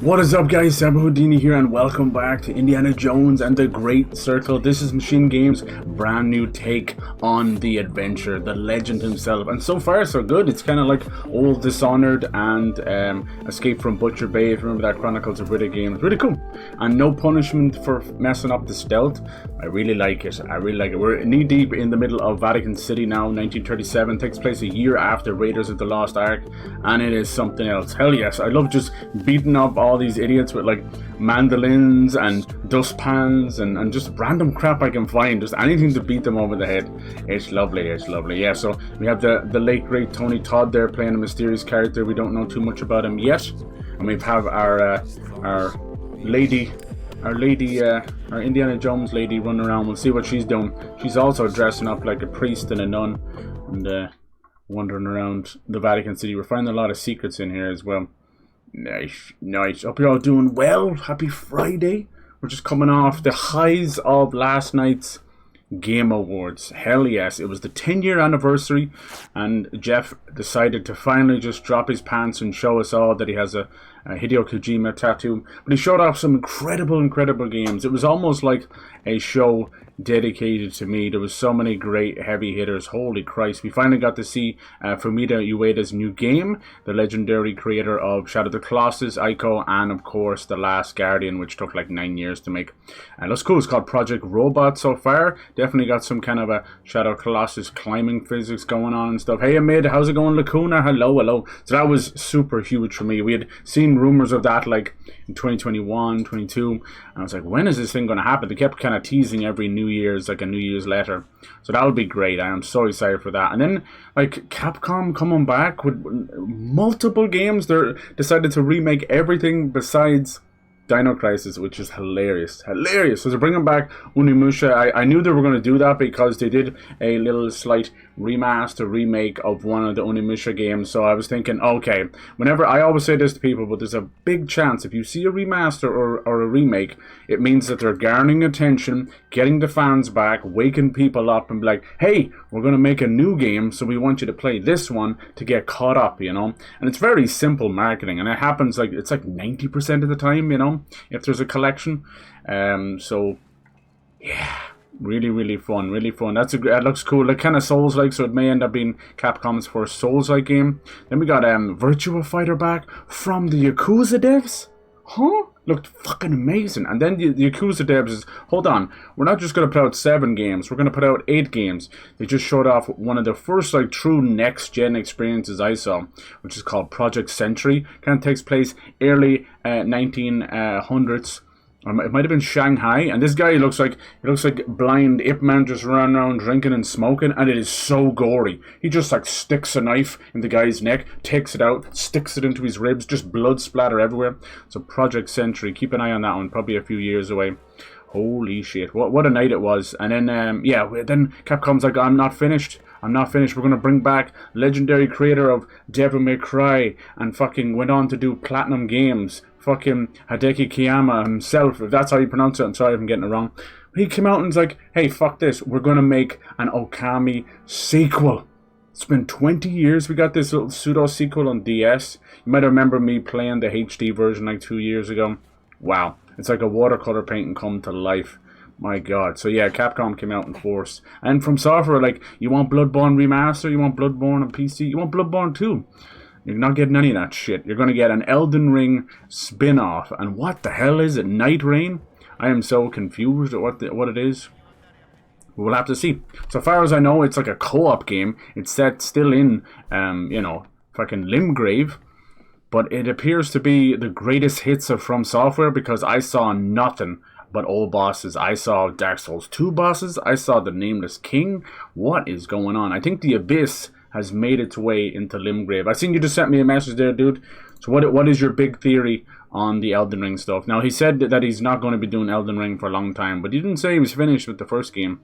What is up, guys? Seba Houdini here, and welcome back to Indiana Jones and the Great Circle. This is Machine Games' brand new take on the adventure, the legend himself, and so far so good. It's kind of like old Dishonored and Escape from Butcher Bay, if you remember that Chronicles of Riddick game. It's really cool, and no punishment for messing up the stealth. I really like it. We're knee deep in the middle of Vatican City now. 1937 takes place a year after Raiders of the Lost Ark, and it is something else. Hell yes, I love just beating up all these idiots with like mandolins and dustpans and just random crap I can find, just anything to beat them over the head. It's lovely. Yeah, so we have the late great Tony Todd there playing a mysterious character. We don't know too much about him yet, and we have our Indiana Jones lady running around. We'll see what she's doing. She's also dressing up like a priest and a nun and wandering around the Vatican City. We're finding a lot of secrets in here as well. Nice. Hope you're all doing well. Happy Friday. We're just coming off the highs of last night's Game Awards. Hell yes, it was the 10-year anniversary, and Jeff decided to finally just drop his pants and show us all that he has a Hideo Kojima tattoo. But he showed off some incredible games. It was almost like a show dedicated to me. There was so many great heavy hitters. Holy Christ. We finally got to see Fumito Ueda's new game, the legendary creator of Shadow of the Colossus, Ico, and of course The Last Guardian, which took like 9 years to make. And looks cool. It's called Project Robot so far. Definitely got some kind of a Shadow of the Colossus climbing physics going on and stuff. Hey Amid, how's it going, Lacuna? Hello. So that was super huge for me. We had seen rumors of that like in 2021, 22, and I was like, when is this thing going to happen? They kept kind of teasing every New Year's, like a New Year's letter. So that would be great. I am so excited for that. And then like Capcom coming back with multiple games. They decided to remake everything besides Dino Crisis, which is hilarious. So they're bringing back Onimusha. I knew they were going to do that because they did a little slight remaster remake of one of the Onimusha games. So I was thinking, okay, whenever I always say this to people, but there's a big chance if you see a remaster or a remake, it means that they're garnering attention, getting the fans back, waking people up, and be like, hey, we're going to make a new game, so we want you to play this one to get caught up, you know. And it's very simple marketing, and it happens like it's like 90% of the time, you know, if there's a collection. So yeah, really fun. That looks cool. Like kind of Souls-like, so it may end up being Capcom's first Souls-like game. Then we got Virtua Fighter back from the Yakuza devs. Looked fucking amazing. And then the Yakuza devs is, hold on, we're not just going to put out 7 games, we're going to put out 8 games. They just showed off one of the first like true next-gen experiences I saw, which is called Project Century. Kind of takes place early 1900s. It might have been Shanghai, and this guy looks like blind Ip Man just running around drinking and smoking, and it is so gory. He just like sticks a knife in the guy's neck, takes it out, sticks it into his ribs, just blood splatter everywhere. So Project Century, keep an eye on that one, probably a few years away. Holy shit, what a night it was. And then then Capcom's like, I'm not finished. We're going to bring back legendary creator of Devil May Cry and fucking went on to do Platinum Games. Fucking Hideki Kiyama himself, if that's how you pronounce it. I'm sorry if I'm getting it wrong. He came out and was like, hey, fuck this. We're going to make an Okami sequel. It's been 20 years we got this little pseudo-sequel on DS. You might remember me playing the HD version like 2 years ago. Wow. It's like a watercolor painting come to life. My God. So yeah, Capcom came out in force. And from software, like, you want Bloodborne Remaster? You want Bloodborne on PC? You want Bloodborne 2? You're not getting any of that shit. You're going to get an Elden Ring spin-off. And what the hell is it? Night Rain? I am so confused at what it is. We'll have to see. So far as I know, it's like a co-op game. It's set still in, fucking Limgrave. But it appears to be the greatest hits of From Software because I saw nothing but old bosses. I saw Dark Souls 2 bosses. I saw the Nameless King. What is going on? I think the Abyss has made its way into Limgrave. I seen you just sent me a message there, dude. So what is your big theory on the Elden Ring stuff? Now, he said that he's not going to be doing Elden Ring for a long time, but he didn't say he was finished with the first game.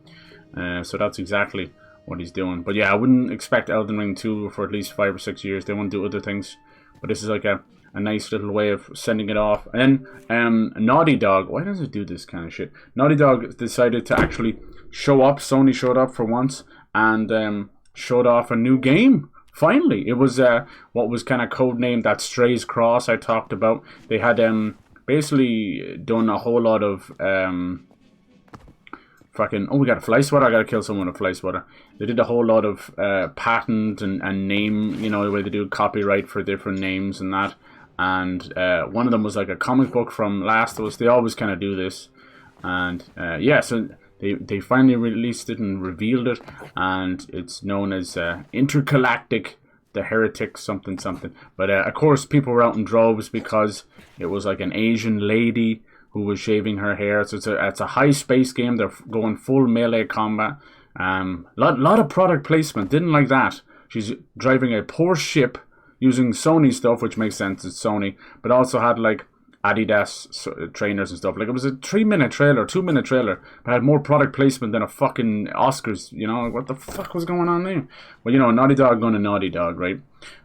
So that's exactly what he's doing. But yeah, I wouldn't expect Elden Ring 2 for at least 5 or 6 years. They won't do other things. But this is like a nice little way of sending it off. And then Naughty Dog, why does it do this kind of shit? Naughty Dog decided to actually show up. Sony showed up for once and showed off a new game finally, it was what was kind of codenamed that Stray's Cross I talked about. They had basically done a whole lot of fucking, oh, we got a fly swatter. I gotta kill someone with a fly swatter. They did a whole lot of patent and name, you know, the way they do copyright for different names and that. And one of them was like a comic book from Last of Us. They always kind of do this. And yeah, so they finally released it and revealed it. And it's known as Intergalactic, the Heretic something something. But of course, people were out in droves because it was like an Asian lady who was shaving her hair. So it's a high space game. They're going full melee combat. Lot of product placement. Didn't like that. She's driving a Porsche ship using Sony stuff, which makes sense. It's Sony, but also had like Adidas trainers and stuff. Like, it was a 3-minute trailer, 2-minute trailer, but had more product placement than a fucking Oscars. You know, what the fuck was going on there? Well, you know, Naughty Dog going to Naughty Dog, right?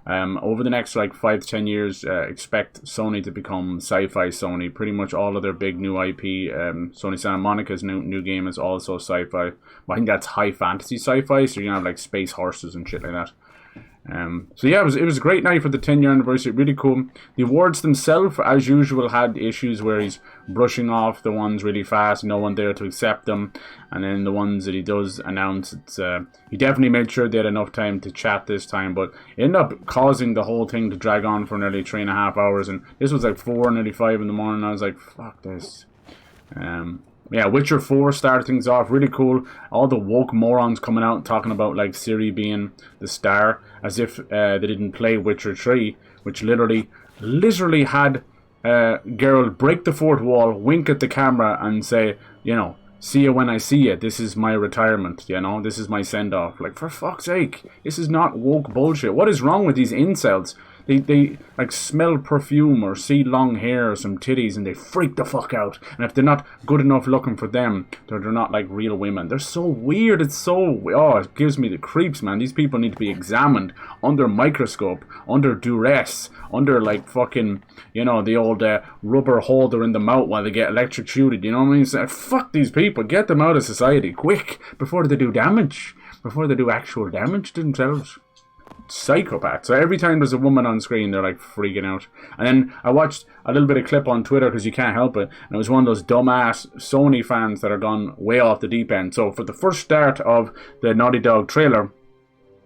Over the next like 5 to 10 years, expect Sony to become sci-fi Sony. Pretty much all of their big new IP, Sony Santa Monica's new game is also sci-fi. Well, I think that's high fantasy sci-fi, so you're gonna have like space horses and shit like that. So yeah, it was a great night for the 10-year anniversary. Really cool. The awards themselves, as usual, had issues where he's brushing off the ones really fast, no one there to accept them, and then the ones that he does announce, it's he definitely made sure they had enough time to chat this time, but it ended up causing the whole thing to drag on for nearly 3.5 hours, and this was like 4, nearly 5 in the morning. I was like, fuck this. Yeah, Witcher 4 started things off really cool. All the woke morons coming out talking about like Ciri being the star, as if they didn't play Witcher 3, which literally had Geralt break the fourth wall, wink at the camera, and say, you know, see you when I see you. This is my retirement. You know, this is my send off. Like, for fuck's sake, this is not woke bullshit. What is wrong with these incels? They like smell perfume or see long hair or some titties and they freak the fuck out. And if they're not good enough looking for them, they're not like real women. They're so weird. It's so, oh, it gives me the creeps, man. These people need to be examined under microscope, under duress, under like fucking, you know, the old rubber holder in the mouth while they get electrocuted. You know what I mean? So, fuck these people. Get them out of society quick before they do damage. Before they do actual damage to themselves. Psychopath. So every time there's a woman on screen, they're like freaking out. And then I watched a little bit of clip on Twitter because you can't help it, and it was one of those dumbass Sony fans that are gone way off the deep end. So for the first start of the Naughty Dog trailer,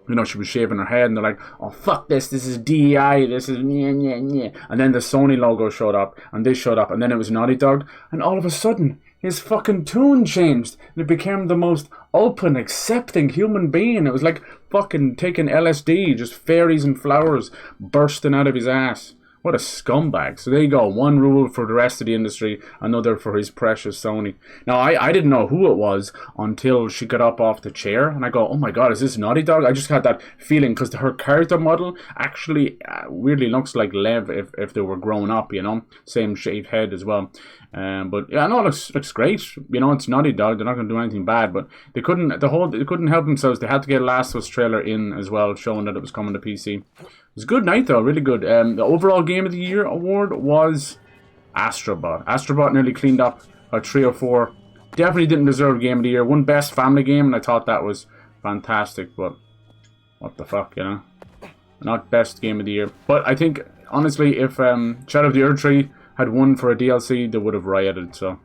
you know, she was shaving her head and they're like, oh fuck this is DEI, this is nyeh. And then the Sony logo showed up and this showed up and then it was Naughty Dog, and all of a sudden his fucking tune changed and it became the most open, accepting human being. It was like fucking taking LSD, just fairies and flowers bursting out of his ass. What a scumbag. So there you go. One rule for the rest of the industry, another for his precious Sony. Now, I didn't know who it was until she got up off the chair. And I go, oh my god, is this Naughty Dog? I just had that feeling because her character model actually weirdly looks like Lev if they were grown up, you know. Same shaved head as well. But yeah, no, it looks great. You know, it's Naughty Dog. They're not going to do anything bad. But they couldn't help themselves. They had to get a Last of Us trailer in as well, showing that it was coming to PC. It was a good night though, really good. The overall Game of the Year award was Astrobot. Astrobot nearly cleaned up a 3 or 4. Definitely didn't deserve Game of the Year. Won Best Family Game, and I thought that was fantastic. But what the fuck, you know? Not Best Game of the Year. But I think honestly, if Shadow of the Erdtree had won for a DLC, they would have rioted. So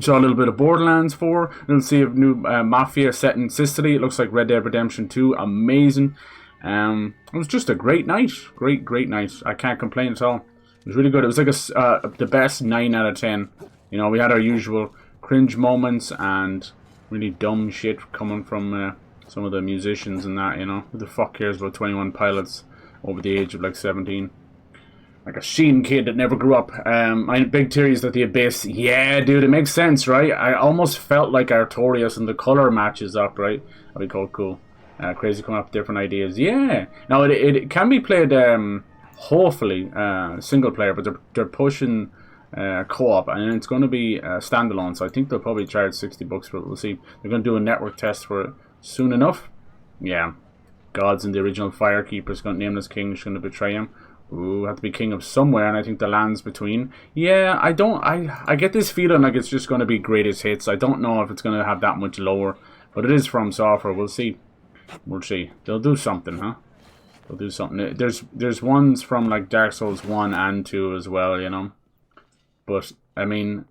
saw a little bit of Borderlands 4. We'll see a new Mafia set in Sicily. It looks like Red Dead Redemption 2. Amazing. It was just a great night. Great night. I can't complain at all. It was really good. It was like the best 9 out of 10. You know, we had our usual cringe moments and really dumb shit coming from some of the musicians and that, you know. Who the fuck cares about 21 Pilots over the age of like 17? Like a Sheen kid that never grew up. My big theory is that the Abyss, yeah, dude, it makes sense, right? I almost felt like Artorias and the color matches up, right? That'd be cool. Crazy coming up with different ideas. Yeah. Now, it can be played, hopefully, single player, but they're pushing co-op, and it's going to be standalone, so I think they'll probably charge $60 for it. We'll see. They're going to do a network test for it soon enough. Yeah. Gods and the original Firekeeper's going to nameless king is going to betray him. Ooh, have to be king of somewhere, and I think the land's between. Yeah, I get this feeling like it's just going to be greatest hits. I don't know if it's going to have that much lower, but it is From Software. We'll see. We'll see. They'll do something, huh? they'll do something. There's ones from like Dark Souls 1 and 2 as well, you know. But I mean,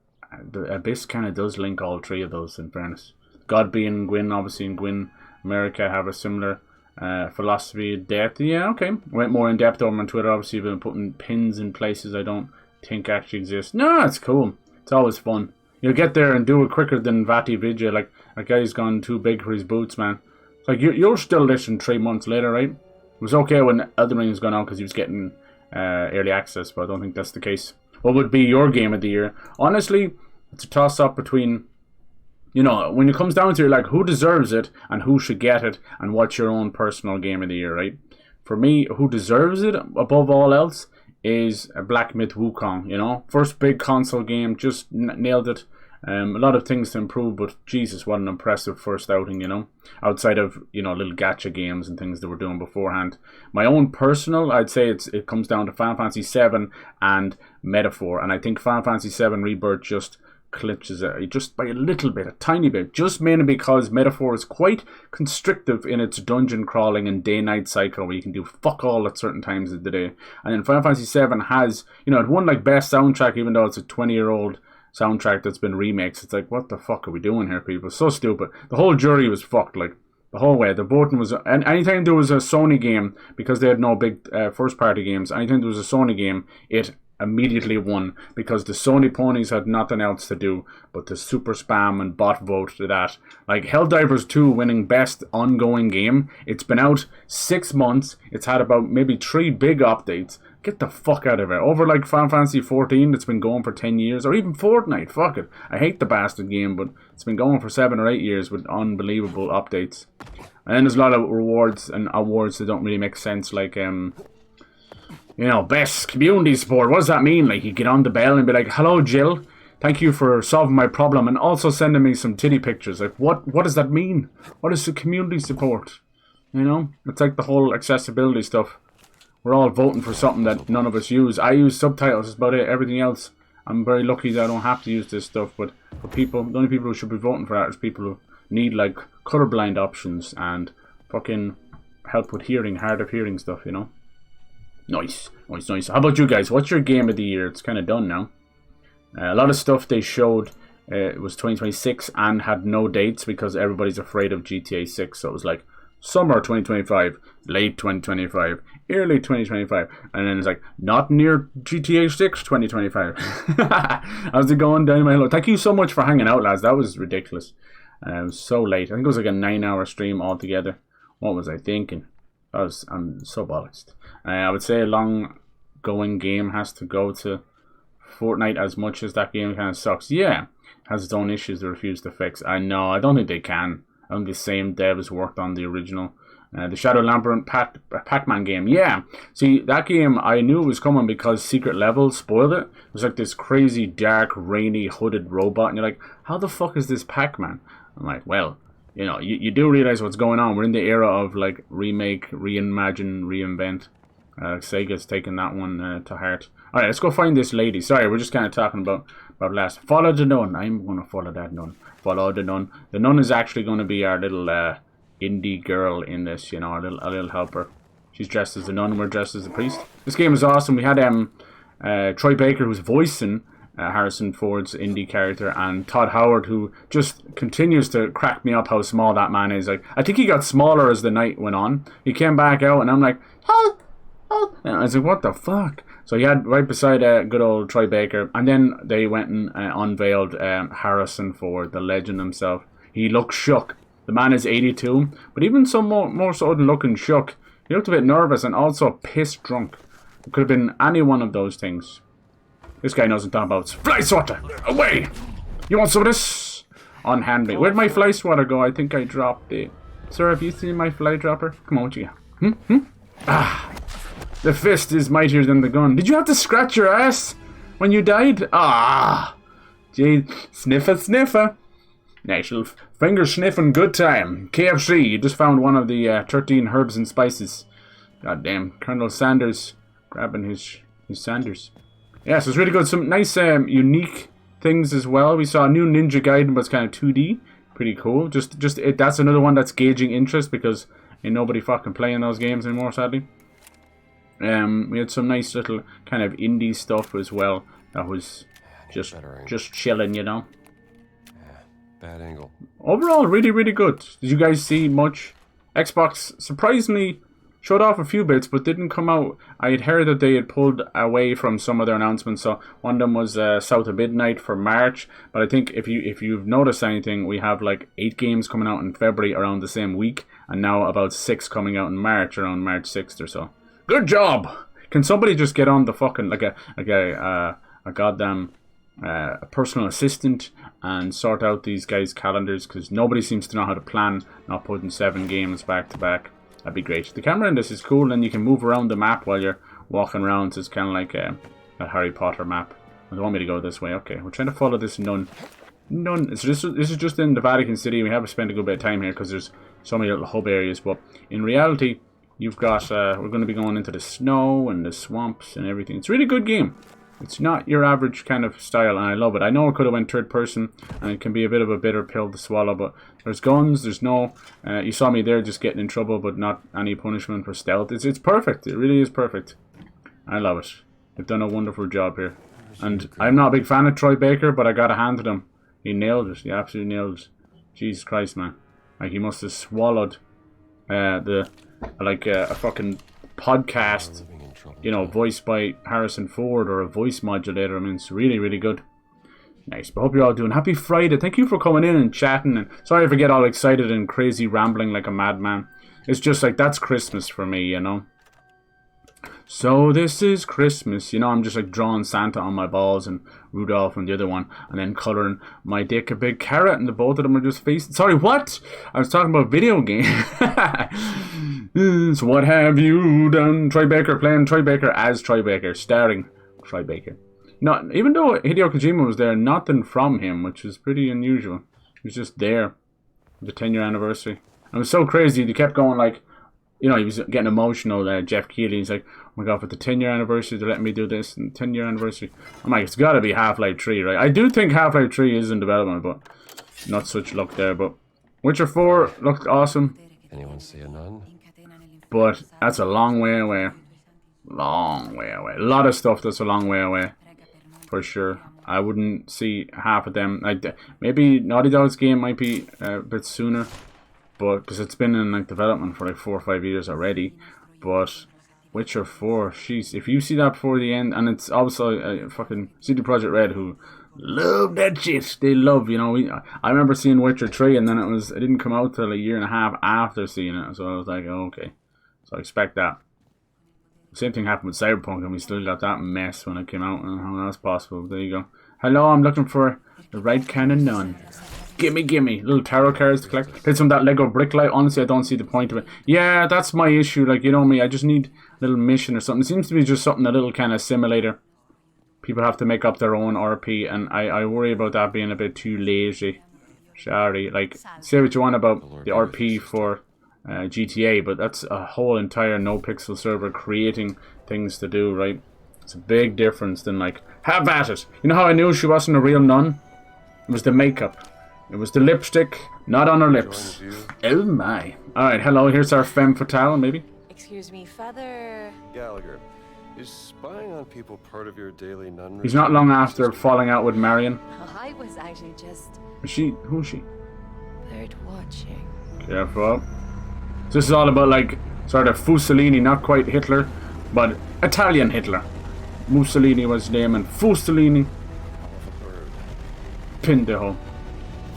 the Abyss kind of does link all three of those. In fairness, Godby and Gwyn, obviously in Gwyn, America have a similar philosophy of death. Yeah, okay. Went more in depth over on Twitter. Obviously, been putting pins in places I don't think actually exist. No, it's cool. It's always fun. You'll get there and do it quicker than Vati Vidya. Like, that guy's gone too big for his boots, man. It's like, you'll still listen 3 months later, right? It was okay when Elden Ring was going out because he was getting early access, but I don't think that's the case. What would be your game of the year? Honestly, it's a toss-up between, you know, when it comes down to it, like, who deserves it and who should get it and what's your own personal game of the year, right? For me, who deserves it above all else is Black Myth Wukong, you know? First big console game, just nailed it. A lot of things to improve, but Jesus, what an impressive first outing, you know? Outside of, you know, little gacha games and things they were doing beforehand. My own personal, I'd say it comes down to Final Fantasy VII and Metaphor. And I think Final Fantasy VII Rebirth just glitches it just by a little bit, a tiny bit, just mainly because Metaphor is quite constrictive in its dungeon crawling and day-night cycle where you can do fuck all at certain times of the day. And then Final Fantasy VII has, you know, it won like best soundtrack even though it's a 20-year-old soundtrack that's been remixed. It's like, what the fuck are we doing here, people? So stupid. The whole jury was fucked, like, the whole way. The voting was, and anytime there was a Sony game, because they had no big first-party games, anytime there was a Sony game, it immediately won because the Sony ponies had nothing else to do but to super spam and bot vote to that. Like Helldivers 2 winning best ongoing game. It's been out 6 months. It's had about maybe 3 big updates. Get the fuck out of it. Over like Final Fantasy 14 that's been going for 10 years, or even Fortnite. Fuck it. I hate the bastard game, but it's been going for 7 or 8 years with unbelievable updates. And then there's a lot of rewards and awards that don't really make sense, like you know, best community support. What does that mean? Like, you get on the bell and be like, hello, Jill. Thank you for solving my problem and also sending me some titty pictures. Like, what does that mean? What is the community support? You know? It's like the whole accessibility stuff. We're all voting for something that none of us use. I use subtitles. That's about it. Everything else, I'm very lucky that I don't have to use this stuff. But for people, the only people who should be voting for that is people who need, like, colorblind options and fucking help with hearing, hard of hearing stuff, you know? Nice. How about you guys? What's your game of the year? It's kind of done now. A lot of stuff they showed it was 2026 and had no dates because everybody's afraid of GTA 6. So it was like summer 2025, late 2025, early 2025. And then it's like not near GTA 6 2025. How's it going down my hill? Thank you so much for hanging out, lads. That was ridiculous. So late. I think it was like a 9-hour stream altogether. What was I thinking? I'm so bollocks. I would say a long-going game has to go to Fortnite as much as that game kind of sucks. Yeah, it has its own issues they refuse to fix. I know, I don't think they can. I think the same devs worked on the original. The Shadow Labyrinth Pac-Man game. Yeah, see, that game, I knew it was coming because Secret Level spoiled it. It was like this crazy, dark, rainy, hooded robot. And you're like, how the fuck is this Pac-Man? I'm like, well, you know, you do realize what's going on. We're in the era of, like, remake, reimagine, reinvent. Sega's taking that one to heart. Alright, let's go find this lady. Sorry, we're just kind of talking about last. Follow the nun. I'm going to follow that nun. Follow the nun. The nun is actually going to be our little indie girl in this, you know, a little helper. She's dressed as the nun and we're dressed as the priest. This game is awesome. We had Troy Baker, who's voicing Harrison Ford's indie character, and Todd Howard, who just continues to crack me up how small that man is. Like, I think he got smaller as the night went on. He came back out and I'm like, help! And I was like, what the fuck? So he had right beside good old Troy Baker, and then they went and unveiled Harrison Ford, the legend himself. He looked shook. The man is 82, but even some more so than looking shook, he looked a bit nervous and also piss drunk. It could have been any one of those things. This guy knows what I'm talking about. Fly swatter! Away! You want some of this? Unhand me. Where'd my fly swatter go? I think I dropped it. Sir, have you seen my fly dropper? Come on, what you got? Ah! The fist is mightier than the gun. Did you have to scratch your ass when you died? Ah! Gee, sniffer. National finger sniffing good time. KFC, you just found one of the 13 herbs and spices. Goddamn, Colonel Sanders grabbing his Sanders. Yeah, so it's really good. Some nice, unique things as well. We saw a new Ninja Gaiden, but it's kind of 2D. Pretty cool. That's another one that's gauging interest because ain't nobody fucking playing those games anymore, sadly. We had some nice little kind of indie stuff as well. That was just chilling, you know. Bad angle. Overall, really, really good. Did you guys see much? Xbox surprisingly showed off a few bits, but didn't come out. I had heard that they had pulled away from some of their announcements. So one of them was South of Midnight for March. But I think if you've noticed anything, we have like 8 games coming out in February around the same week, and now about 6 coming out in March, around March 6th or so. Good job! Can somebody just get on the fucking like a goddamn a personal assistant and sort out these guys' calendars, because nobody seems to know how to plan not putting 7 games back to back. That'd be great. The camera in this is cool, and you can move around the map while you're walking around, so it's kind of like a Harry Potter map. I don't want me to go this way. Okay, we're trying to follow this nun. So this is just in the Vatican City. We have spent a good bit of time here because there's so many little hub areas, but in reality you've got we're going to be going into the snow and the swamps and everything. It's a really good game. It's not your average kind of style, and I love it. I know it could have went third person, and it can be a bit of a bitter pill to swallow, but there's guns, there's no... you saw me there just getting in trouble, but not any punishment for stealth. It's perfect. It really is perfect. I love it. They've done a wonderful job here. And I'm not a big fan of Troy Baker, but I got to hand to him. He nailed it. He absolutely nailed it. Jesus Christ, man. Like, he must have swallowed a fucking podcast, you know, voiced by Harrison Ford, or a voice modulator. I mean, it's really, really good. Nice. But hope you're all doing. Happy Friday. Thank you for coming in and chatting. And sorry if I get all excited and crazy rambling like a madman. It's just like, that's Christmas for me, you know. So this is Christmas. You know, I'm just like drawing Santa on my balls and Rudolph on the other one, and then colouring my dick a big carrot, and the both of them are just facing... Sorry, what? I was talking about video game. So what have you done? Troy Baker, playing Troy Baker as Troy Baker, starring Troy Baker. Not, even though Hideo Kojima was there, nothing from him, which is pretty unusual. He was just there. The 10-year anniversary. It was so crazy. They kept going like... You know, he was getting emotional, Jeff Keighley. He's like, oh my god, for the 10-year anniversary, they're letting me do this, and 10-year anniversary. I'm like, it's got to be Half-Life 3, right? I do think Half-Life 3 is in development, but not such luck there. But Witcher 4 looked awesome. Anyone see a nun? But that's a long way away. Long way away. A lot of stuff that's a long way away, for sure. I wouldn't see half of them. Maybe Naughty Dog's game might be a bit sooner, but because it's been in like development for like 4 or 5 years already. But Witcher 4, jeez, if you see that before the end, and it's also fucking CD Projekt Red, who love that shit. They love, you know. I remember seeing Witcher 3, and then it didn't come out till a year and a half after seeing it. So I was like, oh, okay. So I expect that. Same thing happened with Cyberpunk, and we still got that mess when it came out. And how that's possible? There you go. Hello, I'm looking for the right kind of nun. Gimme. Little tarot cards to collect. Did some of that Lego Bricklight. Honestly, I don't see the point of it. Yeah, that's my issue. Like, you know me, I just need a little mission or something. It seems to be just something, a little kind of simulator. People have to make up their own RP, and I worry about that being a bit too lazy. Sorry. Like, say what you want about the RP for GTA, but that's a whole entire no-pixel server creating things to do, right? It's a big difference than, like, have at it. You know how I knew she wasn't a real nun? It was the makeup. It was the lipstick, not on her lips. Oh my. Alright, hello, here's our femme fatale, maybe? Excuse me, Father... Gallagher, is spying on people part of your daily nun routine? He's not long after falling out with Marion. I was actually just... Who is she? bird watching. Careful. So this is all about, like, sort of Fusellini, not quite Hitler, but Italian Hitler. Mussolini was his name, and Fusellini. Pindeho.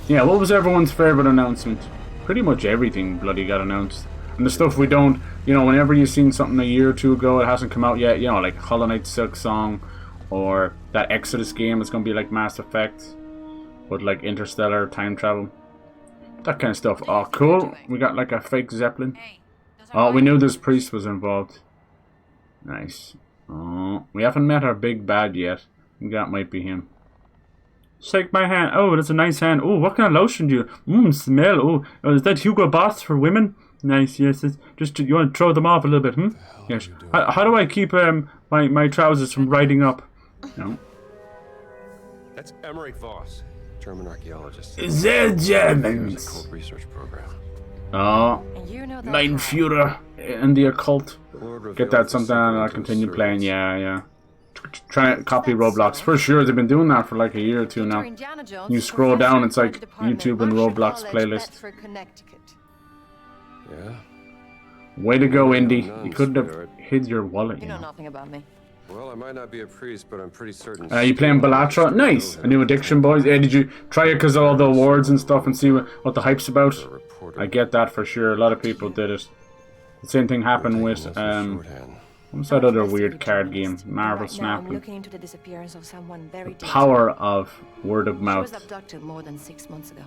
Yeah, what was everyone's favourite announcement? Pretty much everything bloody got announced. And the stuff we don't, you know, whenever you've seen something a year or two ago, it hasn't come out yet, you know, like Hollow Knight Silk Song, or that Exodus game is going to be like Mass Effect, but like interstellar time travel. That kind of stuff. Oh, cool. We got like a fake Zeppelin. Oh, we knew this priest was involved. Nice. Oh, we haven't met our big bad yet. I think that might be him. Shake my hand. Oh, that's a nice hand. Oh, what kind of lotion do you... smell. Oh, is that Hugo Boss for women? Nice, yes. Just you want to throw them off a little bit, Yes. How do I keep my trousers from riding up? No. That's Emmerich Voss, German archaeologist. The Germans. It's a cult research program. Oh, And you know that Mein how. Führer and the occult. The Lord Get revealed that the sometime secret and I'll unto his continue playing. servants. Yeah. Try to copy That's Roblox. so. For sure, they've been doing that for like a year or two Peter now. Indiana Jones You is scroll professor down, in it's like art department, YouTube and Mercer Roblox College, playlist. Bedford, Connecticut. Yeah? Way to go, Well, Indy. none, You couldn't have sweetheart. hid your wallet, You you know know. nothing about me. Well, I might not be a priest, but I'm pretty certain. You playing Bellatra? Nice! A new addiction, boys. Yeah, did you try it because of all the awards and stuff and see what the hype's about? I get that for sure. A lot of people did it. The same thing happened with, what's that other weird card game? Marvel Right now, I'm Snap. looking into the disappearance of someone very dangerous. Power of word of She was mouth. abducted more than 6 months ago.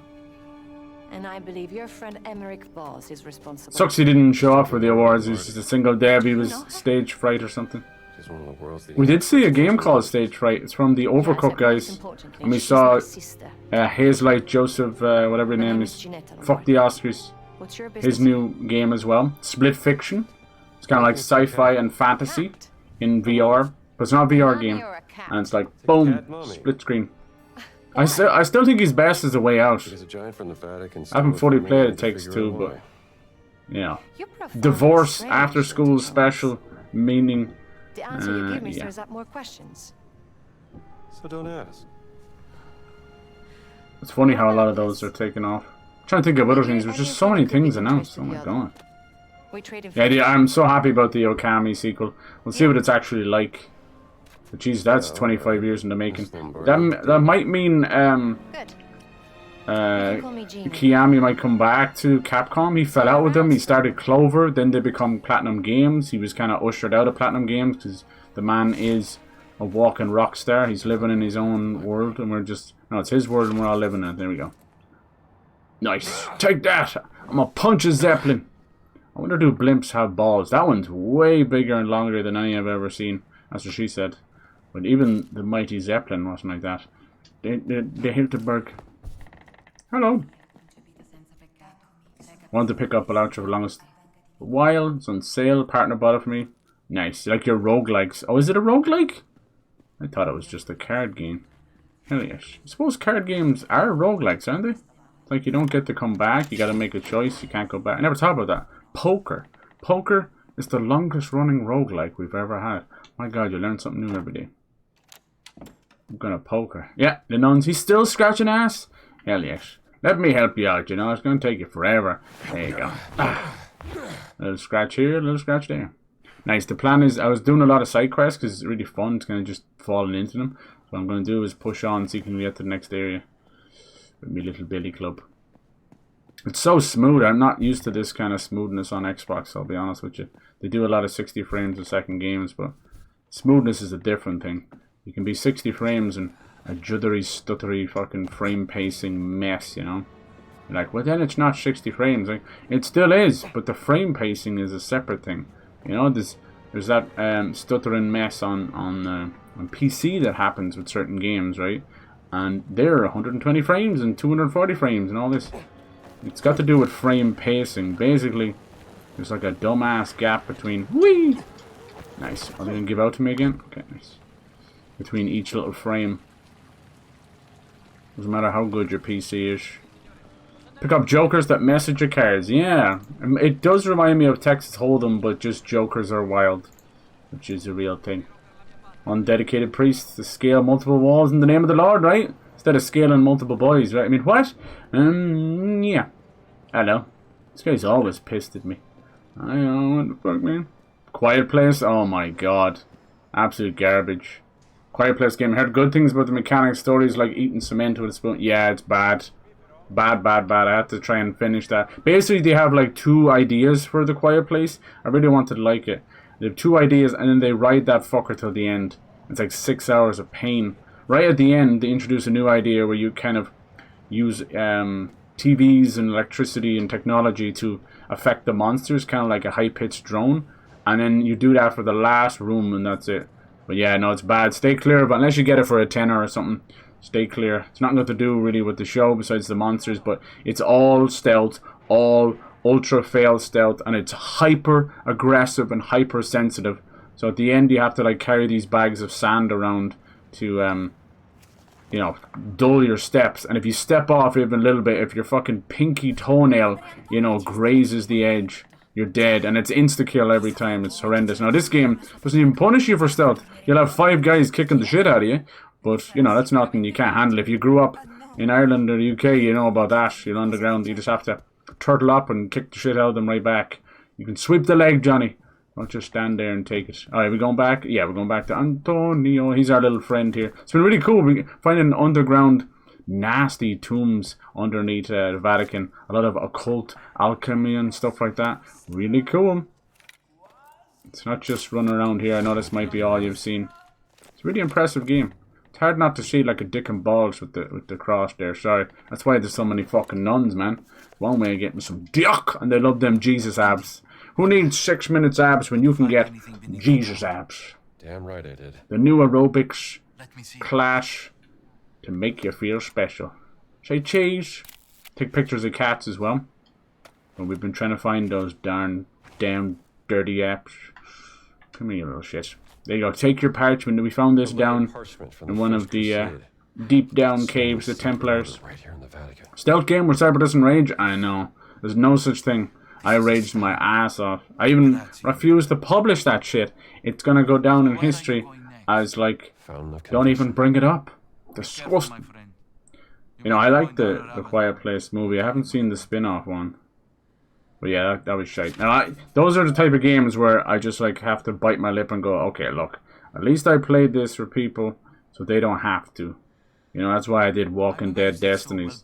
And I believe your friend Emmerich Boss is responsible. Sucks he didn't show up for the awards. He was just a single deb. He was stage fright or something. She's one of the world's We did see a game called Stage Fright. It's from the Overcooked guys. And we saw Hazelight Joseph, whatever his name is. Fuck the Oscars. What's your business? His new game as well. Split Fiction. It's kind of like sci-fi and fantasy in VR. But it's not a VR game. And it's like, boom, split screen. I still think his best is a way out. She's a giant from the Vatican. I haven't fully played It Takes Two, but yeah. Divorce after school special meaning. The answer you give me yeah. stirs up more questions. So don't ask. It's funny how a lot of those are taken off. I'm trying to think of other things. There's just so many things announced. Oh my god. We trade Yeah, I'm so happy about the Okami sequel. We'll see what it's actually like. But geez, that's 25 years in the making. That might mean Good. Call me Jeannie. Kiami might come back to Capcom. He fell out with them. He started Clover, then they become Platinum Games. He was kind of ushered out of Platinum Games because the man is a walking rock star. He's living in his own world, and we're just... No, it's his world, and we're all living in it. There we go. Nice. Take that! I'm gonna punch a Zeppelin. I wonder do blimps have balls? That one's way bigger and longer than any I've ever seen. That's what she said. But even the mighty Zeppelin wasn't like that. The Hilterberg. Hello. Wanted to pick up Bellatra for the longest while. It's on sale. Partner bought it for me. Nice. You like your roguelikes. Oh, is it a roguelike? I thought it was just a card game. Hell yes. I suppose card games are roguelikes, aren't they? It's like you don't get to come back. You gotta make a choice. You can't go back. I never thought about that. Poker. Poker is the longest running roguelike we've ever had. My god, you learn something new every day. I'm gonna poker. Yeah, the nuns. He's still scratching ass? Hell yes. Let me help you out, you know. It's gonna take you forever. There you go. Ah. Little scratch here, little scratch there. Nice. The plan is, I was doing a lot of side quests because it's really fun. It's kind of just falling into them. So what I'm going to do is push on so you can get to the next area with my little billy club. It's so smooth. I'm not used to this kind of smoothness on Xbox, I'll be honest with you. They do a lot of 60 frames a second games, but smoothness is a different thing. You can be 60 frames and a juddery, stuttery, fucking frame pacing mess, you know? You're like, well then it's not 60 frames. Like, it still is, but the frame pacing is a separate thing. You know, there's that stuttering mess on PC that happens with certain games, right? And they're 120 frames and 240 frames and all this. It's got to do with frame pacing. Basically, there's like a dumbass gap between... Whee! Nice. Are they going to give out to me again? Okay, nice. Between each little frame. Doesn't matter how good your PC is. Pick up jokers that message your cards. Yeah. It does remind me of Texas Hold'em, but just jokers are wild. Which is a real thing. Undedicated priests to scale multiple walls in the name of the Lord, right? Instead of scaling multiple boys, right? I mean, what? Yeah. Hello. This guy's always pissed at me. I know, what the fuck, man? Quiet Place? Oh my god. Absolute garbage. Quiet Place game. I heard good things about the mechanics. Stories like eating cement with a spoon. Yeah, it's bad. Bad. I had to try and finish that. Basically, they have like 2 ideas for the Quiet Place. I really wanted to like it. They have 2 ideas and then they ride that fucker till the end. It's like 6 hours of pain. Right at the end, they introduce a new idea where you kind of use TVs and electricity and technology to affect the monsters, kind of like a high-pitched drone. And then you do that for the last room and that's it. But yeah, no, it's bad. Stay clear of it. Unless you get it for a tenner or something. Stay clear. It's nothing got to do really with the show besides the monsters, but it's all stealth, all ultra fail stealth, and it's hyper aggressive and hyper sensitive. So at the end you have to like carry these bags of sand around to you know, dull your steps. And if you step off even a little bit, if your fucking pinky toenail, you know, grazes the edge, you're dead. And it's insta-kill every time. It's horrendous. Now, this game doesn't even punish you for stealth. You'll have 5 guys kicking the shit out of you. But, you know, that's nothing you can't handle. If you grew up in Ireland or the UK, you know about that. You're underground. You just have to turtle up and kick the shit out of them right back. You can sweep the leg, Johnny. Don't just stand there and take it. Alright, we're going back. Yeah, we're going back to Antonio. He's our little friend here. It's been really cool. We finding underground nasty tombs underneath the Vatican. A lot of occult alchemy and stuff like that. Really cool. It's not just running around here. I know this might be all you've seen. It's a really impressive game. It's hard not to see like a dick and balls with the cross there. Sorry. That's why there's so many fucking nuns, man. One way of getting some dick, and they love them Jesus abs. Who needs 6 minutes abs when you can get Jesus abs? Damn right I did. The new aerobics clash to make you feel special. Say cheese. Take pictures of cats as well. And we've been trying to find those damn dirty apps. Come here, you little shit. There you go. Take your parchment. We found this down in one of the deep down caves, the Templars. Right here in the Vatican. Stealth game where Cyber doesn't rage? I know. There's no such thing. I raged my ass off. I even refused to publish that shit. It's gonna go down in history as like, don't even bring it up. Disgusting. You know, I like the Quiet Place movie. I haven't seen the spin-off one. But yeah, that was shite. Now, those are the type of games where I just like have to bite my lip and go, okay, look, at least I played this for people so they don't have to. You know, that's why I did Walking Dead Destinies.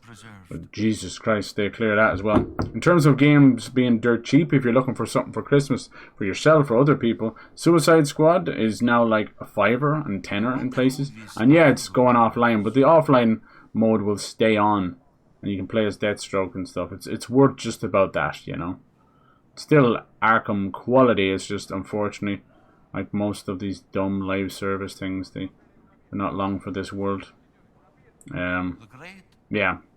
But Jesus Christ, stay clear of that as well. In terms of games being dirt cheap, if you're looking for something for Christmas, for yourself or other people, Suicide Squad is now like a $5 and $10 in places. And yeah, it's going offline, but the offline mode will stay on. And you can play as Deathstroke and stuff. It's worth just about that, you know. Still Arkham quality, it's just unfortunately, like most of these dumb live service things, they're not long for this world. Yeah.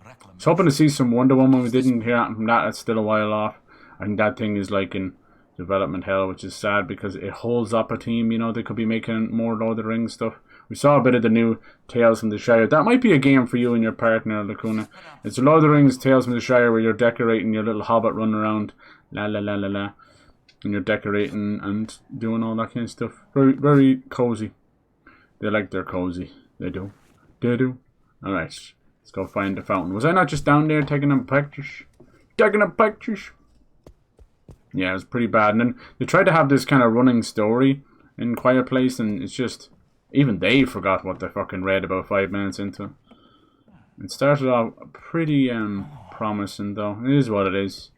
I was hoping to see some Wonder Woman. We didn't hear anything from that. That's still a while off. I think that thing is like in development hell, which is sad because it holds up a team. You know, they could be making more Lord of the Rings stuff. We saw a bit of the new Tales from the Shire. That might be a game for you and your partner, Lacuna. It's Lord of the Rings Tales from the Shire where you're decorating your little hobbit running around. La la la la la. And you're decorating and doing all that kind of stuff. Very, very cozy. They like their cozy. They do. They do. Alright. Let's go find the fountain. Was I not just down there taking up pictures? Taking up pictures? Yeah, it was pretty bad. And then they tried to have this kind of running story in Quiet Place, and it's just, even they forgot what they fucking read about 5 minutes into it. It started off pretty promising, though. It is what it is.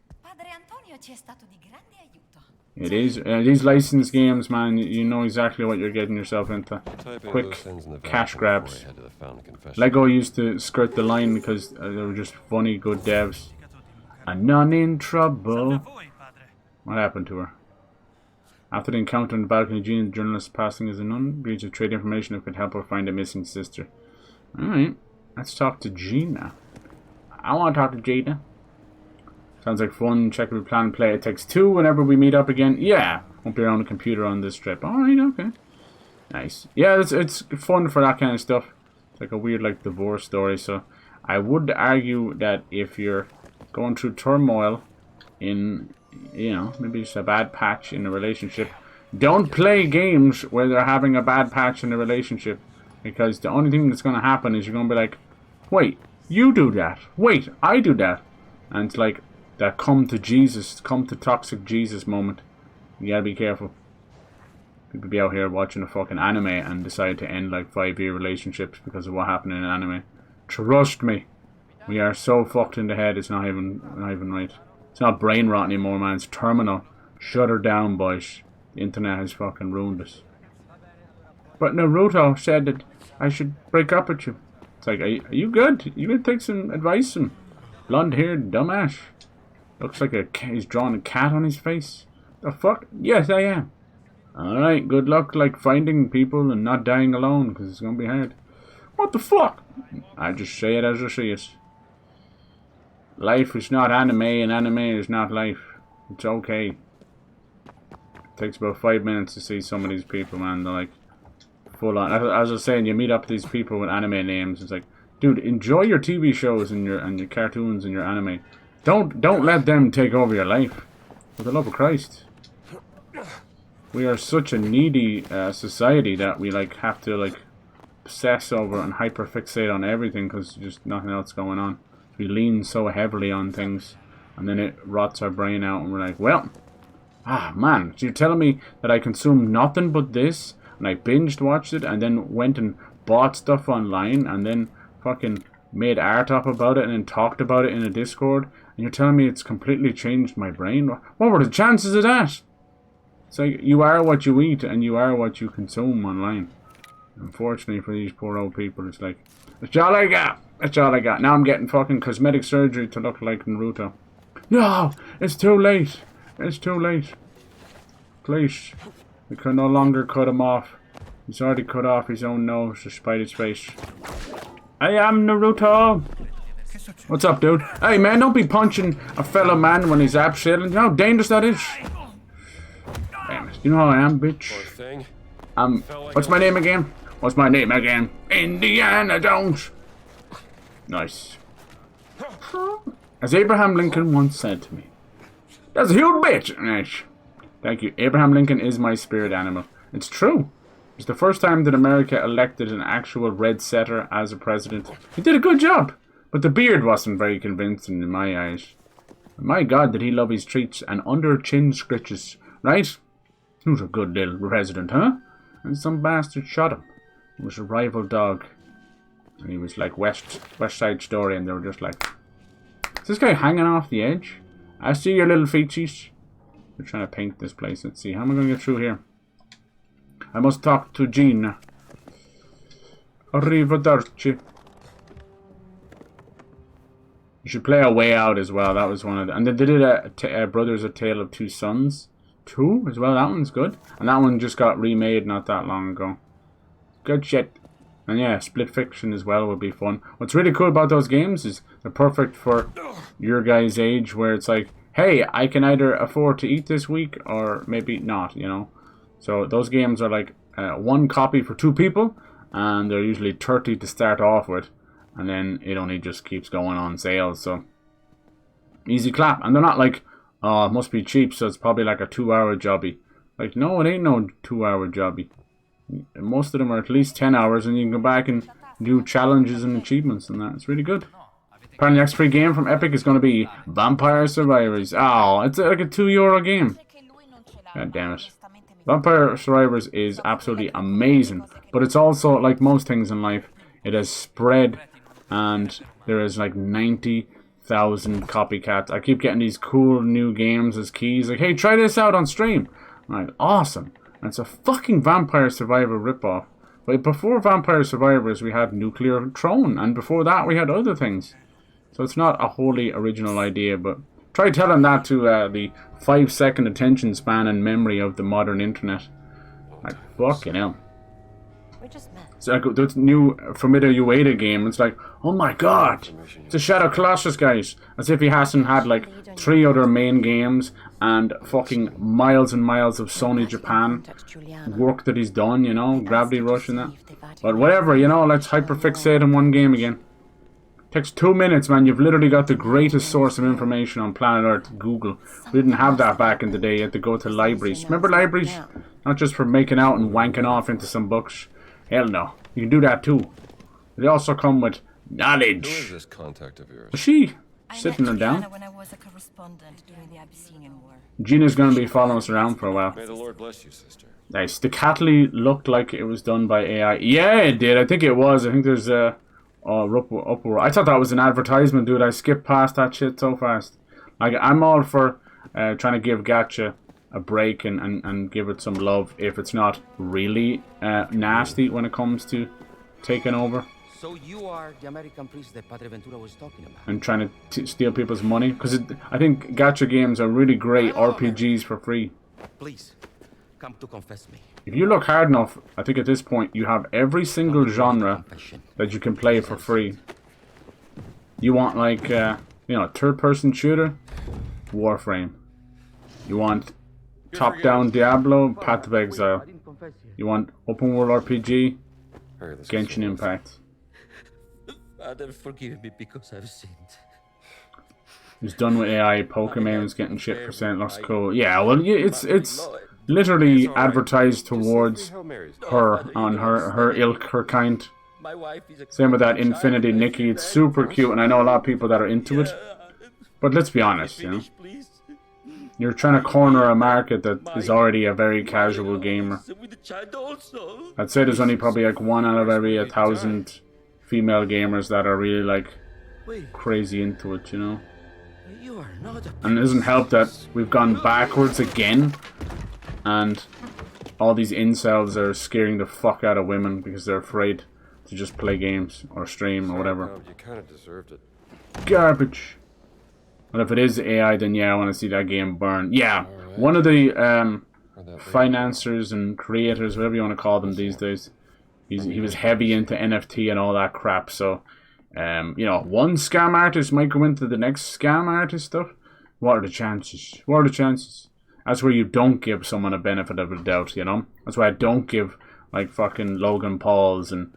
It is. These licensed games, man, you know exactly what you're getting yourself into. Quick cash grabs. Lego used to skirt the line because they were just funny, good devs. And none in trouble. What happened to her? After the encounter on the balcony, Jean, the journalist passing as a nun, agreed to trade information that could help her find a missing sister. Alright, let's talk to Gina. I want to talk to Gina. Sounds like fun. Check if we plan to play It Takes Two whenever we meet up again. Yeah, won't be around the computer on this trip. Alright, okay. Nice. Yeah, it's fun for that kind of stuff. It's like a weird like divorce story. So I would argue that if you're going through turmoil in, you know, maybe it's a bad patch in a relationship, don't play games where they're having a bad patch in a relationship, because the only thing that's going to happen is you're going to be like, wait, you do that, wait, I do that, and it's like that come to Jesus, come to toxic Jesus moment. You gotta be careful. People be out here watching a fucking anime and decide to end like 5-year relationships because of what happened in an anime. Trust me, we are so fucked in the head. It's not even right. It's not brain rot anymore, man. It's terminal. Shut her down, boys. The internet has fucking ruined us. But Naruto said that I should break up with you. It's like, are you good? You gonna take some advice from blonde-haired dumbass? Looks like he's drawn a cat on his face. The fuck? Yes, I am. Alright, good luck like finding people and not dying alone, because it's gonna be hard. What the fuck? I just say it as I see it. Life is not anime, and anime is not life. It's okay. It takes about 5 minutes to see some of these people, man. They're like full on. As I was saying, you meet up with these people with anime names. It's like, dude, enjoy your TV shows and your cartoons and your anime. Don't let them take over your life. For the love of Christ. We are such a needy society that we like have to like obsess over and hyperfixate on everything because there's just nothing else going on. We lean so heavily on things, and then it rots our brain out, and we're like, well, man, so you're telling me that I consumed nothing but this, and I binged watched it, and then went and bought stuff online, and then fucking made art up about it, and then talked about it in a Discord, and you're telling me it's completely changed my brain? What were the chances of that? It's like, you are what you eat, and you are what you consume online. Unfortunately for these poor old people, it's like, that's all I got. That's all I got. Now I'm getting fucking cosmetic surgery to look like Naruto. No! It's too late. It's too late. Please. We can no longer cut him off. He's already cut off his own nose to spite his face. I am Naruto! What's up, dude? Hey, man, don't be punching a fellow man when he's abseiling. You know how dangerous that is? Damn it. You know how I am, bitch? What's my name again? What's my name again? Indiana Jones! Nice. As Abraham Lincoln once said to me, that's a huge bitch! Nice. Thank you. Abraham Lincoln is my spirit animal. It's true. It's the first time that America elected an actual red setter as a president. He did a good job, but the beard wasn't very convincing in my eyes. My God, did he love his treats and under-chin scritches, right? He was a good little president, huh? And some bastard shot him. It was a rival dog. And he was like West Side Story, and they were just like, is this guy hanging off the edge? I see your little feetsies. We're trying to paint this place. Let's see. How am I going to get through here? I must talk to Gina. Arrivederci. You should play A Way Out as well. That was one of the... And they did a Brothers: A Tale of Two Sons 2 as well. That one's good. And that one just got remade not that long ago. Good shit. And yeah, Split Fiction as well would be fun. What's really cool about those games is they're perfect for your guys' age, where it's like, hey, I can either afford to eat this week or maybe not, you know. So those games are like one copy for 2 people, and they're usually 30 to start off with, and then it only just keeps going on sales. So easy clap. And they're not like, oh, it must be cheap, so it's probably like a 2-hour jobby. Like, no, it ain't no 2-hour jobby. Most of them are at least 10 hours, and you can go back and do challenges and achievements and that. It's really good. Apparently the next free game from Epic is going to be Vampire Survivors. Oh, it's like a €2 game. God damn it. Vampire Survivors is absolutely amazing, but it's also, like most things in life, it has spread, and there is like 90,000 copycats. I keep getting these cool new games as keys, like, hey, try this out on stream. I'm like, awesome. And it's a fucking Vampire Survivor ripoff. But before Vampire Survivors, we had Nuclear Throne, and before that, we had other things. So it's not a wholly original idea, but try telling that to the 5-second attention span and memory of the modern internet. Like, fucking hell. It's like the new Fumito Ueda game. It's like, oh my god, it's a Shadow Colossus, guys. As if he hasn't had like 3 other main games and fucking miles and miles of Sony Japan work that he's done, you know, Gravity Rush and that. But whatever, you know, let's hyperfixate on one game again. Takes 2 minutes, man. You've literally got the greatest source of information on planet Earth, Google. We didn't have that back in the day. You had to go to libraries. Remember libraries? Not just for making out and wanking off into some books. Hell no. You can do that too. They also come with knowledge. Who is this contact of yours? Is she sitting her down? When I was a correspondent during the Abyssinian War. Gina's going to be following us around for a while. May the Lord bless you, sister. Nice. The Catley looked like it was done by AI. Yeah, it did. I think it was. I think there's a... uproar. I thought that was an advertisement, dude. I skipped past that shit so fast. Like, I'm all for trying to give Gacha a break and give it some love if it's not really nasty when it comes to taking over. So you are the American priest that Padre Ventura was talking about? And trying to steal people's money. Because I think Gacha games are really great RPGs for free. Please, come to confess me. If you look hard enough, I think at this point you have every single genre that you can play for free. You want like, you know, third-person shooter? Warframe. You want top-down Diablo? Path of Exile. You want open world RPG? Alright, let's Genshin Impact. Father, forgive me because I've sinned. It's done with AI. Pokemon's getting shit percent. Looks cool. Yeah, well, it's literally advertised towards her, on her ilk, her kind. My wife is a Same with that Infinity Nikki. It's super cute, and I know a lot of people that are into it. But let's be honest, you know. You're trying to corner a market that is already a very casual gamer. I'd say there's only probably like 1 out of every 1,000 female gamers that are really like crazy into it, you know. And it doesn't help that we've gone backwards again, and all these incels are scaring the fuck out of women because they're afraid to just play games or stream or whatever. You kind of deserved it. Garbage. And if it is AI, then yeah, I want to see that game burn. Yeah, one of the financiers and creators, whatever you want to call them these days, he was heavy into NFT and all that crap. So, you know, one scam artist might go into the next scam artist stuff. What are the chances? What are the chances? That's where you don't give someone a benefit of the doubt, you know? That's why I don't give, like, fucking Logan Pauls and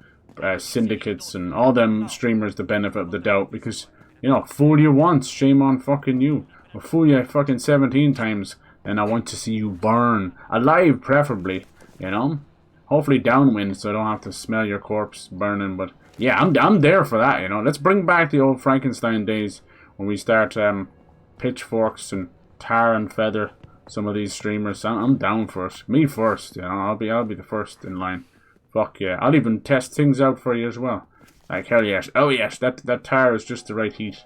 syndicates and all them streamers the benefit of the doubt, because, you know, fool you once, shame on fucking you. Or fool you fucking 17 times, and I want to see you burn. Alive, preferably, you know? Hopefully downwind, so I don't have to smell your corpse burning, but yeah, I'm there for that, you know? Let's bring back the old Frankenstein days when we start pitchforks and tar and feather some of these streamers. I'm down for it. Me first, you know? I'll be the first in line. Fuck yeah. I'll even test things out for you as well. Like, hell yes. Oh yes, that tar is just the right heat.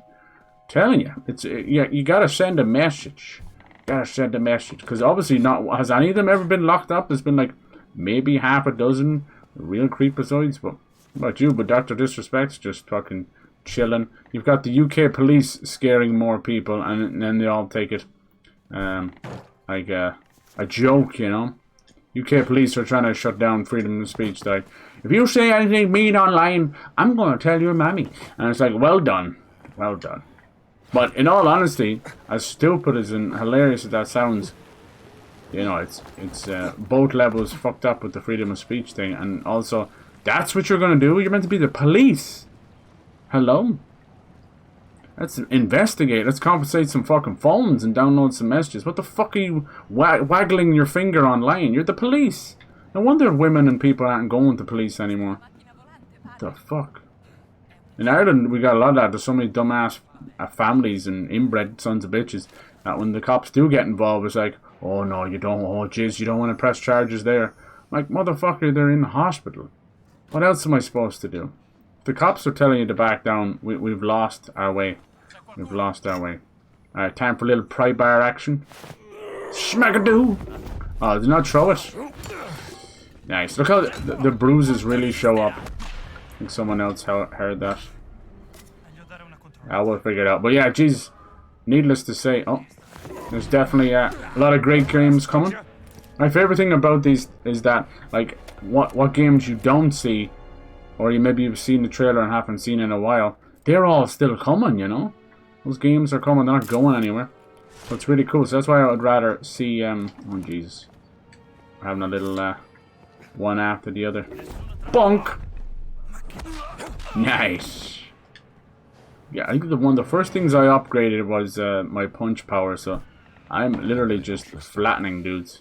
Telling you, you gotta send a message. Gotta send a message, because obviously not. Has any of them ever been locked up? There's been like maybe half a dozen real creepazoids, but what about you? But Dr. Disrespect's just fucking chilling. You've got the UK police scaring more people, and then they all take it like a joke, you know. UK police are trying to shut down freedom of speech. Like, if you say anything mean online, I'm going to tell your mammy. And it's like, well done. Well done. But in all honesty, as stupid as and hilarious as that sounds, you know, it's both levels fucked up with the freedom of speech thing. And also, that's what you're going to do? You're meant to be the police. Hello? Let's investigate. Let's confiscate some fucking phones and download some messages. What the fuck are you waggling your finger online? You're the police. No wonder women and people aren't going to police anymore. What the fuck? In Ireland, we got a lot of that. There's so many dumbass families and inbred sons of bitches that when the cops do get involved, it's like, oh no, you don't, oh jizz, you don't want to press charges there. I'm like, motherfucker, they're in the hospital. What else am I supposed to do? If the cops are telling you to back down, we've lost our way. We've lost our way. Alright, time for a little pry bar action. Schmackadoo! Oh, did not throw it. Nice. Look how the bruises really show up. I think someone else heard that. I will figure it out. But yeah, geez. Needless to say, oh, there's definitely a lot of great games coming. My favorite thing about these is that, like, what games you don't see, or maybe you've seen the trailer and haven't seen in a while, they're all still coming, you know? Those games are coming, they're not going anywhere. So it's really cool. So that's why I would rather see, oh Jesus. We're having a little, one after the other. Bonk! Nice! Yeah, I think the first things I upgraded was, my punch power, so I'm literally just flattening dudes.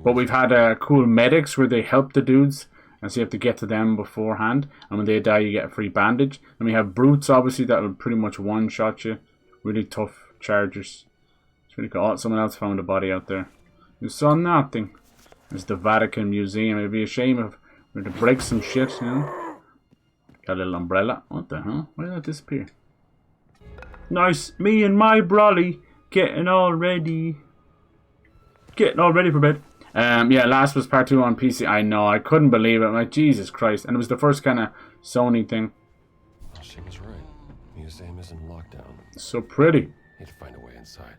But we've had, cool medics where they help the dudes, and so you have to get to them beforehand, and when they die you get a free bandage. And we have brutes, obviously, that will pretty much one-shot you. Really tough chargers. It's really cool. Oh, someone else found a body out there. You saw nothing. It's the Vatican Museum. It'd be a shame if we were to break some shit, you know. Got a little umbrella. What the hell? Why did that disappear? Nice. Me and my brolly getting all ready. Getting all ready for bed. Yeah, Last was part 2 on PC. I know, I couldn't believe it. I'm like, Jesus Christ. And it was the first kind of Sony thing. She was right. Museum is in lockdown. So pretty. Need to find a way inside.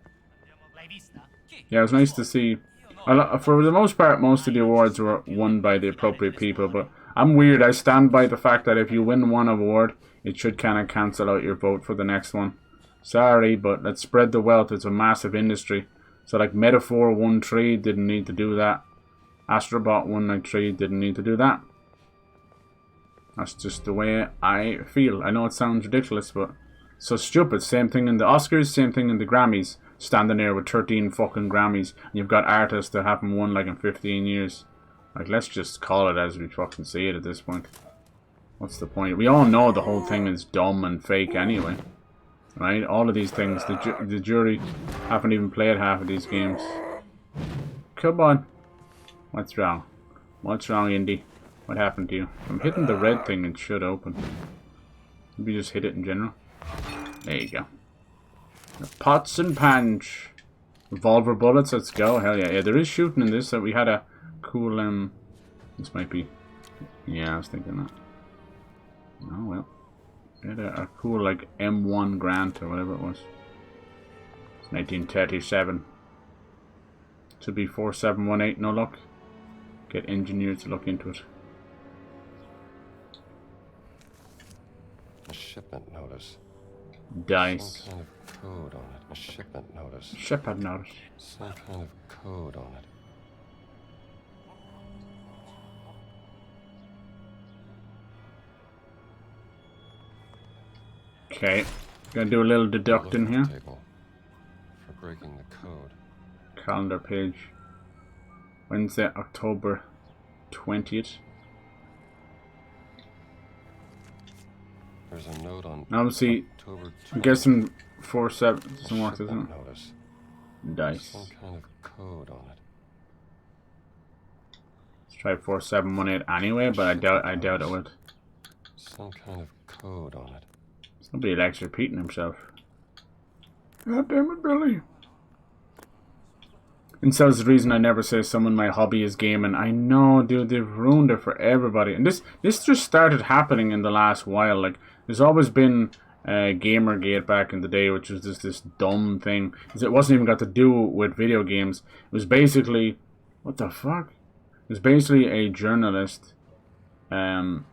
Yeah, it was nice to see. For the most part, most of the awards were won by the appropriate people, but I'm weird. I stand by the fact that if you win one award, it should kind of cancel out your vote for the next one. Sorry, but let's spread the wealth. It's a massive industry. So like Metaphor 1-3 didn't need to do that. Astrobot 193 didn't need to do that. That's just the way I feel. I know it sounds ridiculous, but so stupid. Same thing in the Oscars, same thing in the Grammys. Standing there with 13 fucking Grammys, and you've got artists that haven't won like in 15 years. Like, let's just call it as we fucking see it at this point. What's the point? We all know the whole thing is dumb and fake anyway. Right? All of these things. The jury haven't even played half of these games. Come on. What's wrong? What's wrong, Indy? What happened to you? I'm hitting the red thing and it should open. Maybe just hit it in general. There you go. The pots and pans. Revolver bullets, let's go. Hell yeah. Yeah, there is shooting in this. So we had a cool, this might be... Yeah, I was thinking that. Oh, well. We had a cool, like, M1 Grant or whatever it was. It's 1937. Should be 4718, no luck. Get engineers to look into it. A shipment notice. Dice. Some kind of code on it. A shipment notice. Shipment notice. Some kind of code on it. Okay. Gonna do a little deducting here. Table for breaking the code. Calendar page. Wednesday, October 20th. There's a note on Obviously, October 20th. I'm guessing 4-7 doesn't work, doesn't it? Notice. Dice. Some kind of code on it. Let's try 4718 anyway, but I doubt it would. Some kind of code on it. Somebody likes repeating himself. God damn it, Billy. And so the reason I never say someone my hobby is gaming. I know, dude, they've ruined it for everybody. And this just started happening in the last while. Like, there's always been Gamergate back in the day, which was just this dumb thing. It wasn't even got to do with video games. It was basically, what the fuck? It was basically a journalist. Well,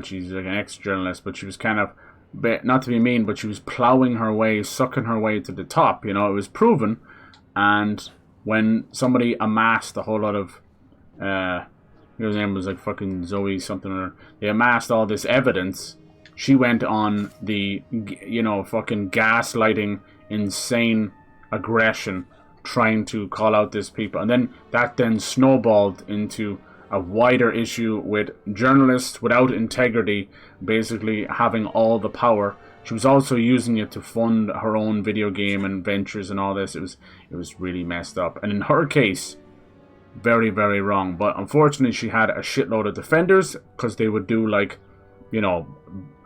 she's like an ex-journalist, but she was kind of, not to be mean, but she was plowing her way, sucking her way to the top. You know, it was proven. And when somebody amassed a whole lot of, her name was like fucking Zoe something, or they amassed all this evidence, she went on the, you know, fucking gaslighting, insane aggression, trying to call out these people. And then that then snowballed into a wider issue with journalists without integrity basically having all the power. She was also using it to fund her own video game and ventures and all this. It was really messed up. And in her case, very, very wrong. But unfortunately, she had a shitload of defenders because they would do like, you know,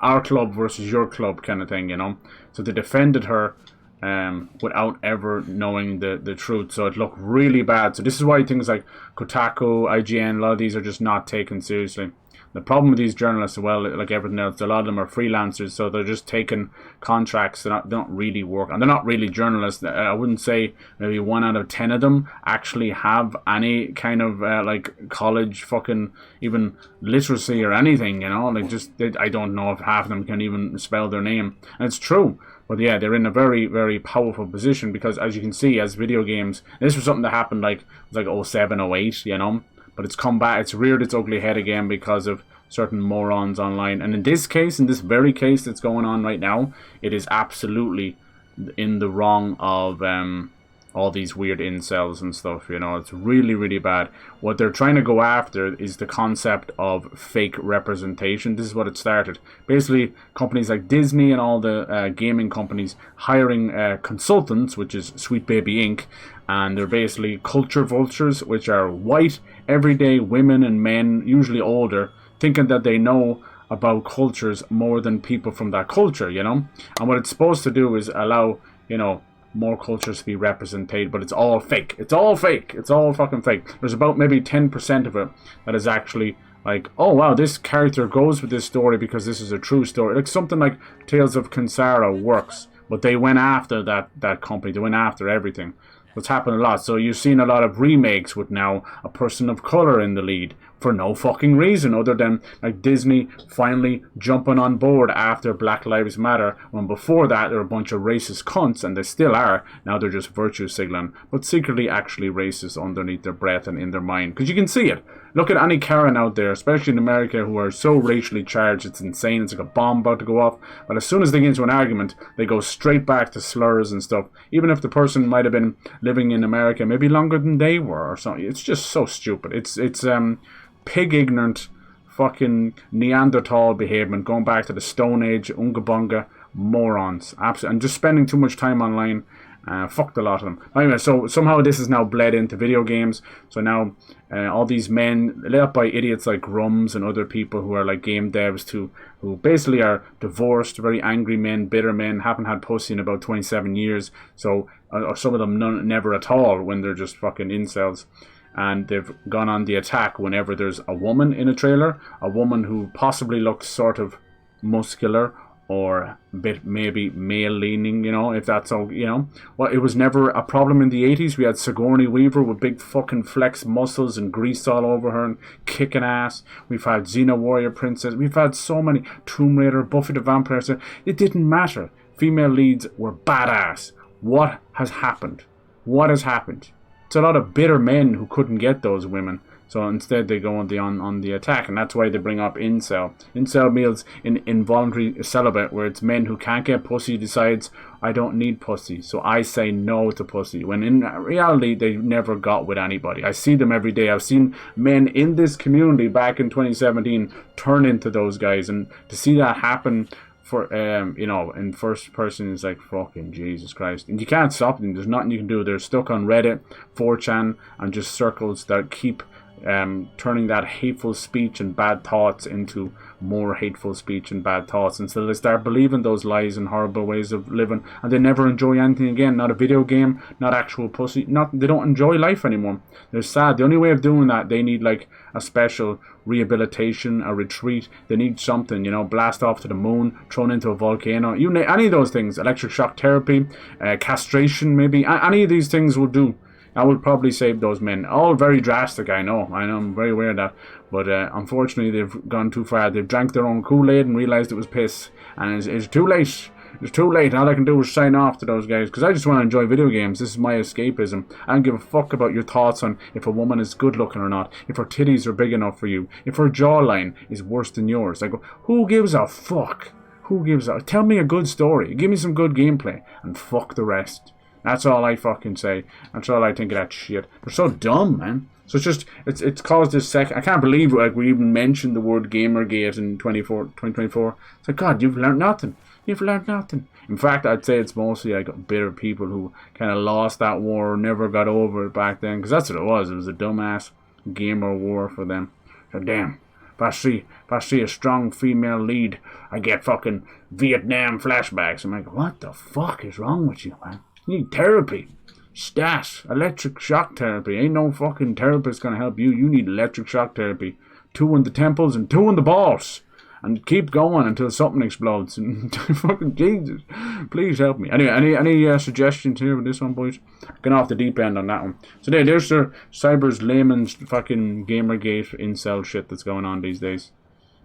our club versus your club kind of thing, you know. So they defended her without ever knowing the truth. So it looked really bad. So this is why things like Kotaku, IGN, a lot of these are just not taken seriously. The problem with these journalists, well, like everything else, a lot of them are freelancers, so they're just taking contracts that don't really work. And they're not really journalists. I wouldn't say maybe 1 out of 10 of them actually have any kind of, like, college fucking even literacy or anything, you know? Like, I don't know if half of them can even spell their name. And it's true. But yeah, they're in a very, very powerful position because, as you can see, as video games, this was something that happened like 07, 08, you know? But it's come back, it's reared its ugly head again because of certain morons online. And in this case, in this very case that's going on right now, it is absolutely in the wrong of all these weird incels and stuff, you know. It's really, really bad. What they're trying to go after is the concept of fake representation. This is what it started. Basically, companies like Disney and all the gaming companies hiring consultants, which is Sweet Baby Inc., and they're basically culture vultures, which are white, everyday women and men, usually older, thinking that they know about cultures more than people from that culture, you know? And what it's supposed to do is allow, you know, more cultures to be represented, but it's all fake. It's all fake. It's all fucking fake. There's about maybe 10% of it that is actually like, oh wow, this character goes with this story because this is a true story. Like something like Tales of Kinsara works, but they went after that company. They went after everything. What's happened a lot. So you've seen a lot of remakes with now a person of color in the lead, for no fucking reason other than like Disney finally jumping on board after Black Lives Matter, when before that they're a bunch of racist cunts, and they still are. Now they're just virtue signaling, but secretly actually racist underneath their breath and in their mind, because you can see it. Look at any Karen out there, especially in America, who are so racially charged, it's insane. It's like a bomb about to go off. But as soon as they get into an argument, they go straight back to slurs and stuff. Even if the person might have been living in America maybe longer than they were or something. It's just so stupid. It's pig ignorant fucking Neanderthal behaviour, going back to the Stone Age, Unga Bunga morons. Absolutely. And just spending too much time online. Fucked a lot of them. Anyway, so somehow this has now bled into video games. So now all these men, led up by idiots like Grums and other people who are like game devs too, who basically are divorced, very angry men, bitter men, haven't had pussy in about 27 years. So, or some of them never at all, when they're just fucking incels. And they've gone on the attack whenever there's a woman in a trailer, a woman who possibly looks sort of muscular or a bit maybe male-leaning, you know, if that's all, you know. Well, it was never a problem in the 80s. We had Sigourney Weaver with big fucking flex muscles and grease all over her and kicking ass. We've had Xena Warrior Princess. We've had so many. Tomb Raider, Buffy the Vampire Slayer. It didn't matter. Female leads were badass. What has happened? What has happened? It's a lot of bitter men who couldn't get those women. So instead they go on the attack, and that's why they bring up incel. Incel means involuntary celibate, where it's men who can't get pussy decides, I don't need pussy, so I say no to pussy. When in reality, they never got with anybody. I see them every day. I've seen men in this community back in 2017 turn into those guys, and to see that happen for you know, in first person is like fucking Jesus Christ. And you can't stop them. There's nothing you can do. They're stuck on Reddit, 4chan, and just circles that keep turning that hateful speech and bad thoughts into more hateful speech and bad thoughts until they start believing those lies and horrible ways of living, and they never enjoy anything again. Not a video game, not actual pussy, they don't enjoy life anymore. They're sad. The only way of doing that, they need like a special rehabilitation, a retreat. They need something, you know, blast off to the moon, thrown into a volcano, you know, any of those things, electric shock therapy, castration maybe, any of these things will do. I would probably save those men. All very drastic, I know, I'm very aware of that. But unfortunately, they've gone too far. They've drank their own Kool-Aid and realised it was piss. And it's too late. It's too late. All I can do is sign off to those guys, because I just want to enjoy video games. This is my escapism. I don't give a fuck about your thoughts on if a woman is good looking or not, if her titties are big enough for you, if her jawline is worse than yours. I go, who gives a fuck? Who gives a... Tell me a good story. Give me some good gameplay. And fuck the rest. That's all I fucking say. That's all I think of that shit. They're so dumb, man. So it's caused this I can't believe like we even mentioned the word Gamergate in 2024. It's like, God, you've learned nothing. You've learned nothing. In fact, I'd say it's mostly like bitter people who kind of lost that war or never got over it back then. Because that's what it was. It was a dumbass gamer war for them. So damn. If I see a strong female lead, I get fucking Vietnam flashbacks. I'm like, what the fuck is wrong with you, man? You need therapy. Stat. Electric shock therapy. Ain't no fucking therapist gonna help you. You need electric shock therapy. 2 in the temples and 2 in the balls. And keep going until something explodes. And fucking Jesus. Please help me. Anyway, any suggestions here with this one, boys? Going off the deep end on that one. So there's the Cyber's layman's fucking Gamergate incel shit that's going on these days.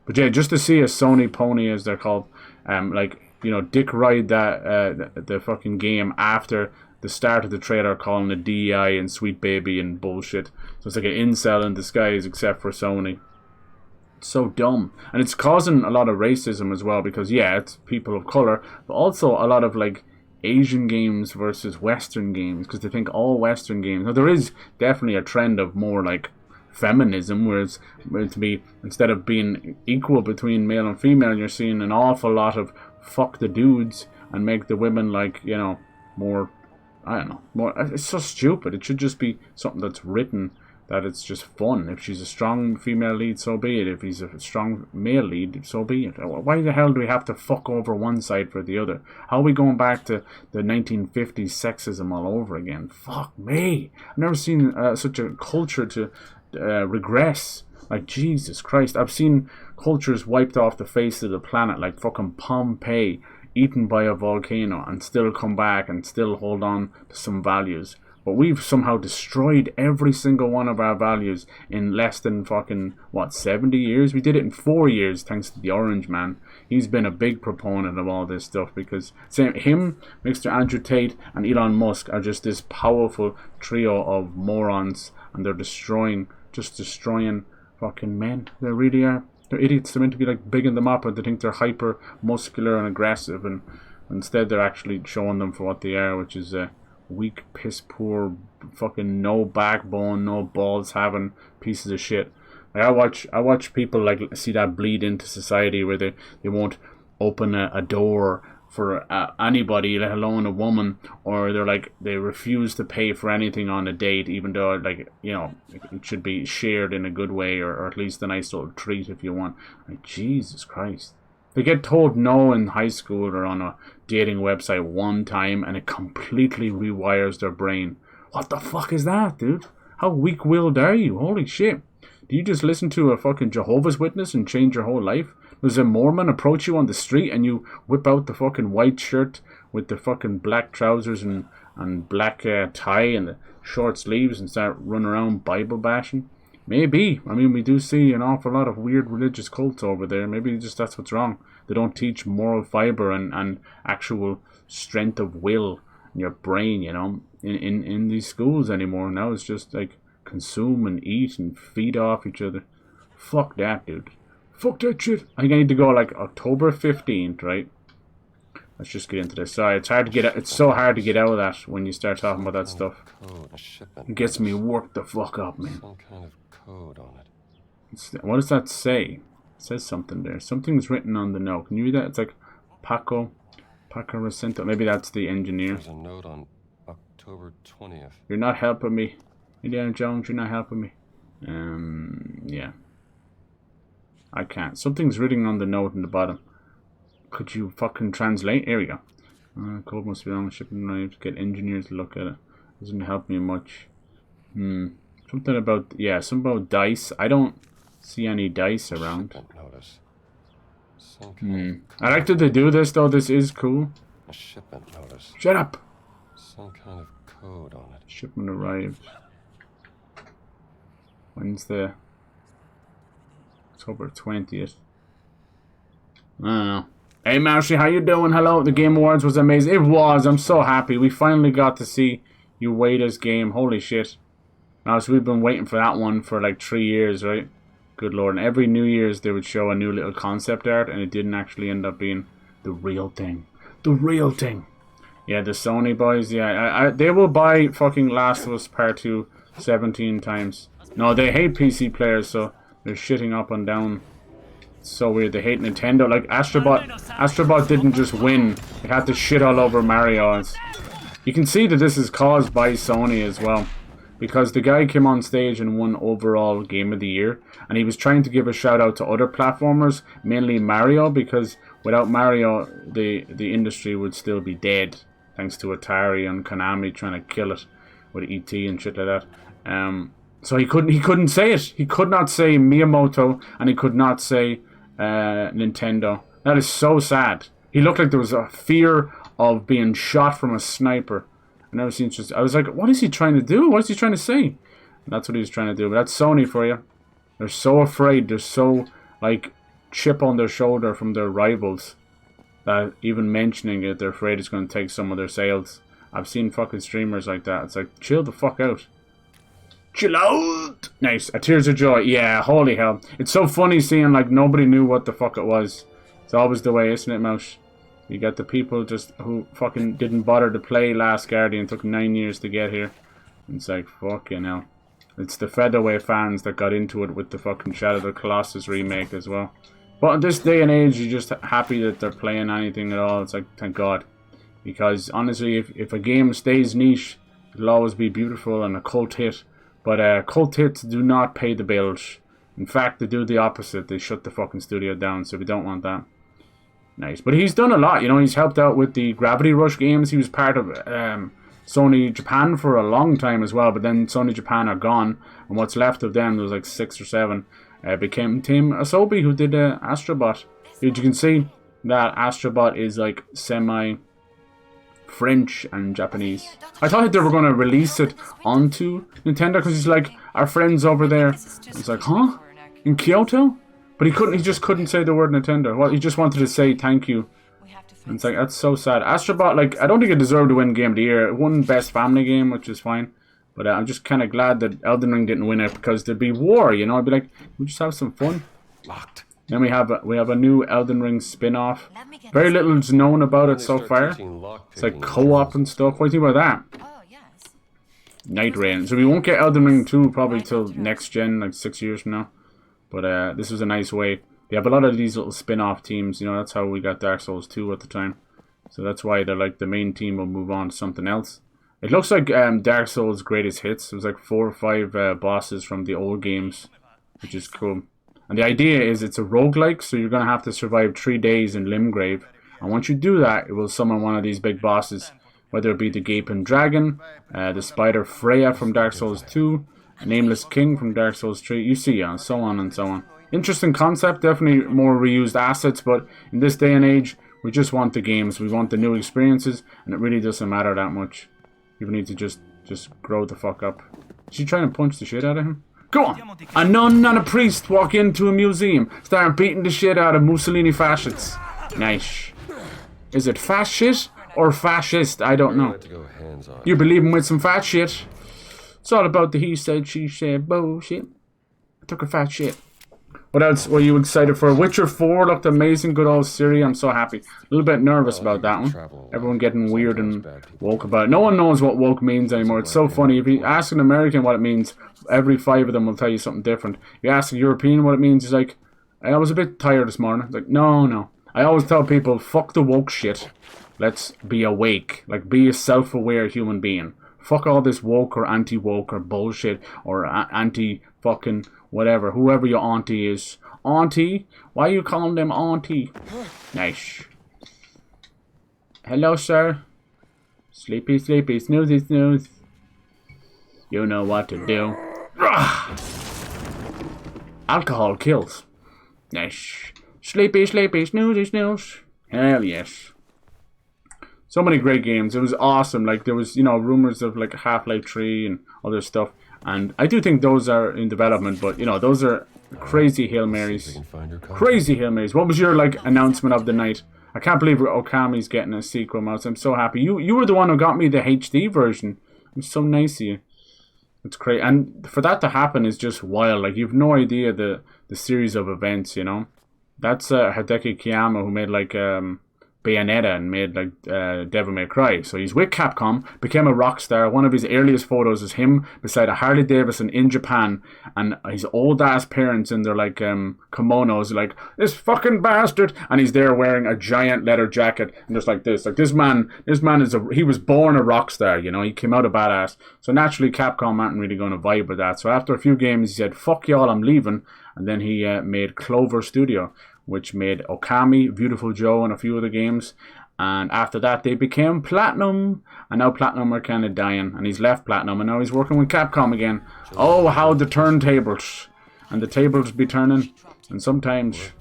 But yeah, just to see a Sony pony, as they're called, like, you know, dick ride that the fucking game after the start of the trailer, calling it DEI and Sweet Baby and bullshit. So it's like an incel in disguise, except for Sony. It's so dumb. And it's causing a lot of racism as well, because yeah, it's people of color, but also a lot of like Asian games versus Western games, because they think all Western games. Now there is definitely a trend of more like feminism, whereas to be, instead of being equal between male and female, you're seeing an awful lot of fuck the dudes and make the women like, you know, more, I don't know, more. It's so stupid. It should just be something that's written, that it's just fun. If she's a strong female lead, so be it. If he's a strong male lead, so be it. Why the hell do we have to fuck over one side for the other? How are we going back to the 1950s sexism all over again? Fuck me. I've never seen such a culture to regress. Like, Jesus Christ. I've seen cultures wiped off the face of the planet, like fucking Pompeii, eaten by a volcano, and still come back and still hold on to some values. But we've somehow destroyed every single one of our values in less than fucking, what, 70 years? We did it in 4 years thanks to the Orange Man. He's been a big proponent of all this stuff because him, Mr. Andrew Tate, and Elon Musk are just this powerful trio of morons, and they're destroying fucking men. They really are. They're idiots. They're meant to be like bigging them up, and they think they're hyper muscular and aggressive, and instead they're actually showing them for what they are, which is weak, piss poor, fucking no backbone, no balls having pieces of shit. Like I watch people like see that bleed into society where they won't open a door for anybody, let alone a woman, or they refuse to pay for anything on a date, even though, like, you know, it should be shared in a good way, or at least a nice little treat if you want. Like, Jesus Christ. They get told no in high school or on a dating website one time, and it completely rewires their brain. What the fuck is that, dude? How weak-willed are you? Holy shit. Do you just listen to a fucking Jehovah's Witness and change your whole life? Does a Mormon approach you on the street and you whip out the fucking white shirt with the fucking black trousers and black tie and the short sleeves and start running around Bible bashing? Maybe. I mean, we do see an awful lot of weird religious cults over there. Maybe just that's what's wrong. They don't teach moral fiber and actual strength of will in your brain, you know, in these schools anymore. Now it's just like consume and eat and feed off each other. Fuck that, dude. Fuck that shit. I think I need to go like October 15th, right? Let's just get into this. Sorry, it's hard to get out. It's so hard to get out of that when you start talking about that stuff. It gets me worked the fuck up, man. Some kind of code on it. What does that say? It says something there. Something's written on the note. Can you read that? It's like Paco Recinto. Maybe that's the engineer. There's a note on October 20th. You're not helping me. Indiana Jones, you're not helping me. Yeah. I can't. Something's written on the note in the bottom. Could you fucking translate? Here we go. Code must be on the shipping arrived. Get engineers to look at it. Doesn't help me much. Something about, yeah, something about dice. I don't see any dice around. Notice. Some kind I like that they do this though. This is cool. a shipment notice. Shut up. Some kind of code on it. Shipment arrived. When's the October 20th? I don't know. Hey Marshy, how you doing? Hello. The Game Awards was amazing. It was. I'm so happy. We finally got to see Ueda's game. Holy shit. Now, so we've been waiting for that one for like 3 years, right? Good lord. And every New Year's they would show a new little concept art, and it didn't actually end up being the real thing. The real thing. Yeah, the Sony boys, yeah. They will buy fucking Last of Us Part 2 17 times. No, they hate PC players, so they're shitting up and down. It's so weird. They hate Nintendo. Like, Astrobot didn't just win. They had to shit all over Mario. You can see that this is caused by Sony as well. Because the guy came on stage and won overall Game of the Year, and he was trying to give a shout out to other platformers, mainly Mario, because without Mario, the industry would still be dead, thanks to Atari and Konami trying to kill it with ET and shit like that. So he couldn't say it. He could not say Miyamoto, and he could not say Nintendo. That is so sad. He looked like there was a fear of being shot from a sniper. I was like, what is he trying to do? What is he trying to say? And that's what he was trying to do. But that's Sony for you. They're so afraid. They're so, like, chip on their shoulder from their rivals that even mentioning it, they're afraid it's going to take some of their sales. I've seen fucking streamers like that. It's like, chill the fuck out. Chill out! Nice. A Tears of Joy. Yeah, holy hell. It's so funny seeing, like, nobody knew what the fuck it was. It's always the way, isn't it, Mouse? You got the people just who fucking didn't bother to play Last Guardian. Took 9 years to get here. And it's like, fucking hell. It's the featherweight fans that got into it with the fucking Shadow of the Colossus remake as well. But in this day and age, you're just happy that they're playing anything at all. It's like, thank God. Because honestly, if a game stays niche, it'll always be beautiful and a cult hit. But cult hits do not pay the bills. In fact, they do the opposite. They shut the fucking studio down, so we don't want that. Nice. But he's done a lot, you know. He's helped out with the Gravity Rush games. He was part of Sony Japan for a long time as well, but then Sony Japan are gone, and what's left of them, there was like 6 or 7, became Tim Asobi, who did Astrobot. You can see that Astrobot is like semi French and Japanese. I thought they were going to release it onto Nintendo because he's like, our friends over there. It's like, huh? In Kyoto? But he couldn't. He just couldn't say the word Nintendo. Well, he just wanted to say thank you. And it's like, that's so sad. Astrobot, like, I don't think it deserved to win Game of the Year. It won Best Family Game, which is fine. But I'm just kind of glad that Elden Ring didn't win it because there'd be war, you know? I'd be like, we just have some fun. Locked. Then we have a new Elden Ring spin-off. Very little is known about it so far. It's like co-op and stuff. What do you think about that? Oh, yes. Night Rain. So we won't get Elden Ring 2 probably till next gen, like 6 years from now. But this was a nice way. They have a lot of these little spin-off teams. You know, that's how we got Dark Souls 2 at the time. So that's why they're like the main team will move on to something else. It looks like Dark Souls Greatest Hits. It was like 4 or 5 bosses from the old games, which is cool. And the idea is it's a roguelike, so you're going to have to survive 3 days in Limgrave. And once you do that, it will summon one of these big bosses. Whether it be the Gaping Dragon, the Spider Freya from Dark Souls 2, Nameless King from Dark Souls 3, you see, and so on and so on. Interesting concept, definitely more reused assets, but in this day and age, we just want the games, we want the new experiences, and it really doesn't matter that much. People need to just grow the fuck up. Is she trying to punch the shit out of him? Go on! A nun and a priest walk into a museum, start beating the shit out of Mussolini fascists. Nice. Is it fascist or fascist? I don't know. You believe him with some fat shit. It's all about the he said, she said bullshit. I took a fat shit. What else were you excited for? Witcher 4 looked amazing. Good old Ciri. I'm so happy. A little bit nervous about that one. Everyone getting weird and woke about it. No one knows what woke means anymore. It's so funny. If you ask an American what it means, every 5 of them will tell you something different. If you ask a European what it means, he's like, I was a bit tired this morning. It's like, no. I always tell people, fuck the woke shit. Let's be awake. Like, be a self-aware human being. Fuck all this woke or anti-woke or bullshit or anti-fucking whatever. Whoever your auntie is. Auntie? Why are you calling them auntie? Nice. Hello, sir. Sleepy, sleepy, snoozy, snooze. You know what to do. Alcohol kills. Nice. Sleepy, sleepy, snoozy, snooze. Hell yes. So many great games. It was awesome. Like, there was, you know, rumors of, like, Half-Life 3 and other stuff. And I do think those are in development. But, you know, those are crazy Hail Marys. Crazy Hail Marys. What was your, like, announcement of the night? I can't believe Okami's getting a sequel, Mouse. I'm so happy. You were the one who got me the HD version. It was so nice of you. It's crazy. And for that to happen is just wild. Like, you've no idea the series of events, you know? That's Hideki Kiyama, who made, like, Bayonetta and made like Devil May Cry. So he's with Capcom, became a rock star. One of his earliest photos is him beside a Harley Davidson in Japan, and his old ass parents in their like kimonos, like, this fucking bastard, and he's there wearing a giant leather jacket and just like this. Like, this man is he was born a rock star, you know. He came out a badass. So naturally Capcom aren't really going to vibe with that. So after a few games he said, fuck y'all, I'm leaving. And then he made Clover Studio, which made Okami, Beautiful Joe, and a few other games. And after that, they became Platinum. And now Platinum are kind of dying. And he's left Platinum, and now he's working with Capcom again. Oh, how the turntables. And the tables be turning. And sometimes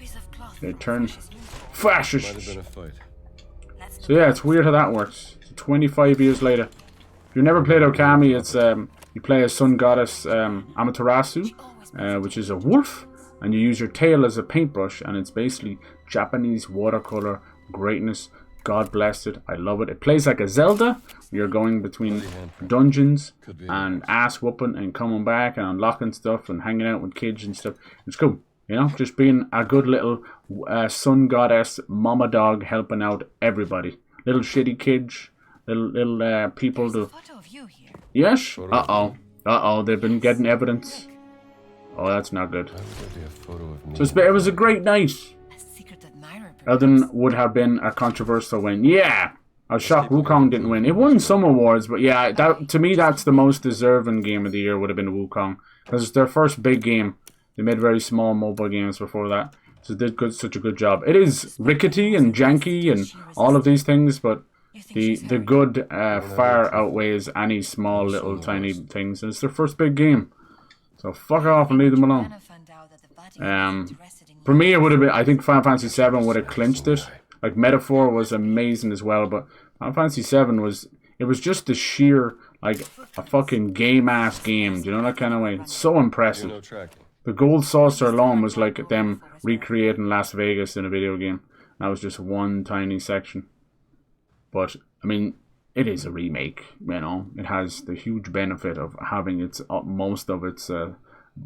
they turn fascist. So yeah, it's weird how that works. 25 years later. If you've never played Okami, it's you play as Sun Goddess Amaterasu, which is a wolf. And you use your tail as a paintbrush, and it's basically Japanese watercolor greatness. God bless it. I love it. It plays like a Zelda. You're going between dungeons and ass whooping and coming back and unlocking stuff and hanging out with kids and stuff. It's cool. You know, just being a good little sun goddess, mama dog, helping out everybody. Little shitty kids, little people to... Yes? Uh-oh. They've been getting evidence. Oh, that's not good. So it was a great night. Elden would have been a controversial win. Yeah! I was shocked Wukong didn't win. It won some awards, but yeah, to me that's the most deserving game of the year would have been Wukong. Because it's their first big game. They made very small mobile games before that. So they did such a good job. It is rickety and janky and all of these things, but the good far outweighs any small little tiny things. And it's their first big game. So fuck off and leave them alone. For me, it would have been. I think Final Fantasy VII would have clinched it. Like Metaphor was amazing as well, but Final Fantasy 7 was just the sheer like a fucking game ass game. Do you know that kind of way? It's so impressive. No tracking. The Gold Saucer alone was like them recreating Las Vegas in a video game. That was just one tiny section. But I mean, it is a remake, you know. It has the huge benefit of having its most of its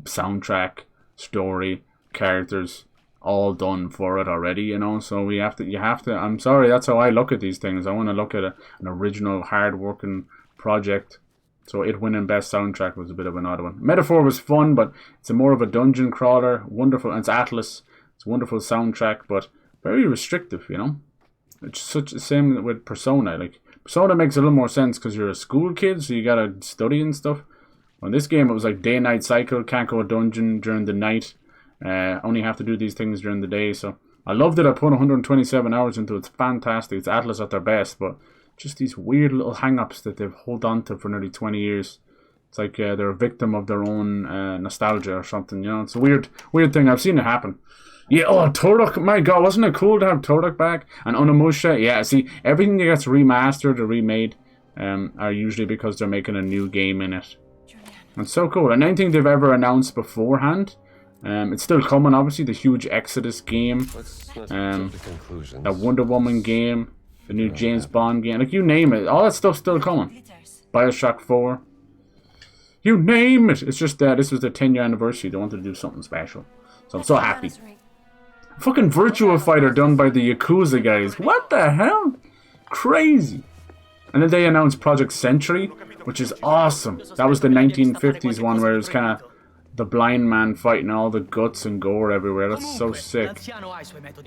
soundtrack, story, characters all done for it already, you know. So you have to. I'm sorry, that's how I look at these things. I want to look at an original, hard-working project. So it winning best soundtrack was a bit of an odd one. Metaphor was fun, but it's more of a dungeon crawler. Wonderful, and it's Atlas. It's a wonderful soundtrack, but very restrictive, you know. It's such the same with Persona. Like Persona makes a little more sense because you're a school kid, so you gotta study and stuff. On this game, it was like day-night cycle. Can't go a dungeon during the night. Only have to do these things during the day. So I loved it. I put 127 hours into it. It's fantastic. It's Atlas at their best, but just these weird little hang-ups that they've held on to for nearly 20 years. It's like they're a victim of their own nostalgia or something. You know, it's a weird thing. I've seen it happen. Yeah, oh, TODD, my god, wasn't it cool to have TODD back? And Onimusha, yeah, see, everything that gets remastered or remade are usually because they're making a new game in it. It's so cool. And anything they've ever announced beforehand, it's still coming, obviously, the huge Exodus game, the Wonder Woman game, the new James Bond game, like you name it, all that stuff's still coming. Bioshock 4. You name it! It's just this was the 10-year anniversary, they wanted to do something special. So I'm so happy. Fucking Virtua Fighter done by the Yakuza guys. What the hell? Crazy. And then they announced Project Century, which is awesome. That was the 1950s one where it was kind of the blind man fighting all the guts and gore everywhere. That's so sick.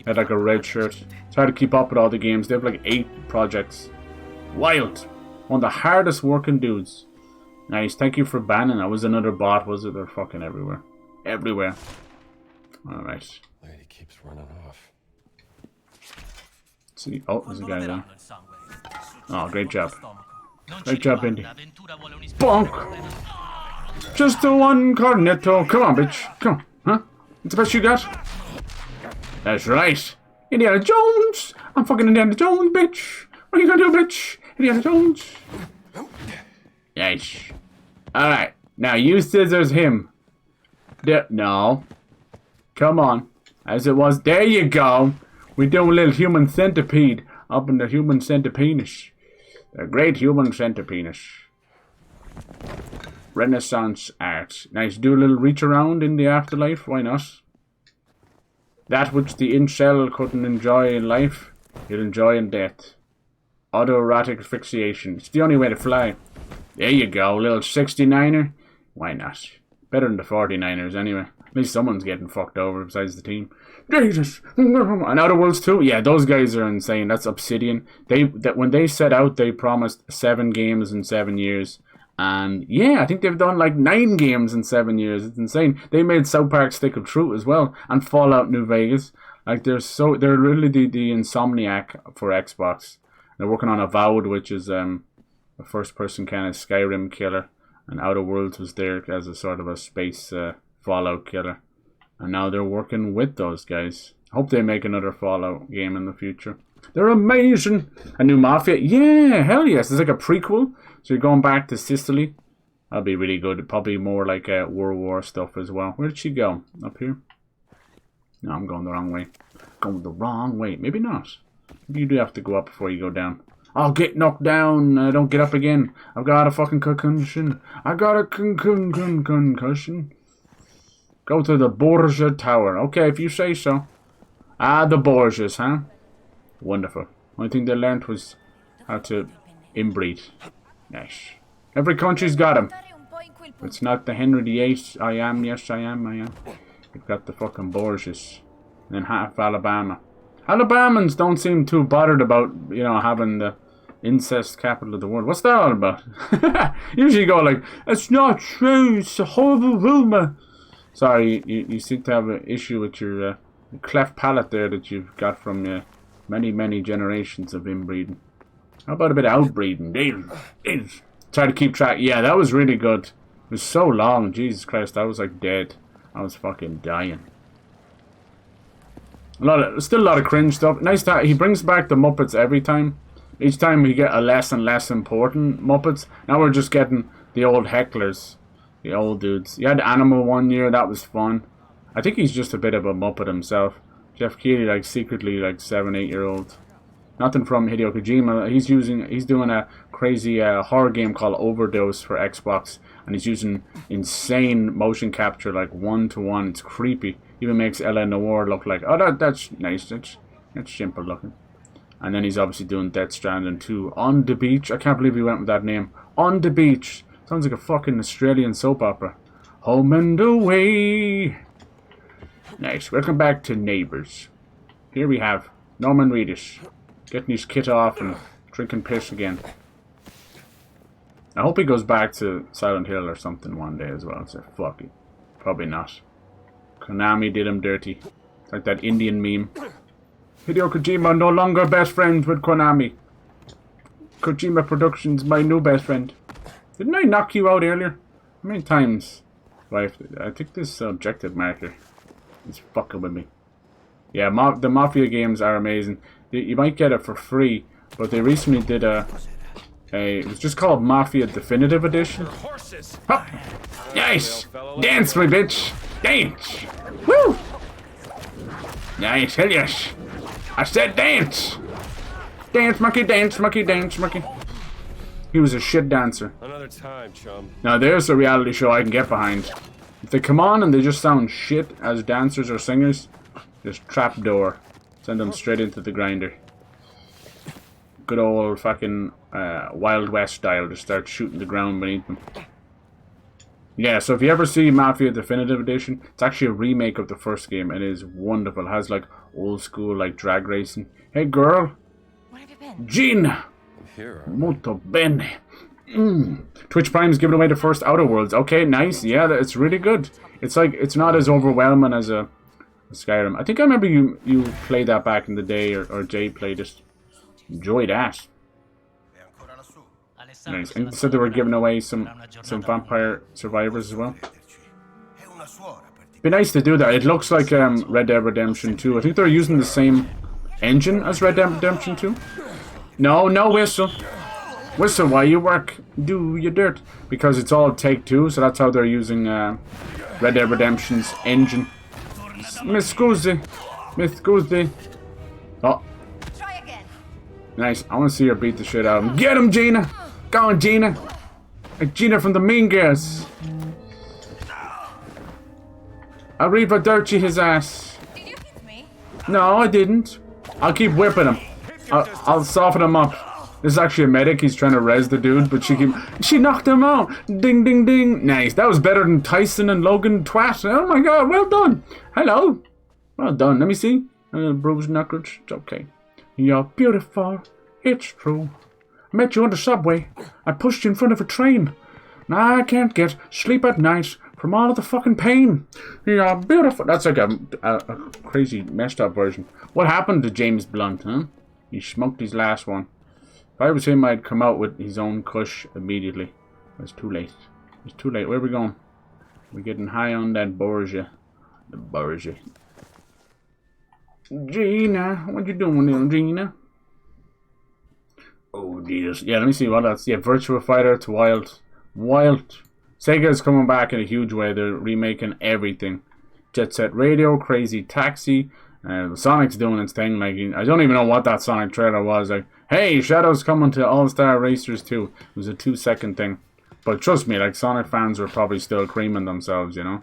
Had like a red shirt. It's hard to keep up with all the games. They have like 8 projects. Wild. One of the hardest working dudes. Nice. Thank you for banning. That was another bot, was it? They're fucking everywhere. Everywhere. Alright. Lady keeps running off. Let's see. Oh, there's a guy there. Oh, great job. Great job, Indy. Bonk! Just the one cornetto. Come on, bitch. Come on. Huh? What's the best you got? That's right. Indiana Jones! I'm fucking Indiana Jones, bitch! What are you gonna do, bitch? Indiana Jones! Nice. Alright. Now, you scissors him. No. Come on. As it was. There you go. We're doing a little human centipede up in the human centipenis. The great human centipenis. Renaissance art. Nice. Do a little reach around in the afterlife. Why not? That which the incel couldn't enjoy in life, he'll enjoy in death. Autoerotic asphyxiation. It's the only way to fly. There you go. Little 69er. Why not? Better than the 49ers anyway. At least someone's getting fucked over besides the team. Jesus! And Outer Worlds 2? Yeah, those guys are insane. That's Obsidian. When they set out, they promised 7 games in 7 years. And yeah, I think they've done like 9 games in 7 years. It's insane. They made South Park Stick of Truth as well. And Fallout New Vegas. Like they're really the Insomniac for Xbox. They're working on Avowed, which is a first-person kind of Skyrim killer. And Outer Worlds was there as a sort of a space Fallout killer. And now they're working with those guys. Hope they make another Fallout game in the future. They're amazing. A new Mafia. Yeah, hell yes. It's like a prequel. So you're going back to Sicily. That'll be really good. Probably more like World War stuff as well. Where did she go? Up here? No, I'm going the wrong way. Going the wrong way. Maybe not. Maybe you do have to go up before you go down. I'll get knocked down. Don't get up again. I've got a fucking concussion. I got a concussion. Go to the Borgia Tower. Okay, if you say so. Ah, the Borgias, huh? Wonderful. Only thing they learned was how to inbreed. Nice. Every country's got him. It's not the Henry VIII. I am. Yes, I am. You've got the fucking Borgias. And then half Alabama. Alabamans don't seem too bothered about, you know, having the incest capital of the world. What's that all about? Usually you go like, it's not true, it's a horrible rumor. Sorry, you seem to have an issue with your cleft palate there that you've got from many generations of inbreeding. How about a bit of outbreeding? Try to keep track. Yeah, that was really good. It was so long. Jesus Christ, I was like dead. I was fucking dying. Still a lot of cringe stuff. Nice that he brings back the Muppets every time. Each time we get a less and less important Muppets. Now we're just getting the old hecklers. The old dudes. He had Animal one year, that was fun. I think he's just a bit of a Muppet himself. Jeff Keighley, like, secretly, like, 7, 8-year-old. Nothing from Hideo Kojima. He's doing a crazy horror game called Overdose for Xbox. And he's using insane motion capture, like, 1-to-1. It's creepy. Even makes Ella Noir look like, oh, that's nice. That's simple looking. And then he's obviously doing Death Stranding 2 on the beach. I can't believe he went with that name. On the beach. Sounds like a fucking Australian soap opera. Home and away. Nice. Welcome back to Neighbours. Here we have Norman Reedus getting his kit off and drinking piss again. I hope he goes back to Silent Hill or something one day as well. So fuck it. Probably not. Konami did him dirty. Like that Indian meme. Hideo Kojima no longer best friends with Konami. Kojima Productions my new best friend. Didn't I knock you out earlier? How many times? I think this objective marker is fucking with me. Yeah, the Mafia games are amazing. You might get it for free, but they recently did it was just called Mafia Definitive Edition. Hop! Nice! Dance, my bitch! Dance! Woo! Nice, hell yes! I said dance! Dance, monkey, dance, monkey, dance, monkey. He was a shit dancer. Another time, chum. Now there's a reality show I can get behind. If they come on and they just sound shit as dancers or singers, just trapdoor. Send them straight into the grinder. Good old fucking Wild West style, to start shooting the ground beneath them. Yeah, so if you ever see Mafia Definitive Edition, it's actually a remake of the first game. It is wonderful. It has like old school like drag racing. Hey girl. Where have you been? Gina. Here. Molto bene. Twitch Prime's giving away the first Outer Worlds. Okay, nice. Yeah, it's really good. It's like, it's not as overwhelming as a Skyrim. I think I remember you played that back in the day, or Jay played it. Enjoy that. Nice. And said they were giving away some Vampire Survivors as well. Be nice to do that. It looks like Red Dead Redemption 2. I think they're using the same engine as Red Dead Redemption 2. No, Whistle. Whistle, while you work, do your dirt. Because it's all Take-Two, so that's how they're using Red Dead Redemption's engine. Miss Scusi. Oh. Try again. Nice. I want to see her beat the shit out of him. Get him, Gina! Go on, Gina! Like Gina from the Mean Girls. Arriva Dirty his ass. Did you hit me? No, I didn't. I'll keep whipping him. I'll soften him up. This is actually a medic. He's trying to res the dude, but she knocked him out. Ding, ding, ding. Nice. That was better than Tyson and Logan Twat. Oh my god, well done. Hello. Well done. Let me see. Bruised knuckles. It's okay. You're beautiful. It's true. I met you on the subway. I pushed you in front of a train. Now I can't get sleep at night from all of the fucking pain. You're beautiful. That's like a crazy messed up version. What happened to James Blunt, huh? He smoked his last one. If I was him, I'd come out with his own kush immediately. It's too late. It's too late. Where are we going? We're getting high on that Borgia. The Borgia. Gina, what you doing there, Gina? Oh, Jesus. Yeah, let me see what else. Yeah, Virtua Fighter to Wild. Sega is coming back in a huge way. They're remaking everything. Jet Set Radio, Crazy Taxi. Sonic's doing its thing. Like, I don't even know what that Sonic trailer was. Like, hey, Shadow's coming to All-Star Racers 2. It was a 2-second thing. But trust me, like, Sonic fans are probably still creaming themselves, you know?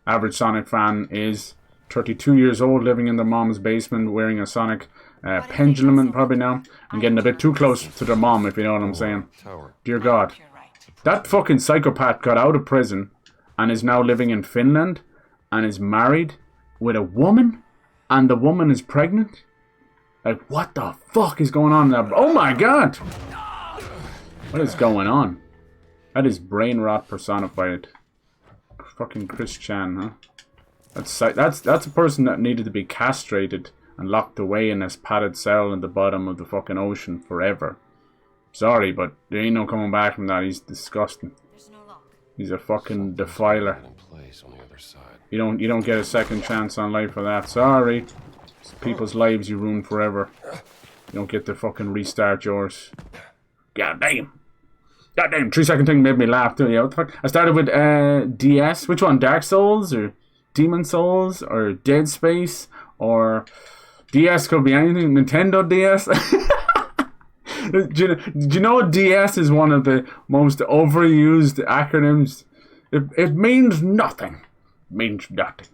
Average Sonic fan is 32 years old, living in their mom's basement, wearing a Sonic pendulum probably now, and getting a bit too close to their mom, if you know what I'm saying. Dear God. That fucking psychopath got out of prison and is now living in Finland and is married with a woman, and the woman is pregnant. Like, what the fuck is going on there? Oh my God! What is going on? That is brain rot personified. Fucking Chris Chan, huh? That's a person that needed to be castrated and locked away in this padded cell in the bottom of the fucking ocean forever. Sorry, but there ain't no coming back from that. He's disgusting. There's no lock. He's a fucking defiler. In place on the other side. You don't get a second chance on life for that. Sorry. people's lives you ruin forever. You don't get to fucking restart yours. God damn. God damn, 3-second thing made me laugh too. Yeah, what the fuck? I started with DS. Which one? Dark Souls or Demon Souls or Dead Space or DS could be anything. Nintendo DS. Do you know DS is one of the most overused acronyms? It means nothing. It means nothing.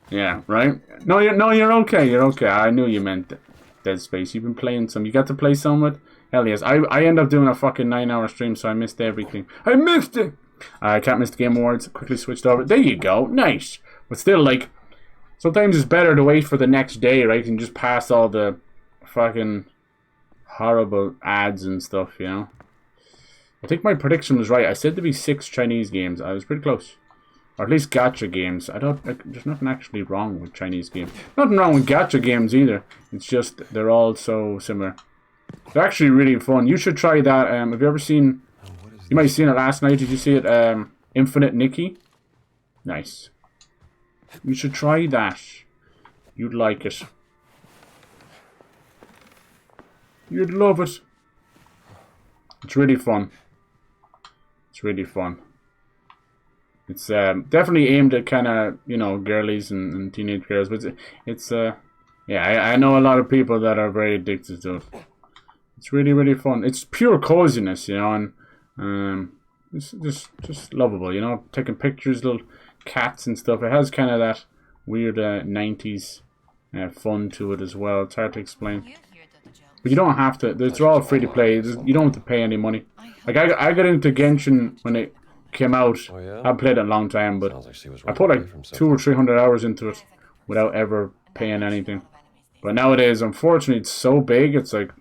Yeah, right? No, you're okay. You're okay. I knew you meant Dead Space. You've been playing some. You got to play some with? Hell yes. I end up doing a fucking 9-hour stream, so I missed everything. I missed it! I can't miss the Game Awards. Quickly switched over. There you go. Nice. But still, like, sometimes it's better to wait for the next day, right? And just pass all the fucking horrible ads and stuff, you know? I think my prediction was right. I said there'd be 6 Chinese games. I was pretty close. Or at least gacha games. There's nothing actually wrong with Chinese games. Nothing wrong with gacha games either. It's just they're all so similar. They're actually really fun. You should try that. Have you ever seen... You might have seen it last night. Did you see it? Infinite Nikki? Nice. You should try that. You'd like it. You'd love it. It's really fun. It's really fun. It's definitely aimed at kind of, you know, girlies and teenage girls. But it's yeah, I know a lot of people that are very addicted to it. It's really, really fun. It's pure coziness, you know, and it's just lovable, you know. Taking pictures, little cats and stuff. It has kind of that weird 90s fun to it as well. It's hard to explain. But you don't have to. It's all free to play. You don't have to pay any money. Like I got into Genshin when it came out. Oh, yeah? I played it a long time, but I put like 200 or 300 hours into it without ever paying anything. But nowadays, unfortunately, it's so big. It's like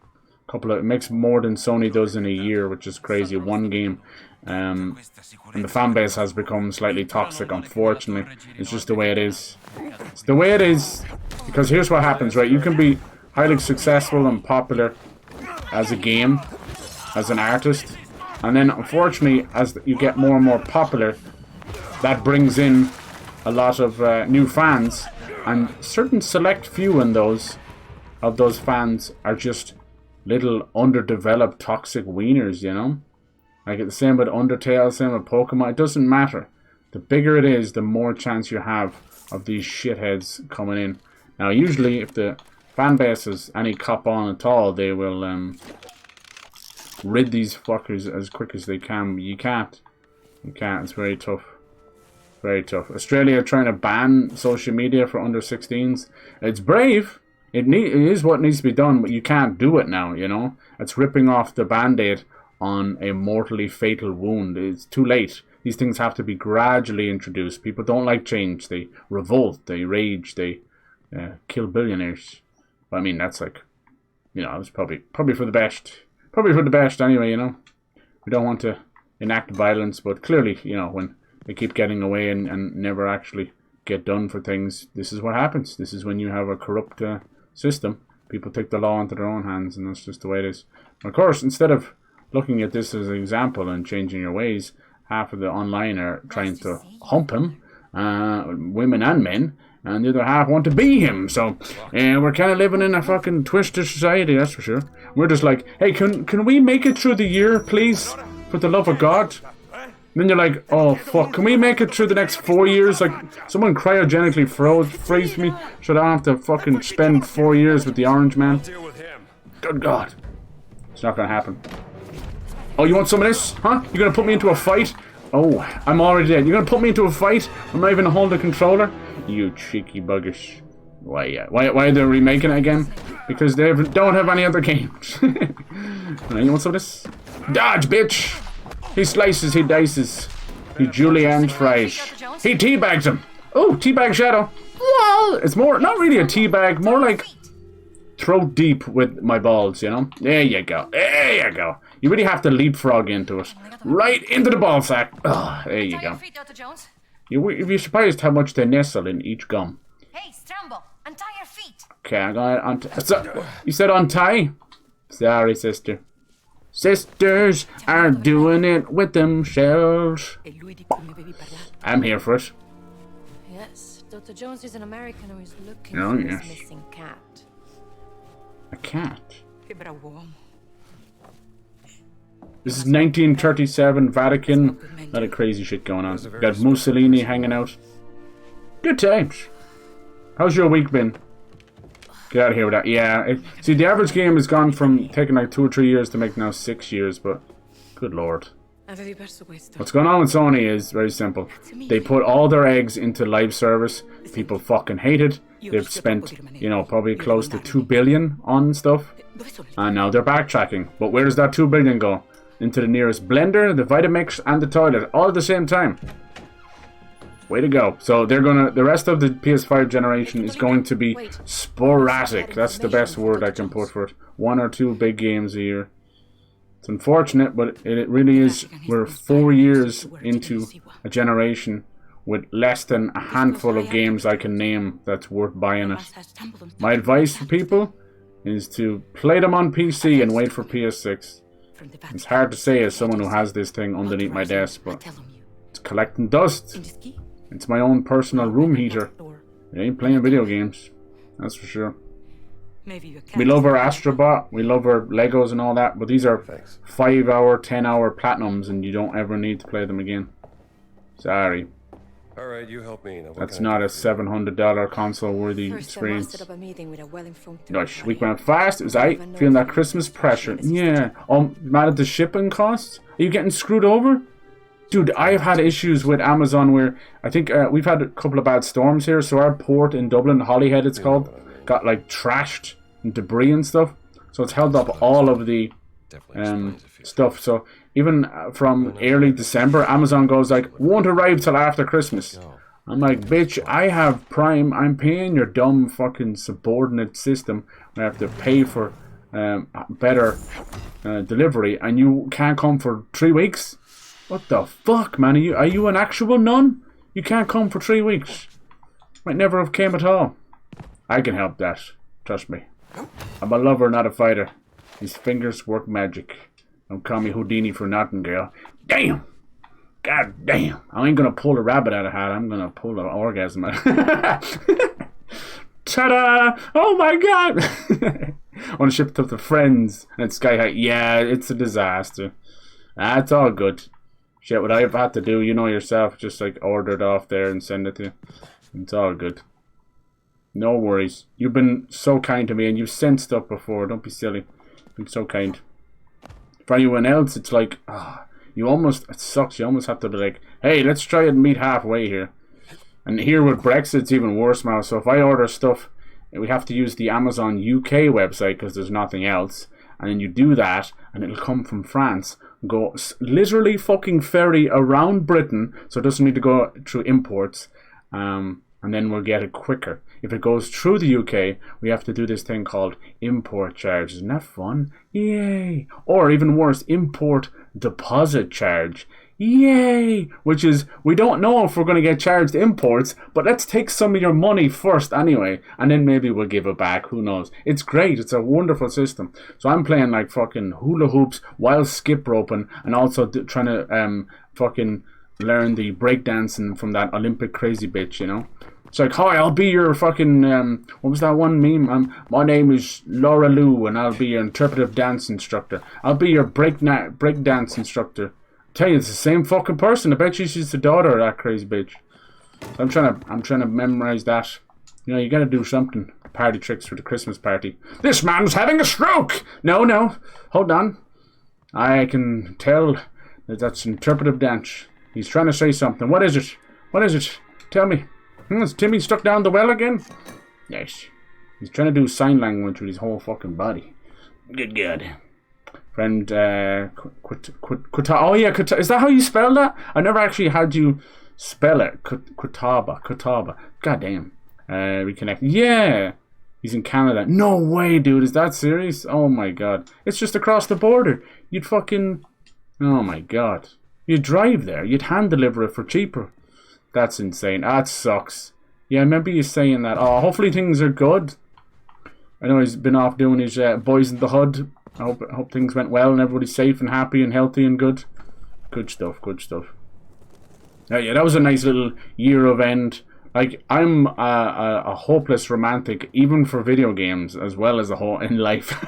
it makes more than Sony does in a year, which is crazy. One game, and the fan base has become slightly toxic. Unfortunately, it's just the way it is. It's the way it is. Because here's what happens, right? You can be highly successful and popular as a game, as an artist, and then unfortunately, as you get more and more popular, that brings in a lot of new fans, and certain select few of those fans are just little underdeveloped toxic wieners, you know? Like it's the same with Undertale, same with Pokemon. It doesn't matter. The bigger it is, the more chance you have of these shitheads coming in. Now, usually, if the fan base has any cop on at all, they will rid these fuckers as quick as they can. You can't. You can't. It's very tough. Very tough. Australia trying to ban social media for under 16s. It's brave. It is what needs to be done, but you can't do it now, you know? It's ripping off the band-aid on a mortally fatal wound. It's too late. These things have to be gradually introduced. People don't like change. They revolt. They rage. They kill billionaires. But I mean, that's like, you know, it's probably for the best. Probably for the best anyway, you know? We don't want to enact violence, but clearly, you know, when they keep getting away and never actually get done for things, this is what happens. This is when you have a corrupt system. People take the law into their own hands, and that's just the way it is. Of course, instead of looking at this as an example and changing your ways, half of the online are trying to hump him, women and men, and the other half want to be him. So we're kind of living in a fucking twisted society, that's for sure. We're just like, hey, can we make it through the year, please, for the love of God? And then you're like, oh fuck, can we make it through the next 4 years? Like, someone cryogenically freeze me so I don't have to fucking spend 4 years with the Orange Man. Good God. It's not gonna happen. Oh, you want some of this? Huh? You're gonna put me into a fight? Oh, I'm already dead. You're gonna put me into a fight? I'm not even holding the controller? You cheeky buggers. Why are they remaking it again? Because they don't have any other games. You want some of this? Dodge, bitch! He slices, he dices. He julienne fries. He teabags him. Oh, teabag Shadow. Well, it's more, not really a teabag, more like throat deep with my balls, you know? There you go. There you go. You really have to leapfrog into it. Right into the ball sack. Oh, there you go. You'd be surprised how much they nestle in each gum. Hey, Stramble, untie your feet. Okay, I'm going to untie. So, you said untie? Sorry, sister. Sisters are doing it with themselves. I'm here for it. Yes, Dr. Jones is an American who is looking Oh, for yes. his missing cat. A cat. Che bravo uomo. This is 1937 Vatican. A lot of crazy shit going on. Got Mussolini hanging out. Good times. How's your week been? Get out of here with that. Yeah. See, the average game has gone from taking like 2 or 3 years to make now 6 years, but good lord. Avevi perso questo. What's going on with Sony is very simple. They put all their eggs into live service. People fucking hate it. They've spent, you know, probably close to 2 billion on stuff. And now they're backtracking. But where does that 2 billion go? Into the nearest blender, the Vitamix, and the toilet, all at the same time. Way to go. So they're gonna, the rest of the PS5 generation is going to be sporadic. That's the best word I can put for it. 1 or 2 big games a year. It's unfortunate, but it really is. We're 4 years into a generation with less than a handful of games I can name that's worth buying it. My advice for people is to play them on PC and wait for PS6. It's hard to say as someone who has this thing underneath my desk, but it's collecting dust. It's my own personal room heater. It ain't playing video games, that's for sure. We love our Astrobot, we love our Legos and all that, but these are 5-hour, 10-hour platinums, and you don't ever need to play them again. Sorry. All right, you help me. Now, That's not a $700 console-worthy experience. Gosh, week went fast. It was feeling that Christmas pressure. Yeah. Oh, mad at the shipping costs? Are you getting screwed over? Dude, I've had issues with Amazon where I think we've had a couple of bad storms here, so our port in Dublin, Holyhead it's called, got like trashed and debris and stuff. So it's held up all of the stuff. So even from early December, Amazon goes like, won't arrive till after Christmas. I'm like, bitch, I have Prime. I'm paying your dumb fucking subordinate system. I have to pay for better delivery, and you can't come for 3 weeks? What the fuck, man? Are you an actual nun? You can't come for 3 weeks. Might never have came at all. I can help that. Trust me. I'm a lover, not a fighter. His fingers work magic. Don't call me Houdini for nothing, girl. Damn! God damn! I ain't gonna pull a rabbit out of a hat. I'm gonna pull an orgasm out. Ta-da! Oh my god! I want to ship it up to friends. And it's sky high. Yeah, it's a disaster. It's all good. Shit, what I've had to do, you know yourself, just like order it off there and send it to you. It's all good. No worries. You've been so kind to me, and you've sent stuff before. Don't be silly. You've been so kind. For anyone else, it's like, you almost, it sucks. You almost have to be like, hey, let's try and meet halfway here. And here with Brexit, it's even worse now. So if I order stuff, we have to use the Amazon UK website because there's nothing else. And then you do that, and it'll come from France. Go literally fucking ferry around Britain, so it doesn't need to go through imports. And then we'll get it quicker. If it goes through the UK, we have to do this thing called import charge. Isn't that fun? Yay! Or even worse, import deposit charge. Yay! Which is, we don't know if we're going to get charged imports, but let's take some of your money first anyway, and then maybe we'll give it back. Who knows? It's great. It's a wonderful system. So I'm playing like fucking hula hoops while skip roping, and also trying to fucking learn the breakdancing from that Olympic crazy bitch, you know? It's like, hi, I'll be your fucking, what was that one meme? My name is Laura Lou, and I'll be your interpretive dance instructor. I'll be your break dance instructor. Tell you, it's the same fucking person. I bet she's the daughter of that crazy bitch. So I'm trying to memorize that. You know, you gotta do something. Party tricks for the Christmas party. This man's having a stroke! No, hold on. I can tell that that's interpretive dance. He's trying to say something. What is it? Tell me. Is Timmy stuck down the well again? Yes. He's trying to do sign language with his whole fucking body. Good God. Friend, oh yeah, is that how you spell that? I never actually had you spell it. Kutaba. God damn. Reconnect. Yeah. He's in Canada. No way, dude. Is that serious? Oh my God. It's just across the border. You'd fucking... Oh my God. You'd drive there. You'd hand deliver it for cheaper. That's insane. That sucks. Yeah, I remember you saying that. Oh, hopefully things are good. I know he's been off doing his Boys in the Hood. I hope things went well and everybody's safe and happy and healthy and good. Good stuff. Yeah, that was a nice little year of end Like, I'm a hopeless romantic, even for video games, as well as in life.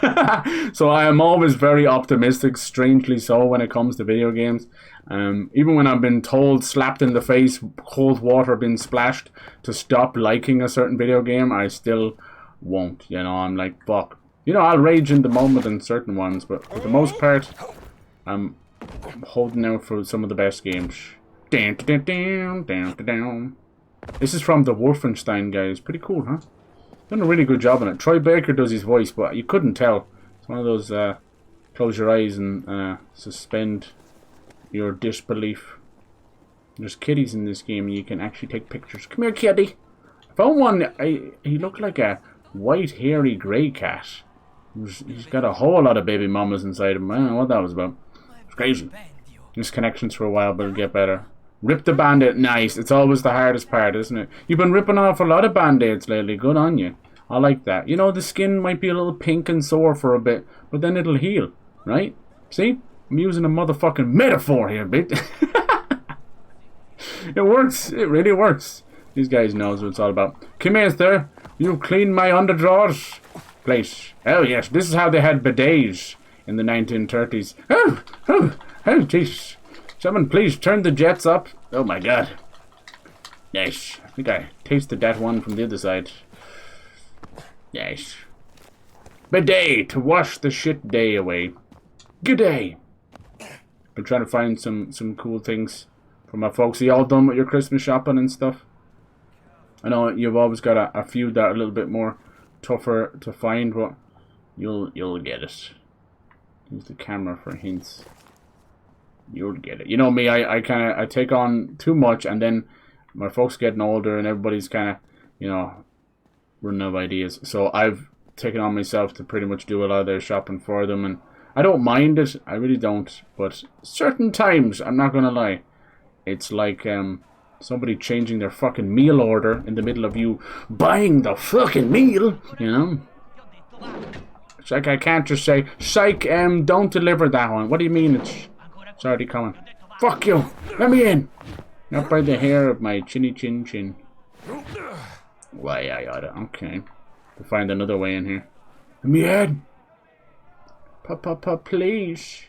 So I am always very optimistic, strangely so, when it comes to video games. Even when I've been told, slapped in the face, cold water being splashed to stop liking a certain video game, I still won't. You know, I'm like, fuck. You know, I'll rage in the moment in certain ones, but for the most part, I'm holding out for some of the best games. Down, down, down, down, down. This is from the Wolfenstein guys. Pretty cool, huh? Done a really good job on it. Troy Baker does his voice, but you couldn't tell. It's one of those close your eyes and suspend your disbelief. There's kitties in this game and you can actually take pictures. Come here, kitty. I found one. He looked like a white, hairy grey cat. He's got a whole lot of baby mamas inside him. I don't know what that was about. It's crazy. Misconnections for a while, but it'll get better. Rip the band-aid. Nice. It's always the hardest part, isn't it? You've been ripping off a lot of band-aids lately. Good on you. I like that. You know, the skin might be a little pink and sore for a bit, but then it'll heal, right? See? I'm using a motherfucking metaphor here, bitch. It works. It really works. These guys knows what it's all about. Come here, sir. You've cleaned my underdrawers. Place. Oh, yes. This is how they had bidets in the 1930s. Oh, jeez. Someone please turn the jets up. Oh my god. Nice. I think I tasted that one from the other side. Nice. Bidet to wash the shit day away. Good day. Been trying to find some cool things for my folks. Are you all done with your Christmas shopping and stuff? I know you've always got a few that are a little bit more tougher to find, but you'll get it. Use the camera for hints. You'll get it. You know me, I take on too much, and then my folks getting older and everybody's kind of, you know, running out of ideas. So I've taken on myself to pretty much do a lot of their shopping for them, and I don't mind it. I really don't. But certain times, I'm not going to lie, it's like somebody changing their fucking meal order in the middle of you buying the fucking meal, you know? It's like I can't just say, psych, don't deliver that one. What do you mean it's already coming? Fuck you! Let me in! Not by the hair of my chinny chin chin. Why I oughta. Okay. To find another way in here. Let me in! Please.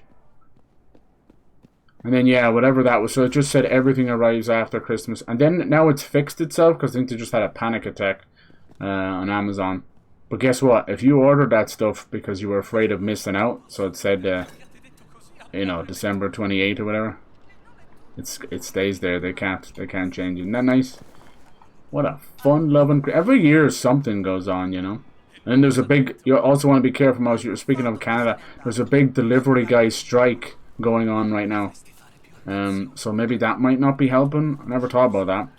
And then, yeah, whatever that was. So it just said everything arrives after Christmas. And then now it's fixed itself because I think they just had a panic attack on Amazon. But guess what? If you ordered that stuff because you were afraid of missing out, so it said, you know, December 28th or whatever, it stays there. They can't change it. Isn't that nice? What a fun-loving... Every year something goes on, you know. And there's a big... You also want to be careful, Mouse. You're speaking of Canada. There's a big delivery guy strike going on right now. So maybe that might not be helping. I never thought about that.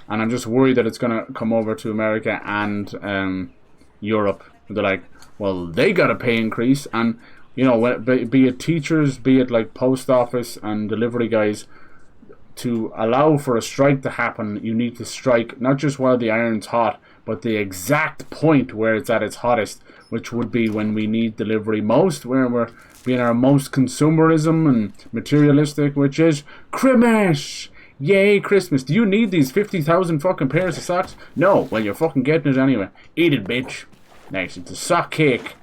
And I'm just worried that it's going to come over to America and Europe. They're like, well, they got a pay increase. And, you know, be it teachers, be it like post office and delivery guys, to allow for a strike to happen, you need to strike not just while the iron's hot, but the exact point where it's at its hottest, which would be when we need delivery most, where we're being our most consumerism and materialistic, which is Christmas. Yay, Christmas. Do you need these 50,000 fucking pairs of socks? No. Well, you're fucking getting it anyway. Eat it, bitch. Nice. It's a sock cake.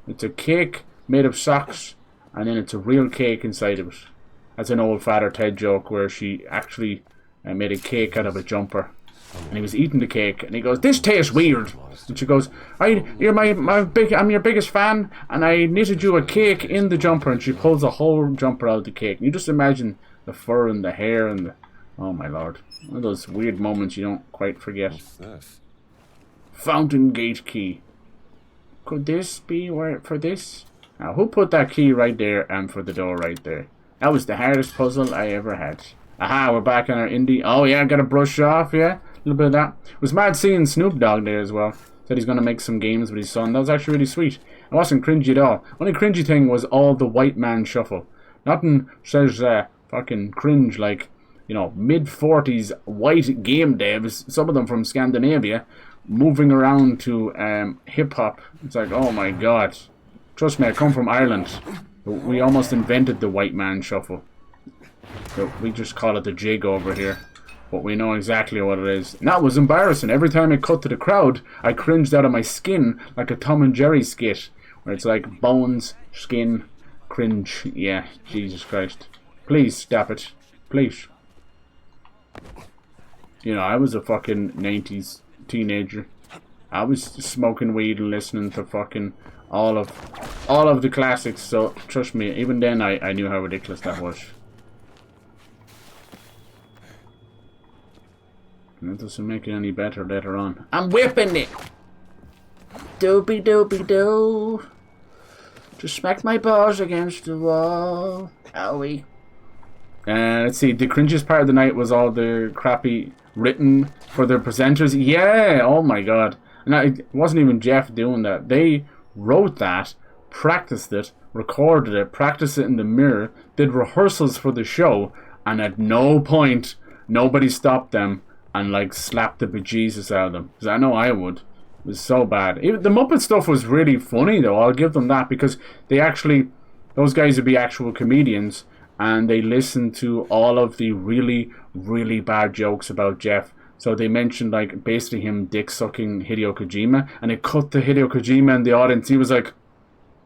It's a cake made of socks, and then it's a real cake inside of it. That's an old Father Ted joke where she actually made a cake out of a jumper. And he was eating the cake, and he goes, "This tastes weird." And she goes, I'm your biggest fan, and I knitted you a cake in the jumper. And she pulls a whole jumper out of the cake. And you just imagine the fur and the hair and the... Oh my lord. One of those weird moments you don't quite forget. What's this? Fountain gate key. Could this be where for this? Now, who put that key right there and for the door right there? That was the hardest puzzle I ever had. Aha, we're back in our indie. Oh yeah, gotta brush off, yeah. A little bit of that. It was mad seeing Snoop Dogg there as well. Said he's gonna make some games with his son. That was actually really sweet. It wasn't cringy at all. Only cringy thing was all the white man shuffle. Nothing says fucking cringe like, you know, mid-40s white game devs, some of them from Scandinavia, moving around to hip-hop. It's like, oh my god. Trust me, I come from Ireland. We almost invented the white man shuffle. So we just call it the jig over here. but we know exactly what it is. And that was embarrassing. Every time it cut to the crowd, I cringed out of my skin like a Tom and Jerry skit, where it's like bones, skin, cringe. Yeah, Jesus Christ. Please stop it. Please. You know, I was a fucking 90s teenager. I was smoking weed and listening to fucking all of the classics, so trust me, even then I knew how ridiculous that was. And that doesn't make it any better later on. I'm whipping it! Doopy doopy doo. Just smack my balls against the wall. Owie. Let's see, the cringiest part of the night was all the crappy written for the presenters. Yeah, oh my god. And it wasn't even Jeff doing that. They wrote that, practiced it, recorded it, practiced it in the mirror, did rehearsals for the show, and at no point nobody stopped them and like slapped the bejesus out of them. Because I know I would. It was so bad. Even the Muppet stuff was really funny though, I'll give them that, because they actually, those guys would be actual comedians, and they listened to all of the really, really bad jokes about Jeff. So they mentioned like basically him dick sucking Hideo Kojima, and it cut to Hideo Kojima in the audience. He was like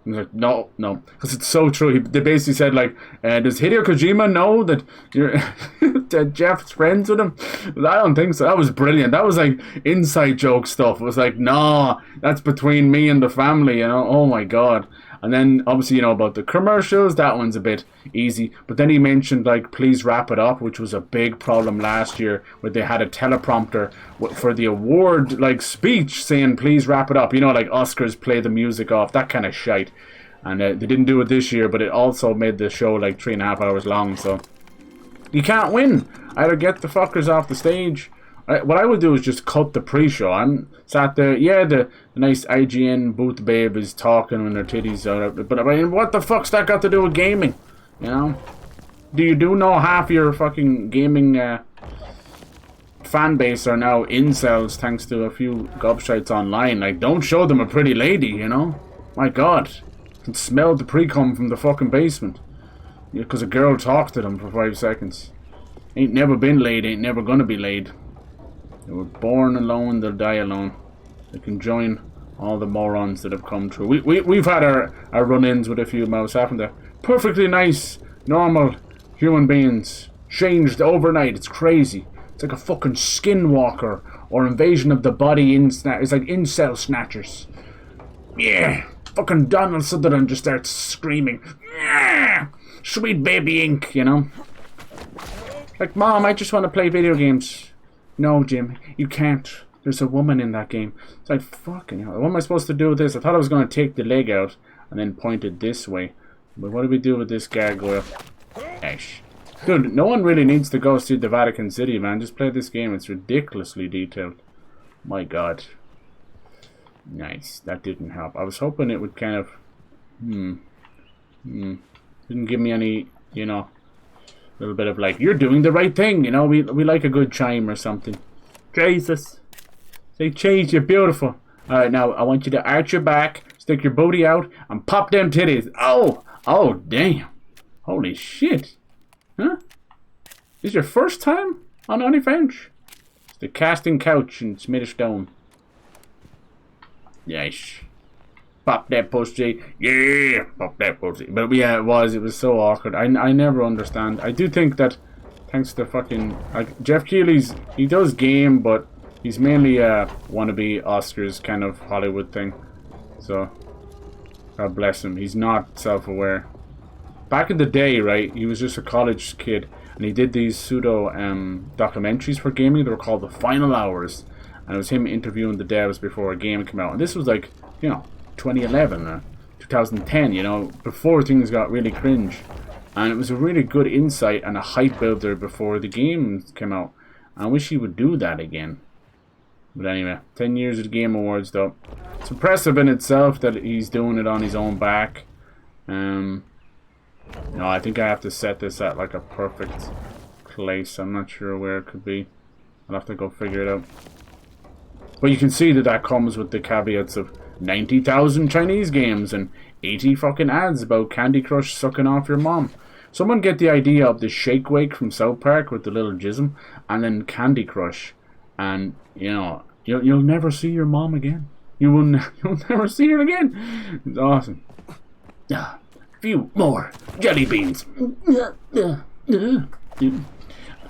no, because it's so true. They basically said like, does Hideo Kojima know that you're that Jeff's friends with him? I don't think so. That was brilliant. That was like inside joke stuff. It was like, no, that's between me and the family, you know. Oh my god. And then obviously, you know, about the commercials, that one's a bit easy. But then he mentioned like, please wrap it up, which was a big problem last year, where they had a teleprompter for the award like speech saying, please wrap it up. You know, like Oscars play the music off, that kind of shite. And they didn't do it this year, but it also made the show like 3.5 hours long. So you can't win. Either get the fuckers off the stage. What I would do is just cut the pre-show. I'm sat there, yeah, the nice IGN booth babe is talking when her titties are, but I mean, what the fuck's that got to do with gaming? You know? Do you know half your fucking gaming fan base are now incels thanks to a few gobshites online? Like, don't show them a pretty lady, you know? My god. You can smell the pre-cum from the fucking basement. Because a girl talked to them for 5 seconds. Ain't never been laid, ain't never gonna be laid. They were born alone, they'll die alone. They can join all the morons that have come through. We've had our run-ins with a few mouse, haven't they? Perfectly nice, normal human beings. Changed overnight, it's crazy. It's like a fucking skinwalker or invasion of the body. It's like incel snatchers. Yeah, fucking Donald Sutherland just starts screaming. Yeah, sweet baby ink, you know? Like, Mom, I just want to play video games. No, Jim, you can't. There's a woman in that game. It's like, fucking hell. What am I supposed to do with this? I thought I was going to take the leg out and then point it this way. But what do we do with this gargoyle? Ash. Dude, no one really needs to go see the Vatican City, man. Just play this game. It's ridiculously detailed. My god. Nice. That didn't help. I was hoping it would kind of... Didn't give me any, you know... little bit of like, you're doing the right thing, you know, we like a good chime or something. Jesus. Say, Cheese, you're beautiful. Alright, now, I want you to arch your back, stick your booty out, and pop them titties. Oh! Oh, damn. Holy shit. Huh? This is your first time on OnlyFans? It's the casting couch and it's made of stone. Yes. Pop that pussy. Yeah, pop that pussy. But yeah, it was so awkward. I never understand. I do think that thanks to fucking like Jeff Keighley's, he does game, but he's mainly a wannabe Oscars kind of Hollywood thing. So God bless him. He's not self-aware. Back in the day, right, he was just a college kid and he did these pseudo documentaries for gaming. They were called The Final Hours, and it was him interviewing the devs before a game came out. And this was like, you know, 2011 or 2010, you know, before things got really cringe. And it was a really good insight and a hype builder before the game came out. I wish he would do that again. But anyway, 10 years of the Game Awards though. It's impressive in itself that he's doing it on his own back. You know, I think I have to set this at like a perfect place. I'm not sure where it could be. I'll have to go figure it out. But you can see that that comes with the caveats of 90,000 Chinese games and 80 fucking ads about Candy Crush sucking off your mom. Someone get the idea of the Shake Wake from South Park with the little jism, and then Candy Crush, and you know you'll never see your mom again. You'll never see her again. It's awesome. A few more jelly beans. I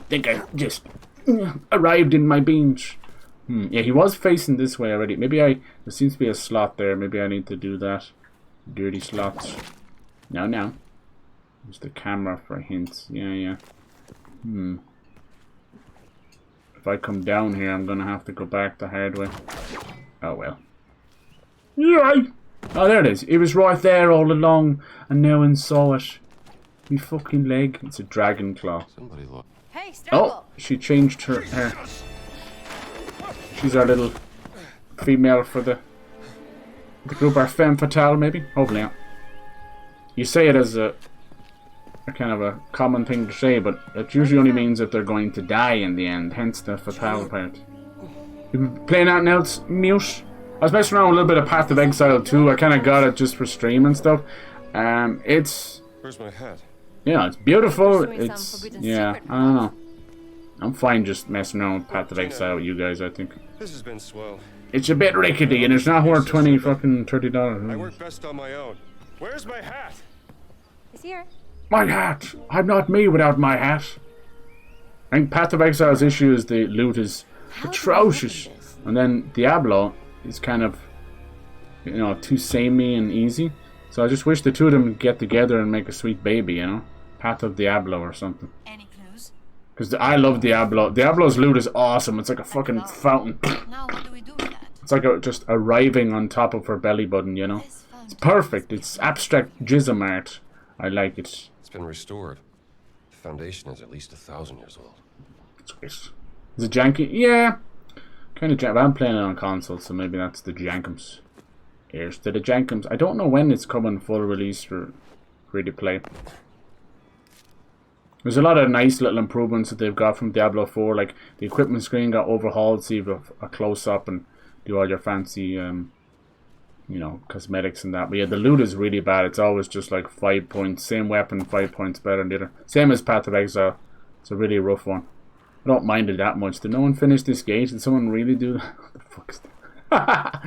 think I just arrived in my beans. Yeah, he was facing this way already. Maybe there seems to be a slot there. Maybe I need to do that. Dirty slots. No. Use the camera for hints. Yeah. If I come down here, I'm gonna have to go back the hard way. Oh well. Yeah. Oh, there it is. It was right there all along, and no one saw it. Me fucking leg. It's a dragon claw. Somebody look. Hey, Struggle! Oh, she changed her hair. She's our little female for the group, our femme fatale, maybe? Hopefully not. You say it as a kind of a common thing to say, but it usually only means that they're going to die in the end, hence the fatale part. You been playing anything else, Mute? I was messing around with a little bit of Path of Exile too. I kind of got it just for stream and stuff. It's... Where's my hat? Yeah, it's beautiful. It's... Yeah, I don't know. I'm fine just messing around with Path of Exile with you guys, I think. This has been swell. It's a bit rickety and it's not worth $30. I work best on my own. Where's my hat? He's here. My hat! I'm not me without my hat. I think Path of Exile's issue is the loot is atrocious. And then Diablo is kind of, you know, too samey and easy. So I just wish the two of them would get together and make a sweet baby, you know? Path of Diablo or something. Any clues? Because I love Diablo. Diablo's loot is awesome. It's like a fucking fountain. Now what do we do with that? It's like just arriving on top of her belly button, you know? It's perfect. It's abstract jism art. I like it. It's been restored. The foundation is at least 1,000 years old. Is it janky? Yeah. Kind of janky. I'm playing it on console, so maybe that's the jankums. Here's to the jankums. I don't know when it's coming full release for free to play. There's a lot of nice little improvements that they've got from Diablo 4. Like the equipment screen got overhauled, so you have a close up and do all your fancy, you know, cosmetics and that. But yeah, the loot is really bad. It's always just like 5 points. Same weapon, 5 points better than the other. Same as Path of Exile. It's a really rough one. I don't mind it that much. Did no one finish this gate? Did someone really do that? What the fuck is that?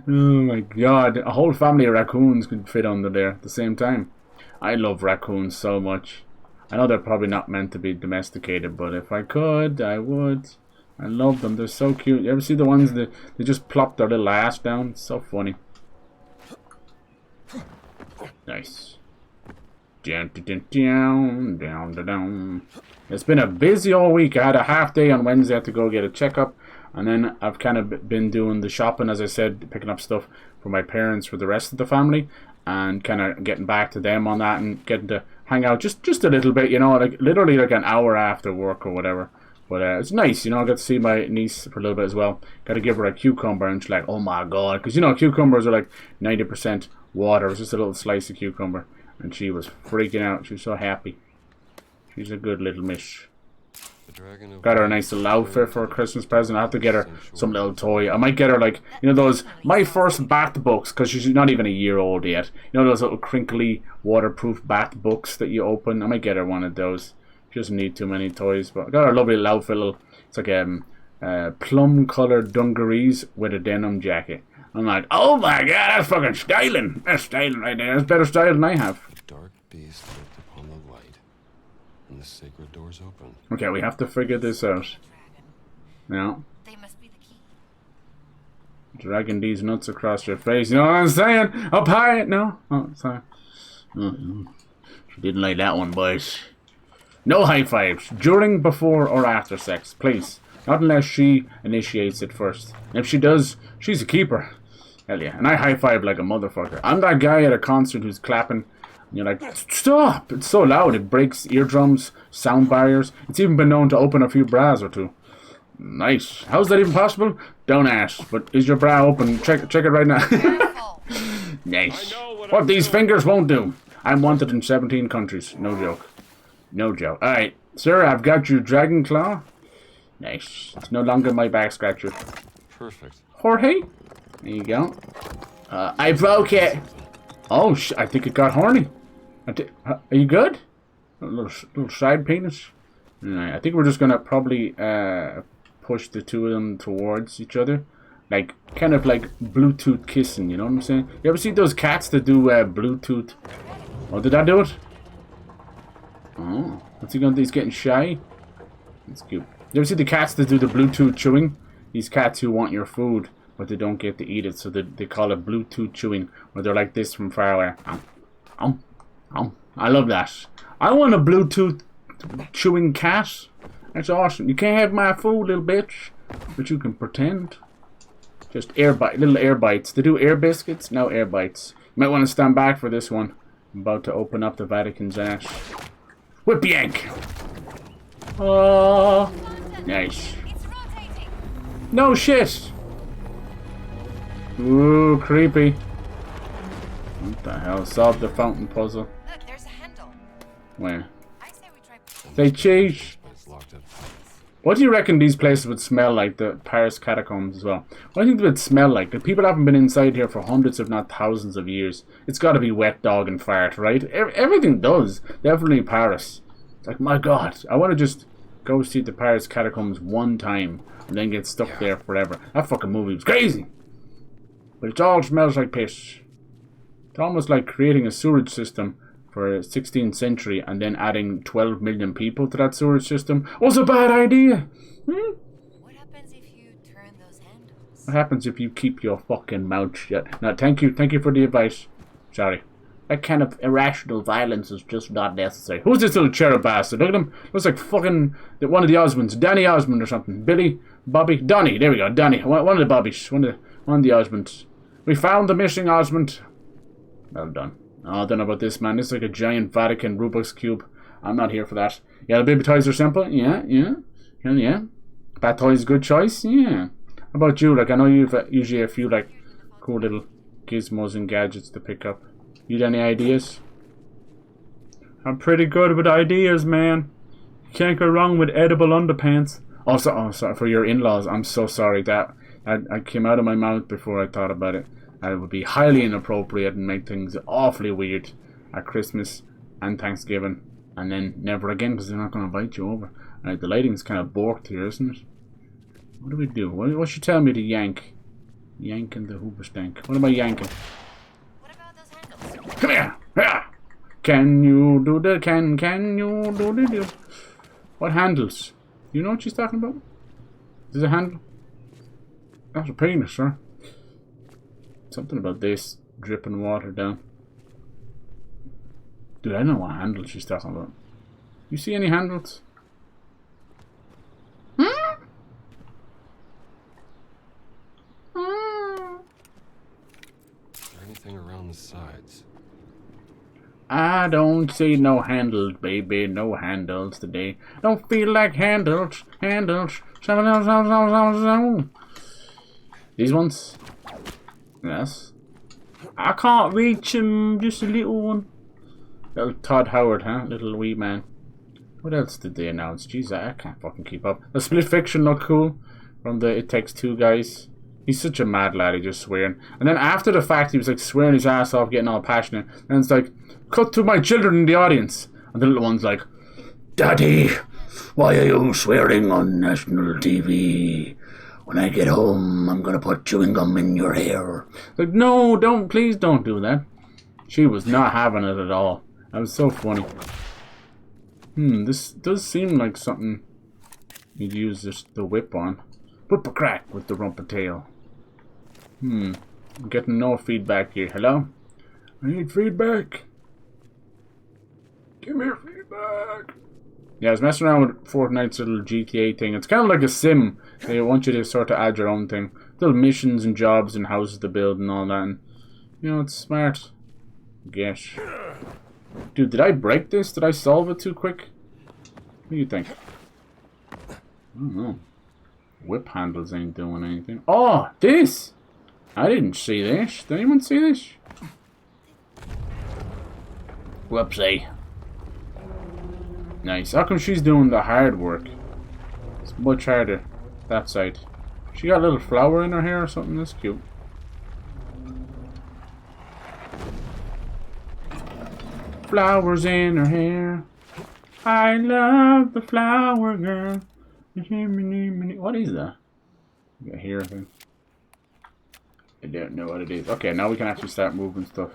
Oh my god. A whole family of raccoons could fit under there at the same time. I love raccoons so much. I know they're probably not meant to be domesticated, but if I could, I would. I love them. They're so cute. You ever see the ones that they just plop their little ass down? It's so funny. Nice. Down, down, down, down, down. It's been a busy all week. I had a half day on Wednesday. I had to go get a checkup. And then I've kind of been doing the shopping, as I said, picking up stuff for my parents, for the rest of the family. And kind of getting back to them on that and getting to hang out just a little bit, you know, like literally like an hour after work or whatever. But it's nice, you know, I got to see my niece for a little bit as well. Got to give her a cucumber and she's like, oh my god. Because, you know, cucumbers are like 90% water. It was just a little slice of cucumber. And she was freaking out. She was so happy. She's a good little miss. Got her a nice little outfit for a Christmas present. I have to get her some little toy. I might get her like, you know, those My First Bath books, because she's not even a year old yet. You know those little crinkly waterproof bath books that you open? I might get her one of those. She doesn't need too many toys. But I got her a lovely little outfit. It's like plum coloured dungarees with a denim jacket. I'm like, oh my god, that's fucking styling. That's styling right there. That's better style than I have. Dark beast looked upon the light, and the sacred doors open. Okay, we have to figure this out. Now, They must be the key. dragging these nuts across your face. You know what I'm saying? Up high. No? Oh, sorry. She didn't like that one, boys. No high fives during, before, or after sex, please. Not unless she initiates it first. If she does, she's a keeper. Hell yeah. And I high five like a motherfucker. I'm that guy at a concert who's clapping. And you're like, stop! It's so loud. It breaks eardrums, sound barriers. It's even been known to open a few bras or two. Nice. How's that even possible? Don't ask. But is your bra open? Check it right now. Nice. What these fingers won't do. I'm wanted in 17 countries. No joke. No joke. Alright. Sir, I've got your dragon claw. Nice. It's no longer my back scratcher. Perfect. Jorge? There you go. I broke it. Oh, I think it got horny. Are you good? little side penis. Right, I think we're just gonna probably push the two of them towards each other, like kind of like Bluetooth kissing. You know what I'm saying? You ever see those cats that do Bluetooth? Oh, did I do it? Oh, what's he gonna do? He's getting shy. That's cute. You ever see the cats that do the Bluetooth chewing? These cats who want your food, but they don't get to eat it, so they call it Bluetooth chewing, where they're like this from far away. I love that. I want a Bluetooth chewing cat. That's awesome. You can't have my food, little bitch, but you can pretend. Just little air bites. They do air biscuits, now air bites. You might want to stand back for this one. I'm about to open up the Vatican's ass. Whip yank! Oh, nice. No shit! Ooh, creepy. What the hell? Solve the fountain puzzle. Look, there's a handle. Where? I say we try. They cheat. It's locked up. What do you reckon these places would smell like? The Paris catacombs as well. What do you think they would smell like? The people haven't been inside here for hundreds, if not thousands of years. It's got to be wet dog and fart, right? Everything does. Definitely Paris. It's like, my God, I want to just go see the Paris catacombs one time and then get stuck there forever. That fucking movie was crazy. But it all smells like piss. It's almost like creating a sewage system for 16th century and then adding 12 million people to that sewage system was a bad idea. What happens if you turn those handles? What happens if you keep your fucking mouth shut? No, thank you for the advice. Sorry. That kind of irrational violence is just not necessary. Who's this little cherub bastard? Look at him. Looks like fucking one of the Osmonds. Danny Osmond or something. Billy? Bobby? Donny. There we go. Donny. One of the Bobbies. One of the Osmonds. We found the missing Osmond. Well done. Oh, I don't know about this, man. This is like a giant Vatican Rubik's Cube. I'm not here for that. Yeah, the baby toys are simple. Yeah. Hell yeah. Bat toys, good choice. Yeah. How about you? Like, I know you've usually a few, like, cool little gizmos and gadgets to pick up. You got any ideas? I'm pretty good with ideas, man. You can't go wrong with edible underpants. Oh, sorry for your in-laws. I'm so sorry. That I came out of my mouth before I thought about it. It would be highly inappropriate and make things awfully weird at Christmas and Thanksgiving, and then never again because they're not going to invite you over. The lighting's kind of borked here, isn't it? What do we do? What should tell me to yank? Yanking the hoobastank. What am I yanking? What about those handles? Come here! Ah! Can you do the can you do the What handles? You know what she's talking about? Is it a handle? That's a penis, sir. Something about this dripping water down. Dude, I don't know what handle she's talking about. You see any handles? Is there anything around the sides? I don't see no handles, baby. No handles today. Don't feel like handles. These ones? Yes. I can't reach him. Just a little one. Little Todd Howard, huh? Little wee man. What else did they announce? Jeez, I can't fucking keep up. The Split Fiction looked cool. From the It Takes Two guys. He's such a mad lad, he just swearing. And then after the fact, he was like swearing his ass off, getting all passionate. And it's like, cut to my children in the audience. And the little one's like, Daddy, why are you swearing on national TV? When I get home, I'm gonna put chewing gum in your hair. Like, no, please don't do that. She was not having it at all. That was so funny. This does seem like something you'd use the whip on. Whip a crack with the rumper tail. I'm getting no feedback here. Hello? I need feedback. Give me feedback. Yeah, I was messing around with Fortnite's little GTA thing. It's kind of like a sim. They want you to sort of add your own thing. Little missions and jobs and houses to build and all that. And, you know, it's smart. Yes. Dude, did I break this? Did I solve it too quick? What do you think? I don't know. Whip handles ain't doing anything. Oh, this! I didn't see this. Did anyone see this? Whoopsie. Nice. How come she's doing the hard work? It's much harder. That side. She got a little flower in her hair or something. That's cute. Flowers in her hair. I love the flower girl. What is that? I hear a thing. I don't know what it is. Okay, now we can actually start moving stuff.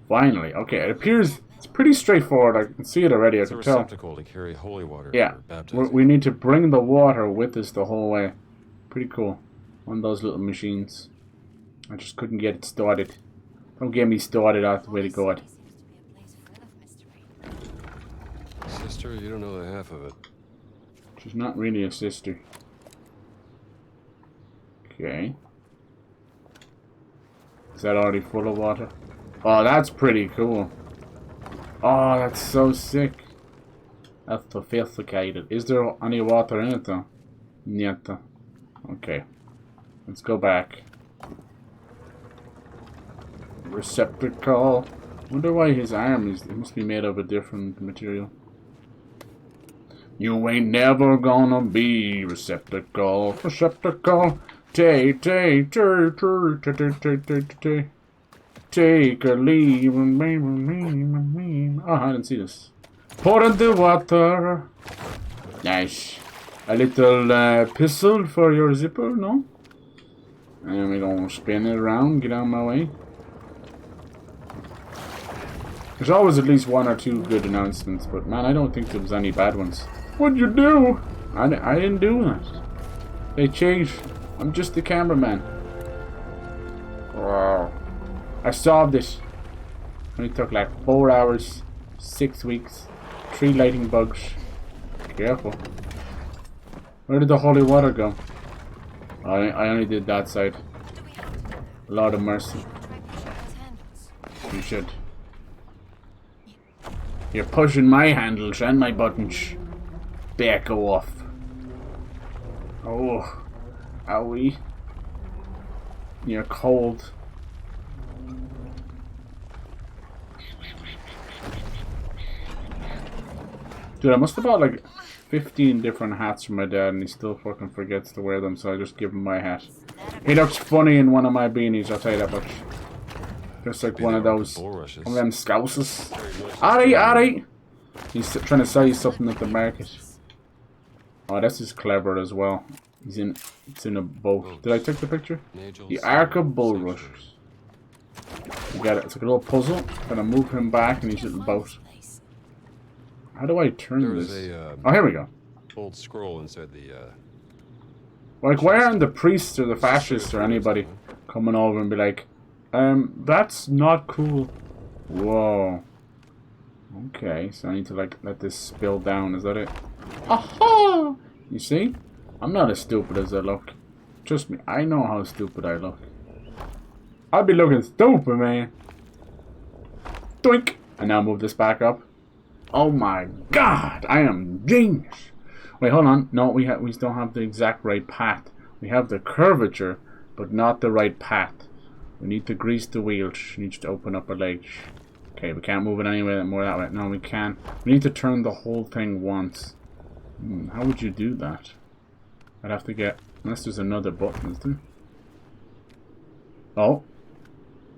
Finally. Okay, it appears it's pretty straightforward. I can see it already. I It's a can tell. receptacle to carry holy water Yeah, for baptizing. we need to bring the water with us the whole way. Pretty cool. One of those little machines. I just couldn't get it started. Don't get me started out the way to God. Sister, you don't know the half of it. She's not really a sister. Okay. Is that already full of water? Oh, that's pretty cool. Oh, that's so sick. That's sophisticated. Is there any water in it though? Niente. Okay. Let's go back. Receptacle. Wonder why his arm is. It must be made of a different material. You ain't never gonna be receptacle. Receptacle. Take a leave. Oh, I didn't see this. Pour in the water. Nice. A little pistol for your zipper, no? And we're gonna spin it around, get out of my way. There's always at least one or two good announcements, but man, I don't think there was any bad ones. What'd you do? I didn't do that. They changed. I'm just the cameraman. Wow. I solved it. Only took like 4 hours, 6 weeks, 3 lighting bugs. Careful. Where did the holy water go? I only did that side. Lord of mercy. You should. You're pushing my handles and my buttons. Back off. Oh. Owie. You're cold. Dude, I must have bought like 15 different hats from my dad and he still fucking forgets to wear them, so I just give him my hat. He looks funny in one of my beanies, I'll tell you that much. Just like one of those, one of them scousers. Alright, alright! He's trying to sell you something at the market. Oh, this is clever as well. It's in a boat. Did I take the picture? The Ark of Bulrushers. You got it. It's like a little puzzle. Gonna move him back in his little boat. How do I turn this? Oh, here we go. Old scroll inside the. Like, why aren't the priests or the fascists or anybody coming over and be like, that's not cool. Whoa. Okay, so I need to like let this spill down. Is that it? Aha! You see? I'm not as stupid as I look. Trust me, I know how stupid I look. I'll be looking stupid, man. Doink! And now move this back up. Oh my god, I am genius. Wait, hold on. No, we still have the exact right path. We have the curvature, but not the right path. We need to grease the wheel. She needs to open up her legs. Okay, we can't move it anyway more that way. No, we can. We need to turn the whole thing once. How would you do that? I'd have to get... Unless there's another button, is there? Oh.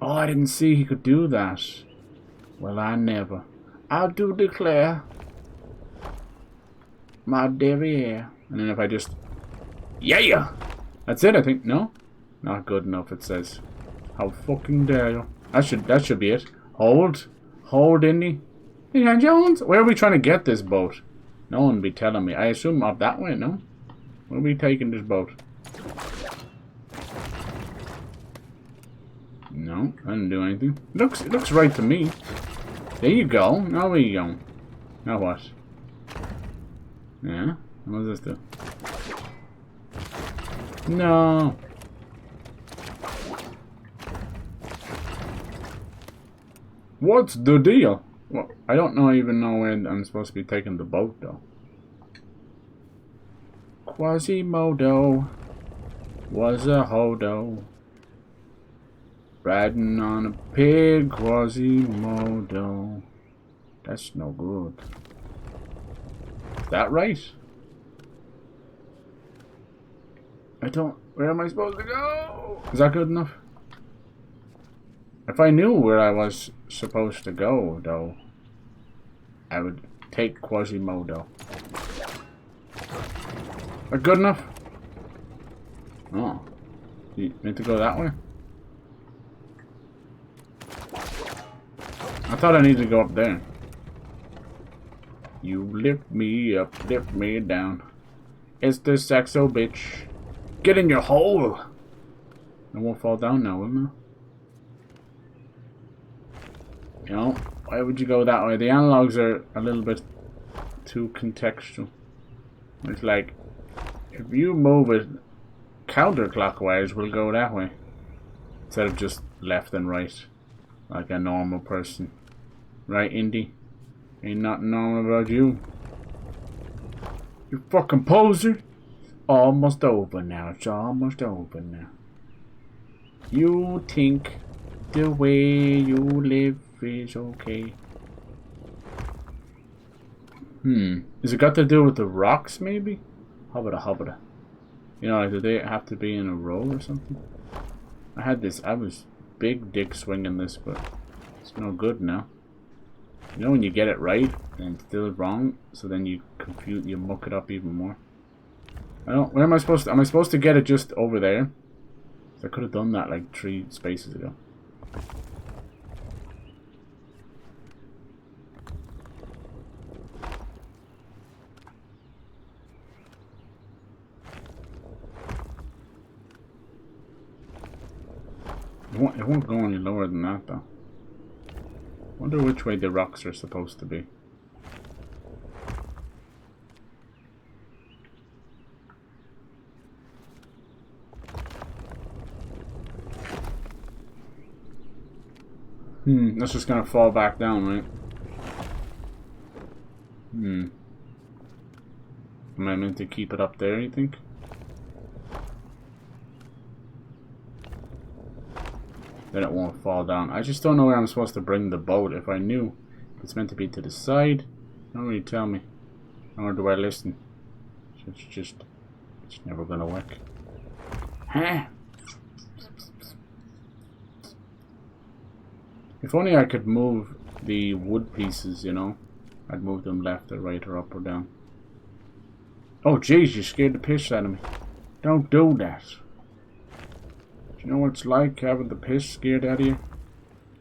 Oh, I didn't see he could do that. Well, I never. I do declare. My derriere. And then if I just... Yeah! That's it, I think. No? Not good enough, it says. How fucking dare you. That should be it. Hold. Hold, Indy. Indiana Jones. Where are we trying to get this boat? No one be telling me. I assume up that way, no? Where are we taking this boat? No, I didn't do anything. It looks right to me. There you go. Now where you going? Now what? Yeah? What does this do? No. What's the deal? Well, I don't even know where I'm supposed to be taking the boat though. Quasimodo was a hodo riding on a pig. Quasimodo. That's no good. Is that right? I don't... Where am I supposed to go? Is that good enough? If I knew where I was supposed to go, though, I would Take Quasimodo. Are good enough? Oh. You meant to go that way? I thought I needed to go up there. You lift me up, lift me down. It's the sexo bitch. Get in your hole! I won't fall down now, will I? You know, why would you go that way? The analogs are a little bit too contextual. It's like, if you move it counterclockwise, we'll go that way. Instead of just left and right. Like a normal person. Right, Indy? Ain't nothing normal about you. You fucking poser! Almost over now. It's almost over now. You think the way you live is okay. Is it got to do with the rocks, maybe? Hobbita, hobbita. You know, do they have to be in a row or something? I was big dick swinging this, but it's no good now. You know when you get it right and still wrong, so then you muck it up even more. Where am I supposed to? Am I supposed to get it just over there? I could have done that like 3 spaces ago. It won't go any lower than that though. Wonder which way the rocks are supposed to be. That's just gonna fall back down, right? Am I meant to keep it up there, you think? Then it won't fall down. I just don't know where I'm supposed to bring the boat. If I knew it's meant to be to the side, don't really tell me. Nor do I listen. It's never gonna work. Huh? If only I could move the wood pieces, you know. I'd move them left or right or up or down. Oh jeez, you scared the piss out of me. Don't do that. Do you know what it's like having the piss scared out of you?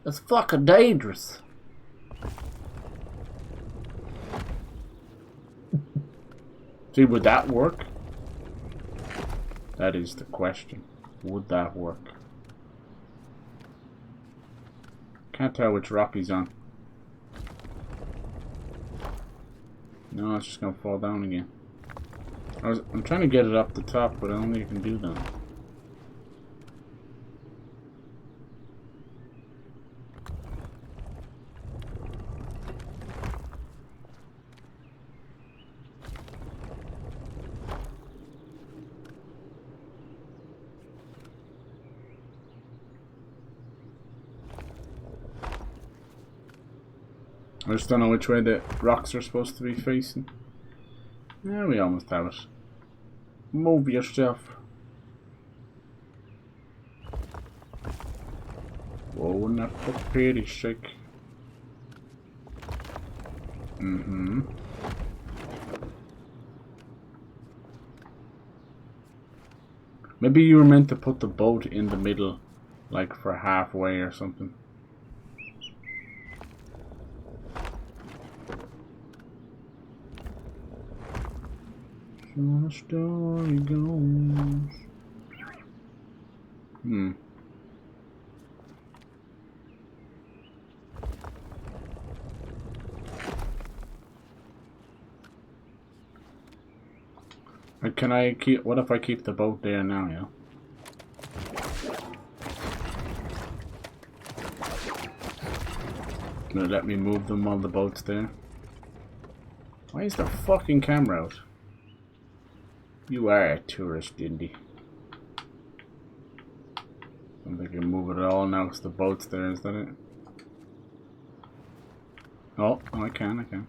It's fucking dangerous. See, would that work? That is the question. Would that work? Can't tell which rock he's on. No, it's just gonna fall down again. I'm trying to get it up the top, but I don't think I can do that. I just don't know which way the rocks are supposed to be facing. Yeah, we almost have it. Move yourself. Whoa, not for pity's sake. Maybe you were meant to put the boat in the middle, like for halfway or something. So the story goes. Can I keep? What if I keep the boat there now? Yeah. Gonna let me move them while the boat's there. Why is the fucking camera out? You are a tourist, Indy. I don't think I can move it at all now because the boat's there, is that it? Oh, I can.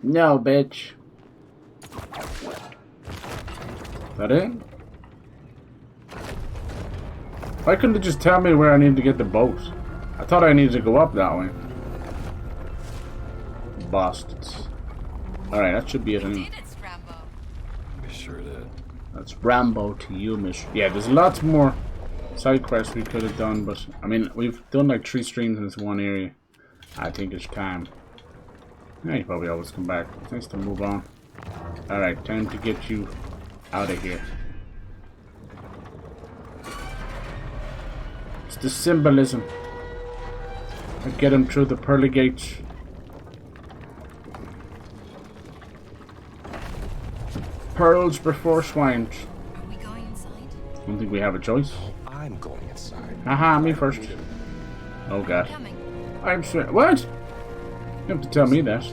No, bitch. Is that it? Why couldn't they just tell me where I needed to get the boat? I thought I needed to go up that way. Bastards. Alright, that should be it anyway. We sure did. That's Rambo to you, miss. Yeah, there's lots more side quests we could have done, but I mean, we've done like 3 streams in this one area. I think it's time. Yeah, you probably always come back. It's nice to move on. Alright, time to get you out of here. It's the symbolism. I get him through the pearly gates. Pearls before swines. Are we going inside? I don't think we have a choice. I'm going inside. Haha, me first. Oh god. Coming. I'm sorry. What? You have to tell me that.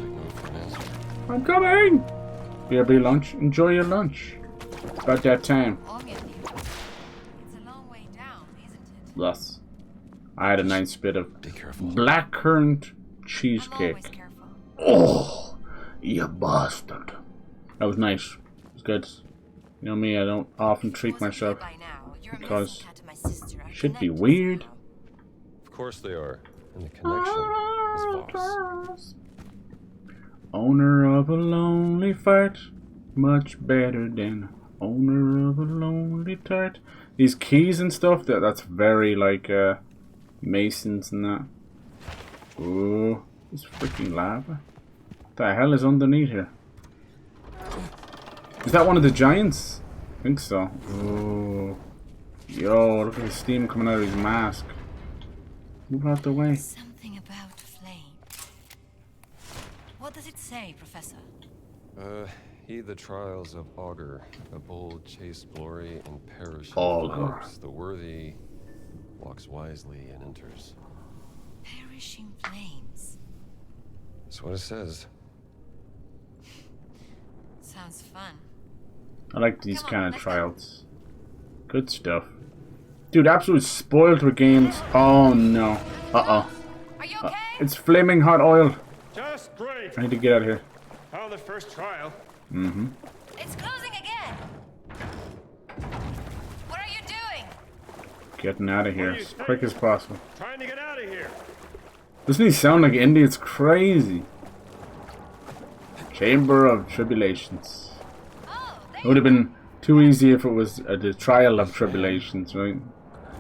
I'm coming! BRB lunch. Enjoy your lunch. It's about that time. I'll get you. It's a long way down, isn't it? Thus, I had a nice bit of Be careful. blackcurrant I'm always cheesecake. careful. Oh, you bastard. That was nice. It was good. You know me, I don't often treat Wasn't myself here by now. You're a because missing cat to my sister. I should be connect weird. somehow. Of course they are. And the connection is Voss. Owner of a lonely fart, much better than owner of a lonely tart. These keys and stuff, that's very like masons and that. Ooh, this freaking lava. What the hell is underneath here? Is that one of the giants? I think so. Ooh. Yo, look at the steam coming out of his mask. Move out the way. Something about flame. What does it say, Professor? Heed the trials of Augur, a bold chase glory and perish. Augur. The worthy walks wisely and enters. Perishing flames. That's what it says. Sounds fun. I like these Come on, kind of let's go. trials. Good stuff. Dude, absolutely spoiled with games. Oh no. Uh-oh. Are you okay? It's flaming hot oil. Just great. I need to get out of here. Found the first trial. Mm-hmm. It's closing again. What are you doing? Getting out of here do you as think? quick as possible. Trying to get out of here. Doesn't he sound like indie? It's crazy. Chamber of Tribulations. Oh, It would have been too easy if it was the Trial of Tribulations, right?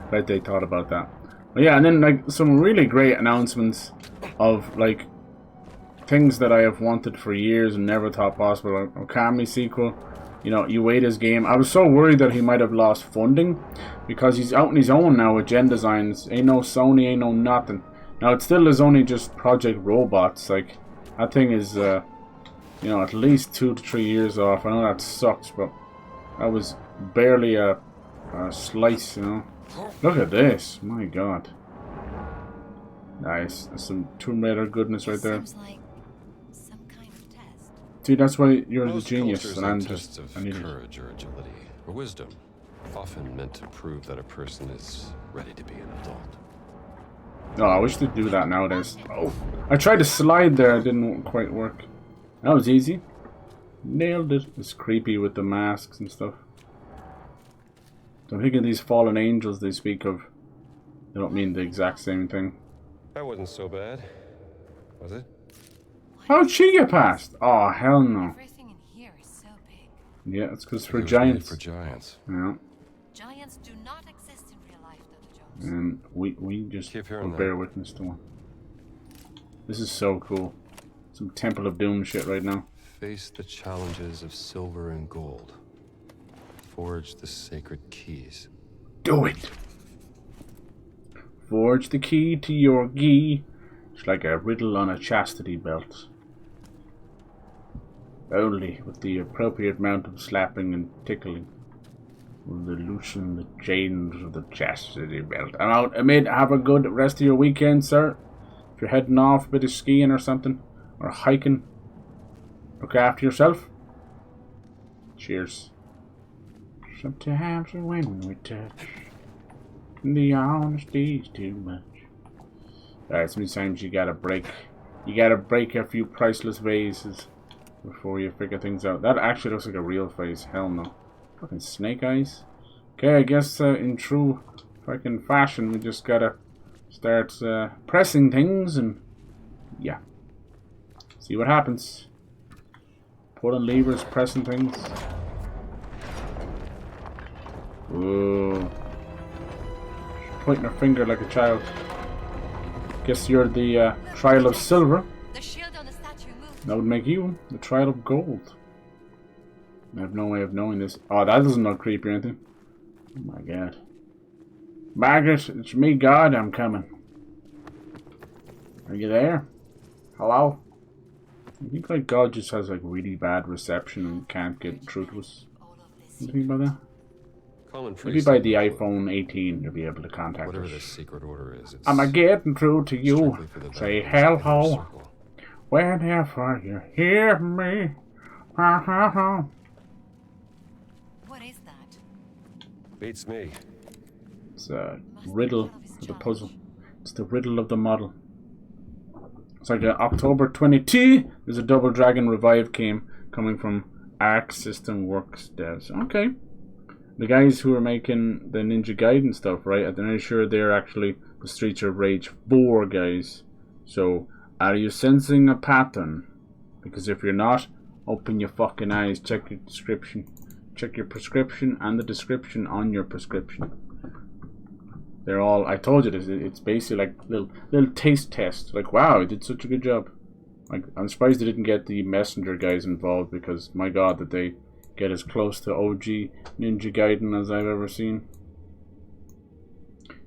Right, they thought about that. But yeah, and then like some really great announcements of like things that I have wanted for years and never thought possible. Like Okami sequel, you know, Ueda's game. I was so worried that he might have lost funding because he's out on his own now with Gen Designs. Ain't no Sony, ain't no nothing. Now it still is only just Project Robots. Like that thing is, you know, at least 2 to 3 years off. I know that sucks, but that was barely a slice, you know. Look at this, my god. Nice, that's some Tomb Raider goodness right there. Seems like some kind of test. See, that's why you're the Most genius, cultures and are I'm tests just of an idiot. courage or agility or wisdom, often meant to prove that a person is ready to be an adult. Oh, I wish they'd do that nowadays. Oh, I tried to slide there, it didn't quite work. That was easy. Nailed it. It's creepy with the masks and stuff. So I'm thinking these fallen angels they speak of. They don't mean the exact same thing. That wasn't so bad, was it? How'd she get past? Oh, hell no. Everything in here is so big. Yeah, it's because It for was made giants. For giants. Yeah, Giants do not exist in real life, Dr. Jones. and we just Keep hearing will that. bear witness to one. This is so cool. Some Temple of Doom shit right now. Face the challenges of silver and gold. Forge the sacred keys. Do it! Forge the key to your gi. It's like a riddle on a chastity belt. Only with the appropriate amount of slapping and tickling will they loosen the chains of the chastity belt. I'm out, Amid. Have a good rest of your weekend, sir. If you're heading off a bit of skiing or something, or hiking, look after yourself. Cheers. Sometimes when we touch, the honesty's too much. Alright, sometimes you gotta break a few priceless vases before you figure things out. That actually looks like a real face. Hell no. Fucking snake eyes. Okay, I guess in true fucking fashion. We just gotta start pressing things and yeah. See what happens. Pulling levers, pressing things. Ooh. Pointing her finger like a child. Guess you're the trial of silver. The shield on the statue moved. That would make you the trial of gold. I have no way of knowing this. Oh, that doesn't look creepy or anything. Oh my god. Margaret, it's me, God, I'm coming. Are you there? Hello? I think like God just has like really bad reception and can't get through to us. What do you think about that? Maybe by the iPhone 18 you'll be able to contact Whatever us. this secret order is, it's Am I getting through to you? strictly for the Say Vatican's hello. inner circle. Whenever you hear me. Ha ha ha. What is that? Beats me. It's a riddle for the puzzle. It's the riddle of the model. It's like October 22. There's a Double Dragon Revive game coming from Arc System Works devs. Okay. The guys who are making the Ninja Gaiden stuff, right? I'm not sure they're actually the Streets of Rage 4 guys. So, are you sensing a pattern? Because if you're not, open your fucking eyes. Check your description. Check your prescription and the description on your prescription. They're all, I told you this, it's basically like little taste test. Like, wow, he did such a good job. Like, I'm surprised they didn't get the Messenger guys involved because, my god, did they get as close to OG Ninja Gaiden as I've ever seen.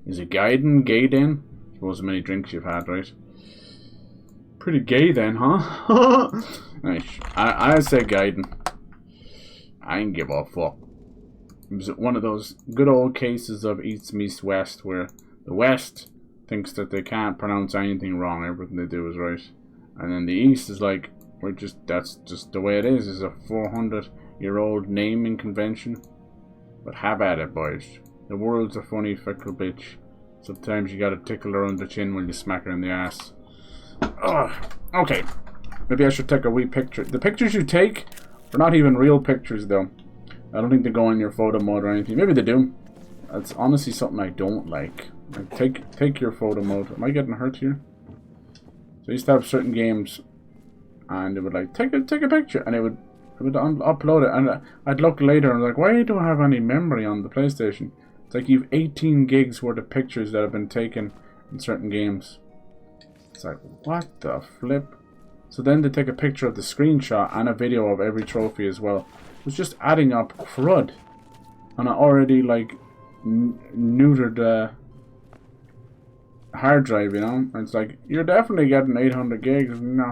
Is it Gaiden? Gaiden? I suppose how many drinks you've had, right? Pretty gay then, huh? Nice. I say Gaiden. I ain't give a fuck. It was one of those good old cases of East meets West, where the West thinks that they can't pronounce anything wrong, everything they do is right, and then the East is like, that's just the way it is. It's a 400-year-old naming convention. But have at it, boys. The world's a funny, fickle bitch. Sometimes you gotta tickle her on the chin when you smack her in the ass. Ugh. Okay, maybe I should take a wee picture. The pictures you take are not even real pictures, though. I don't think they go in your photo mode or anything. Maybe they do. That's honestly something I don't like. Like, take your photo mode. Am I getting hurt here? So I used to have certain games, and it would like take a picture, and it would upload it, and I'd look later and I'm like, why do I have any memory on the PlayStation? It's like you've 18 gigs worth of pictures that have been taken in certain games. It's like, what the flip? So then they take a picture of the screenshot and a video of every trophy as well. It was just adding up crud on an already like neutered hard drive, you know? And it's like, you're definitely getting 800 gigs. No.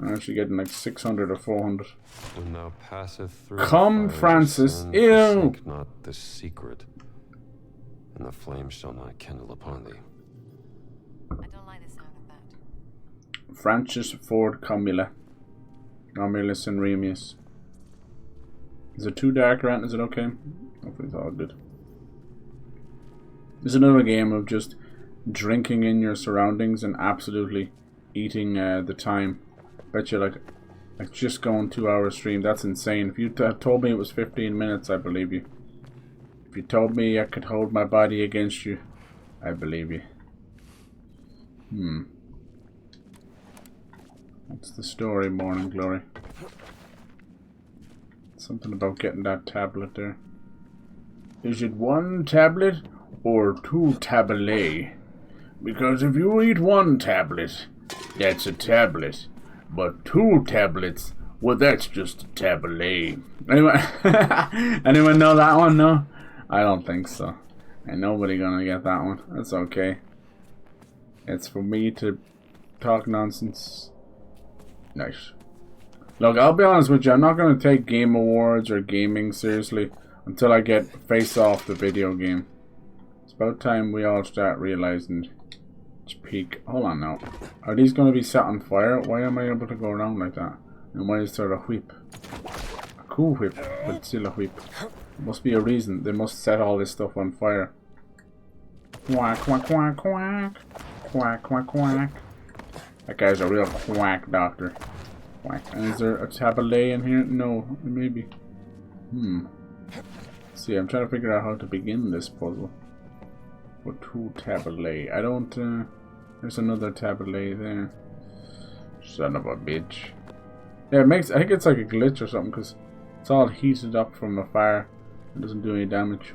I'm actually getting like 600 or 400. When thou passeth through Come, the fire of Francis. sin, Ew. forsake not the secret, and the flame shall not kindle upon thee. I don't like the sound of that. Francis Ford Camilla. Romulus and Remus. Is it too dark, Rant? Is it okay? Hopefully it's all good. There's another game of just drinking in your surroundings and absolutely eating the time. Bet you like just going 2 hour stream. That's insane. If you told me it was 15 minutes, I believe you. If you told me I could hold my body against you, I believe you. What's the story, Morning Glory? Something about getting that tablet there. Is it one tablet or two tablet? Because if you eat one tablet, that's a tablet. But two tablets, well, that's just a tablet. Anyone know that one? No? I don't think so. Ain't nobody gonna get that one. That's okay. It's for me to talk nonsense. Nice. Look, I'll be honest with you, I'm not going to take Game Awards or gaming seriously until I get Face Off the video game. It's about time we all start realizing its peak. Hold on now. Are these going to be set on fire? Why am I able to go around like that? And why is there a whip? A cool whip, but still a whip. There must be a reason. They must set all this stuff on fire. Quack, quack, quack, quack. Quack, quack, quack. That guy's a real quack doctor. Quack. And is there a tablet in here? No, maybe. Let's see, I'm trying to figure out how to begin this puzzle. For 2 tablet. I don't, there's another tablet there. Son of a bitch. Yeah, it makes, I think it's like a glitch or something, because it's all heated up from afar. It doesn't do any damage.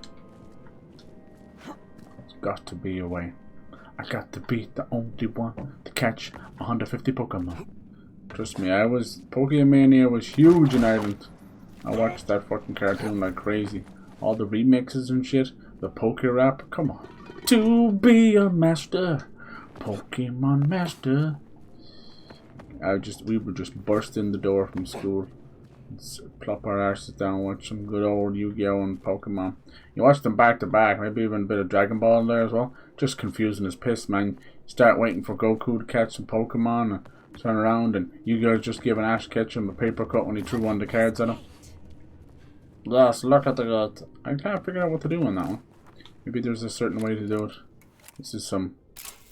It's got to be a way. I got to be the only one to catch 150 Pokemon. Trust me, Pokemania was huge in Ireland. I watched that fucking cartoon like crazy. All the remixes and shit. The Poke Rap, come on. To be a master. Pokemon master. We would just burst in the door from school. Plop our arses down, watch some good old Yu-Gi-Oh! And Pokemon. You watch them back to back, maybe even a bit of Dragon Ball in there as well. Just confusing as piss, man. Start waiting for Goku to catch some Pokemon and turn around and Yu-Gi-Oh! Just giving Ash Ketchum a paper cut when he threw one of the cards at him. Yes, look at the gut. I can't figure out what to do on that one. Maybe there's a certain way to do it. This is some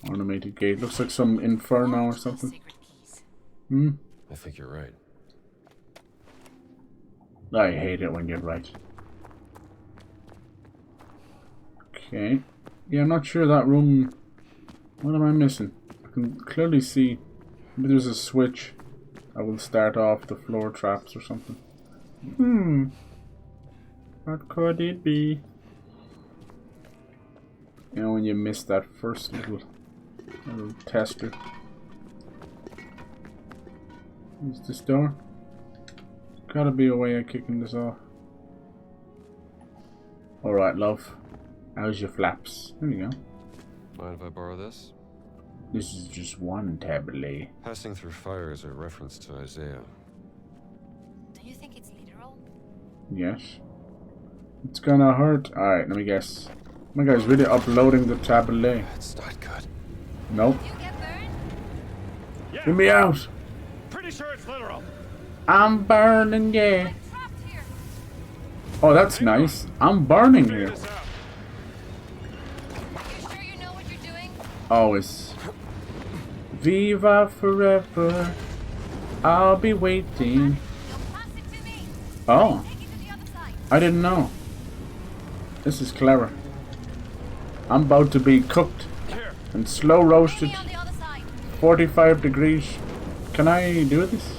ornamented gate. Looks like some inferno or something. I think you're right. I hate it when you're right. Okay. Yeah, I'm not sure that room... What am I missing? I can clearly see... Maybe there's a switch that will start off the floor traps or something. What could it be? You know, when you miss that first little tester. Is this door? Gotta be a way of kicking this off. Alright, love. How's your flaps? There you go. Mind if I borrow this? This is just one tablet. Passing through fire is a reference to Isaiah. Do you think it's literal? Yes. It's gonna hurt. Alright, let me guess. My guy's really uploading the tablet. That's not good. Nope. You get burned? Yeah, Get me out! pretty sure it's literal. I'm burning, yeah. I'm trapped here. Oh, that's nice. I'm burning Figure here. this out. You sure you know what you're doing? Always. Viva forever. I'll be waiting. You'll pass it to me. Oh, Take it to the other side. I didn't know. This is clever. I'm about to be cooked Here. and slow roasted. Me on the other side. 45 degrees. Can I do this?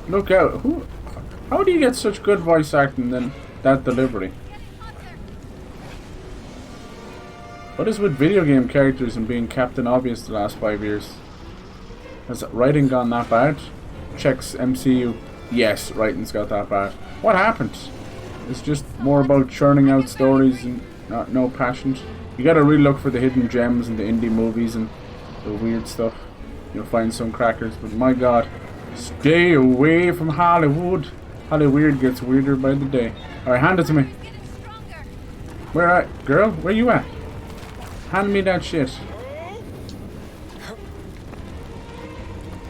Look out. Who? How do you get such good voice acting than that delivery? Getting hotter. What is with video game characters and being Captain Obvious the last 5 years? Has writing gone that bad? Checks MCU. Yes, writing's got that bad. What happened? It's just more about churning out stories and no passions. You gotta really look for the hidden gems in the indie movies and the weird stuff. You'll find some crackers, but my god, stay away from Hollywood. Hollyweird gets weirder by the day. Alright, hand it to me. It's getting stronger. Where at? Girl, where you at? Hand me that shit.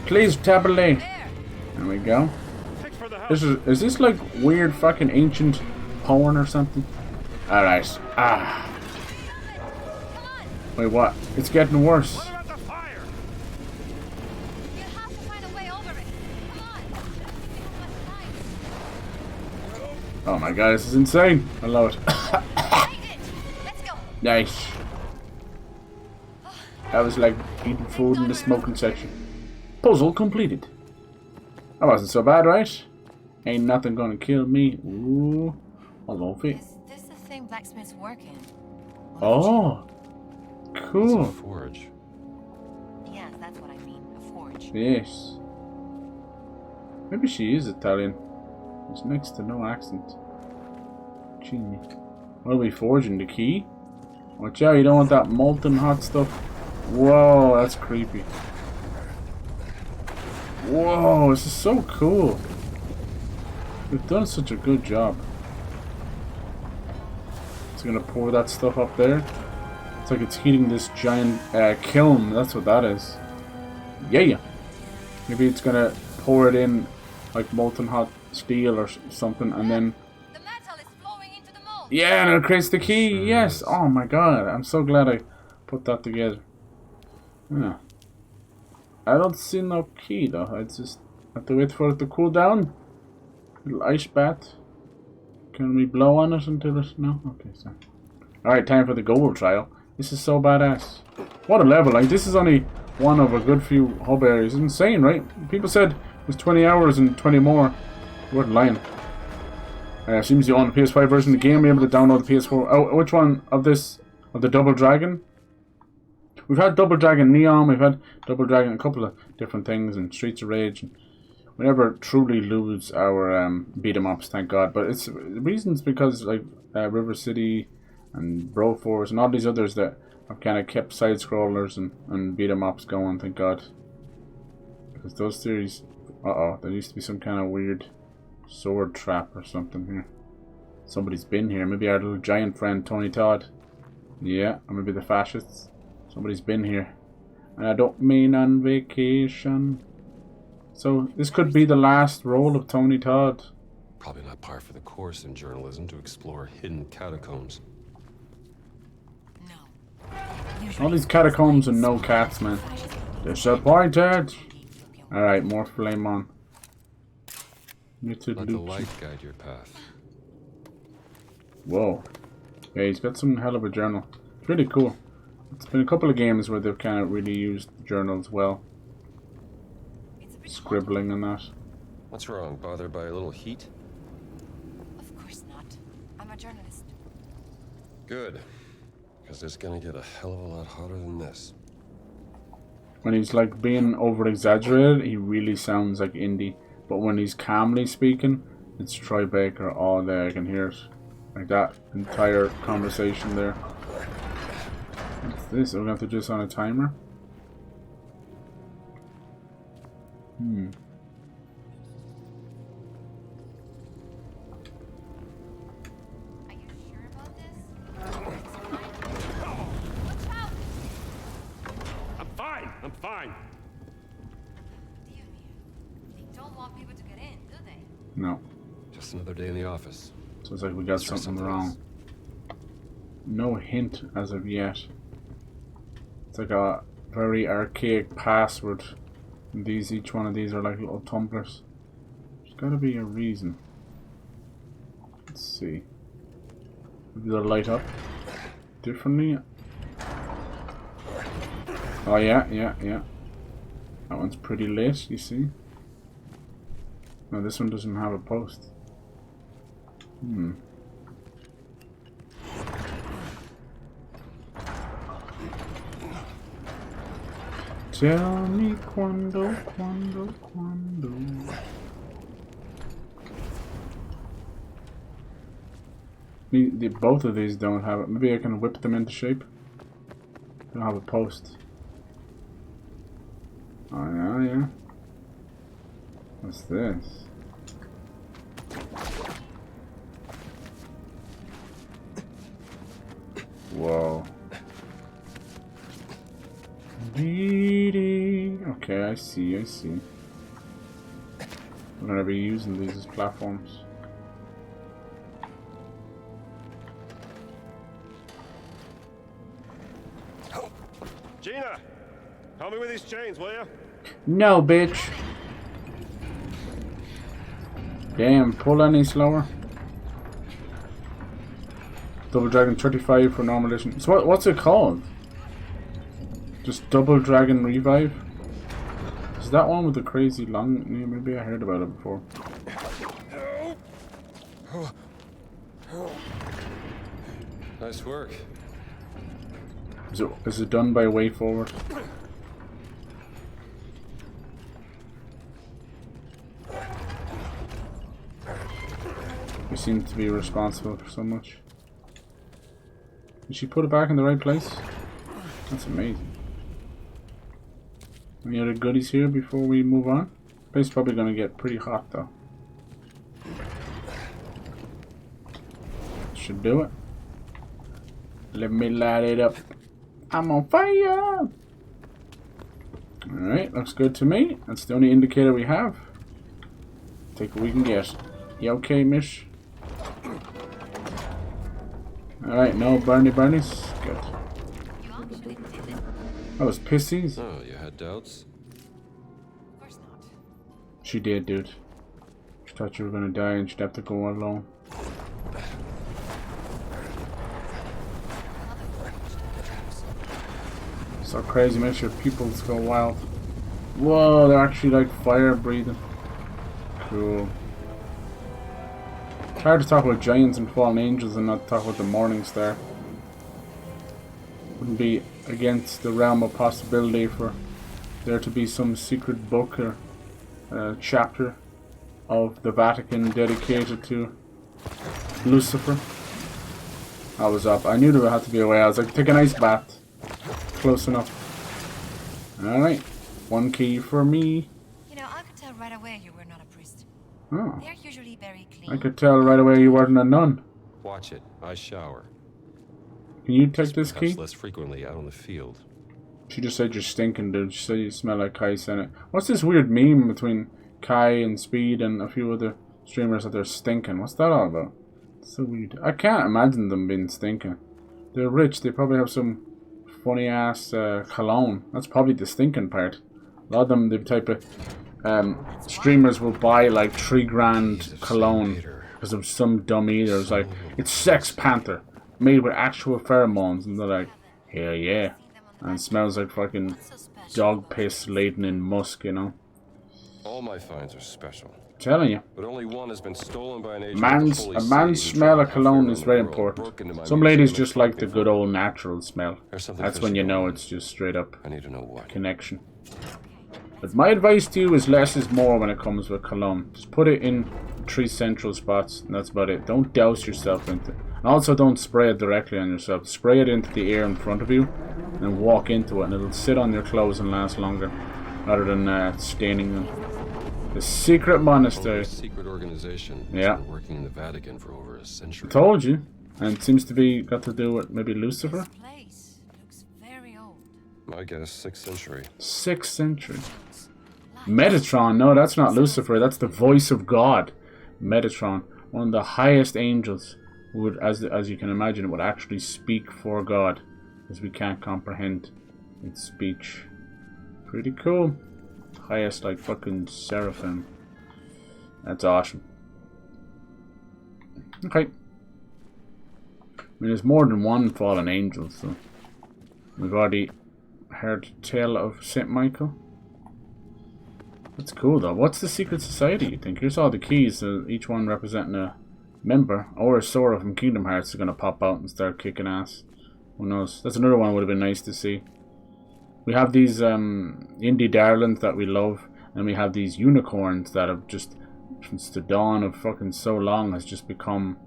Please, tablet. There. There we go. Thanks for the help. Is this like weird fucking ancient porn or something? Alright. Ah. Come on. Wait, what? It's getting worse. What about the fire? You have to find a way over it. Come on. Oh my god, this is insane. I love it. I did. Let's go. Nice. That was like eating food in the smoking section. Puzzle completed. That wasn't so bad, right? Ain't nothing gonna kill me. Ooh. Hello, Fee. Is this the thing blacksmiths work in? Oh. It's a Cool. forge. Yes, that's what I mean. A forge. Yes. Maybe she is Italian. There's next to no accent. Genie. What are we forging? The key? Watch out, you don't want that molten hot stuff. Whoa, that's creepy. Whoa, this is so cool. We've done such a good job. It's gonna pour that stuff up there. It's like it's heating this giant kiln. That's what that is. Yeah. Maybe it's gonna pour it in like molten hot steel or something, and then The metal is flowing into the mold. yeah, and it creates the key. Sure Yes. is. Oh my god, I'm so glad I put that together. Yeah. I don't see no key though. I just have to wait for it to cool down. Little ice bath. Can we blow on it until it... No? Okay, so... Alright, time for the gold trial. This is so badass. What a level. Like, this is only one of a good few hub areas. It's insane, right? People said it was 20 hours and 20 more. You weren't lying. Seems you own the PS5 version of the game. Be able to download the PS4. Oh, which one of this? Of the Double Dragon? We've had Double Dragon Neon. We've had Double Dragon a couple of different things. And Streets of Rage. And we never truly lose our beat 'em ups, thank God. But it's the reasons because like River City and Broforce and all these others that have kind of kept side scrollers and beat 'em ups going, thank God. Because those series, there used to be some kind of weird sword trap or something here. Somebody's been here. Maybe our little giant friend Tony Todd. Yeah, or maybe the fascists. Somebody's been here. And I don't mean on vacation. So this could be the last role of Tony Todd. Probably not par for the course in journalism to explore hidden catacombs. All these catacombs and no cats, man. Disappointed. Alright, more flame on. Let the light guide your path. Whoa. Yeah, he's got some hell of a journal. It's really cool. It's been a couple of games where they've kind of really used journals well. Scribbling and that. What's wrong? Bothered by a little heat? Of course not. I'm a journalist. Good. Because it's gonna get a hell of a lot hotter than this. When he's like being over exaggerated, he really sounds like indie. But when he's calmly speaking, it's Troy Baker all day. I can hear it. Like that entire conversation there. What's this? We're going to have to do this on a timer? Are you sure about this? Watch out! I'm fine. I'm fine. Dear me. They don't want people to get in, do they? No. Just another day in the office. So it's like we got something wrong. No hint as of yet. It's like a very archaic password. And each one of these are like little tumblers. There's gotta be a reason. Let's see. Maybe they'll light up differently. Oh yeah. That one's pretty lit, you see. No, this one doesn't have a post. Tell me quando. Both of these don't have it. Maybe I can whip them into shape. They don't have a post. Oh yeah. What's this? Whoa. Okay, I see. We're gonna be using these as platforms. Gina, help me with these chains, will you? No, bitch. Damn, pull any slower. Double Dragon 35 for normal edition. So what's it called? Just Double Dragon Revive? Is that one with the crazy long name? Maybe I heard about it before. Nice work. Is it done by Way Forward? We seem to be responsible for so much. Did she put it back in the right place? That's amazing. Any other goodies here before we move on? Place is probably going to get pretty hot though. Should do it. Let me light it up. I'm on fire! Alright, looks good to me. That's the only indicator we have. Take what we can get. You okay, mish? Alright, no Bernies. Good. You actually did it. That was pissies. Oh, you had doubts? Of course not. She did, dude. She thought you were gonna die and she'd have to go alone. So crazy, makes your pupils go wild. Whoa, they're actually like fire breathing. Cool. It's hard to talk about giants and fallen angels and not talk about the morning star. Wouldn't be against the realm of possibility for there to be some secret book or chapter of the Vatican dedicated to Lucifer. I was up. I knew there had to be a way. I was like, take an ice bath. Close enough. Alright. One key for me. You know, I could tell right away you were not a priest. Oh. They're usually very clean. I could tell right away you weren't a nun. Watch it. I shower. Can you take this Perhaps key? less frequently out on the field. She just said you're stinking, dude. She said you smell like Kai Sennett. What's this weird meme between Kai and Speed and a few other streamers that they're stinking? What's that all about? It's so weird. I can't imagine them being stinking. They're rich. They probably have some funny ass cologne. That's probably the stinking part. A lot of them, the type of streamers will buy like $3,000 cologne because of some dummy. There's like, it's Sex Panther made with actual pheromones, and they're like, hell yeah. And it smells like fucking dog piss laden in musk, you know. All my finds are special. I'm telling you. But only one has been stolen by an agent. A man's smell of cologne is very important. Some ladies just like the good old natural smell. That's when you know it's just straight up I need to know what. connection. But my advice to you is less is more when it comes with cologne. Just put it in 3 central spots, and that's about it. Don't douse yourself into it. And also don't spray it directly on yourself. Spray it into the air in front of you, and walk into it, and it'll sit on your clothes and last longer, rather than staining them. The secret monastery. A secret organization. Yeah. Been working in the Vatican for over a century. I told you. And it seems to be got to do with maybe Lucifer? This place looks very old. My guess, 6th century. 6th century. Metatron. No, that's not Lucifer. That's the voice of God. Metatron. One of the highest angels. Would, as you can imagine, would actually speak for God. Because we can't comprehend its speech. Pretty cool. Highest, like, fucking seraphim. That's awesome. Okay. I mean, there's more than one fallen angel, so... We've already heard the tale of St. Michael. That's cool, though. What's the secret society, you think? Here's all the keys, each one representing a member. Or a Sora from Kingdom Hearts is going to pop out and start kicking ass. Who knows? That's another one that would have been nice to see. We have these indie darlings that we love, and we have these unicorns that have just, since the dawn of fucking so long, has just become...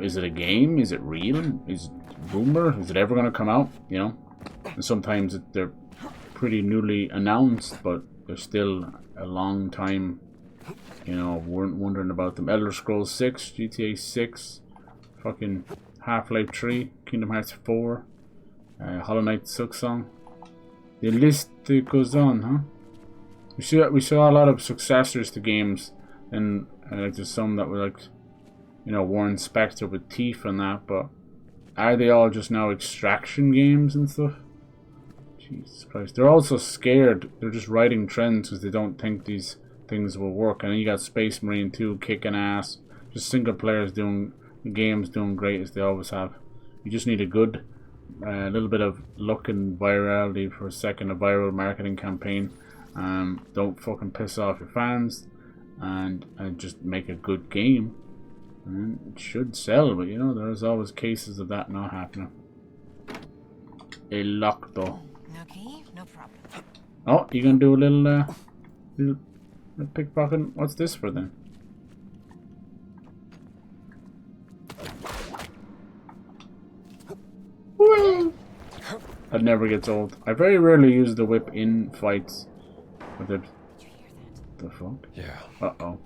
Is it a game? Is it real? Is it rumor? Is it ever going to come out? You know? And sometimes they're pretty newly announced, but they're still a long time, you know, wondering about them. Elder Scrolls 6, GTA 6, fucking Half-Life 3, Kingdom Hearts 4, Hollow Knight Silksong. The list goes on, huh? We saw a lot of successors to games, and like there's some that were like, you know, Warren Spector with Thief and that, but are they all just now extraction games and stuff? Jesus Christ. They're also scared. They're just riding trends because they don't think these things will work. And then you got Space Marine 2 kicking ass. Just single players doing games doing great as they always have. You just need a good little bit of luck and virality for a second, a viral marketing campaign. Don't fucking piss off your fans, and just make a good game. And it should sell, but you know, there's always cases of that not happening. A lock though. No key, no problem. Oh, you gonna do a little pickpocket? What's this for then? Whee! That never gets old. I very rarely use the whip in fights. With it. Did you hear that? The fuck? Yeah. Uh-oh.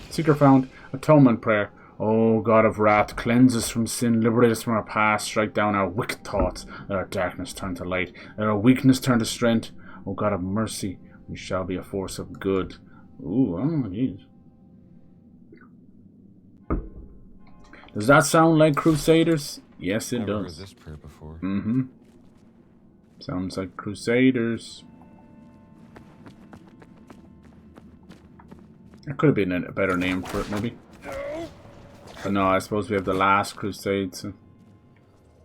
Seeker found. Atonement prayer. Oh, God of wrath, cleanse us from sin, liberate us from our past, strike down our wicked thoughts, let our darkness turn to light, let our weakness turn to strength. Oh, God of mercy, we shall be a force of good. Ooh, oh, jeez. Does that sound like Crusaders? Yes, it Never does. heard this prayer before. Mm-hmm. Sounds like Crusaders. There could have been a better name for it, maybe. But no, I suppose we have the last Crusade, so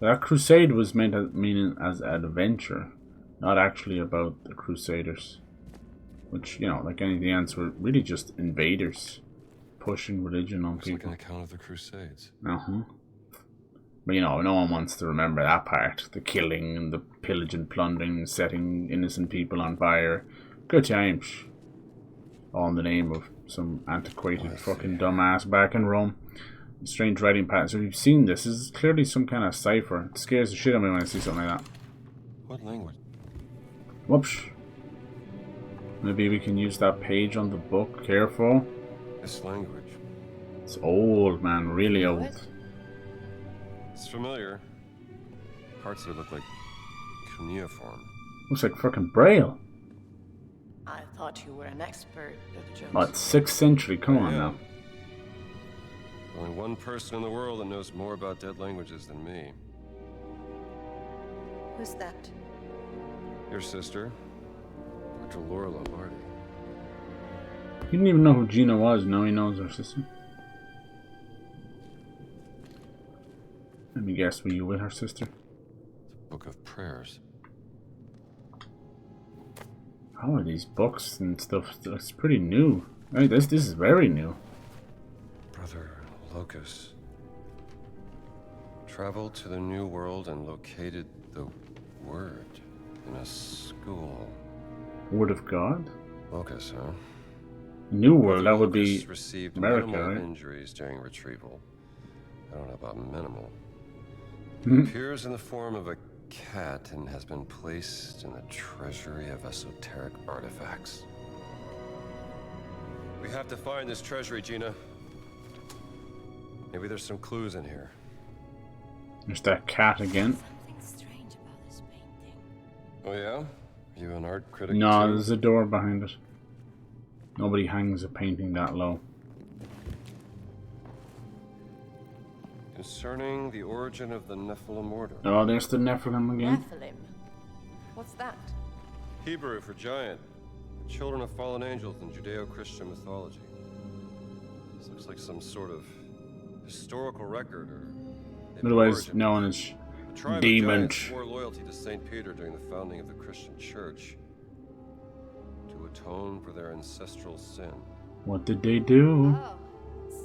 That crusade was meant as meaning as an adventure, not actually about the Crusaders. Which, you know, like anything else, were really just invaders pushing religion on Looks like people. an account of the Crusades. But you know, no one wants to remember that part. The killing and the pillage and plundering, setting innocent people on fire. Good times. All in the name of some antiquated fucking dumbass back in Rome. Strange writing patterns. So you've seen this. This is clearly some kind of cipher. It scares the shit out of me when I see something like that. What language? Whoops. Maybe we can use that page on the book. Careful. This language. It's old, man. Really old. It's familiar. Parts of it look like cuneiform. Looks like fucking Braille. I thought you were an expert, Dr. Jones. Oh, it's 6th century. Come on now. Only one person in the world that knows more about dead languages than me. Who's that? Your sister, Dr. Laura Lombardi. He didn't even know who Gina was. Now he knows her sister. Let me guess, were you with her sister? Book of Prayers. How are these books and stuff? It's pretty new. I mean, this is very new. Brother Locus traveled to the New World and located the Word in a school. Word of God? Locus, huh? New World, Brother that would be Locus received America, minimal right? injuries during retrieval. I don't know about minimal. Hmm. It appears in the form of a cat and has been placed in the treasury of esoteric artifacts. We have to find this treasury, Gina. Maybe there's some clues in here. There's that cat again. Something strange about this painting. Oh yeah? Are you an art critic No, too? there's a door behind it. Nobody hangs a painting that low. Concerning the origin of the Nephilim order. Oh, there's the Nephilim again. Nephilim. What's that? Hebrew for giant. The children of fallen angels in Judeo-Christian mythology. This looks like some sort of historical record or maybe Otherwise origin. known as The tribe of Demon. giants swore loyalty to St. Peter during the founding of the Christian church to atone for their ancestral sin. What did they do? Oh,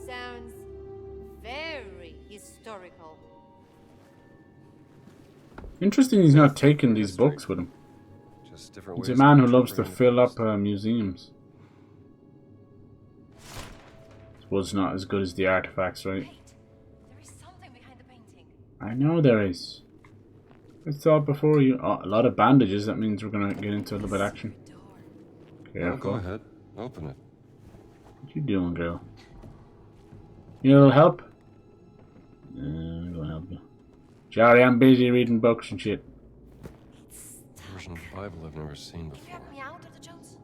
sounds very historical. Interesting he's not taking these books with him. Just different He's a ways man of who loves to interpreting fill the up past. museums. Suppose not as good as the artifacts, right? Wait, there is something behind the painting. I know there is. I saw it before you. Oh, a lot of bandages. That means we're gonna get into a little bit of action. Door. Oh, go Careful. ahead. Open it. What you doing, girl? You need a little help? I'm gonna help you. Sorry, I'm busy reading books and shit. It's Version of the Bible I've never seen Can you before. help me out, Dr. Jones?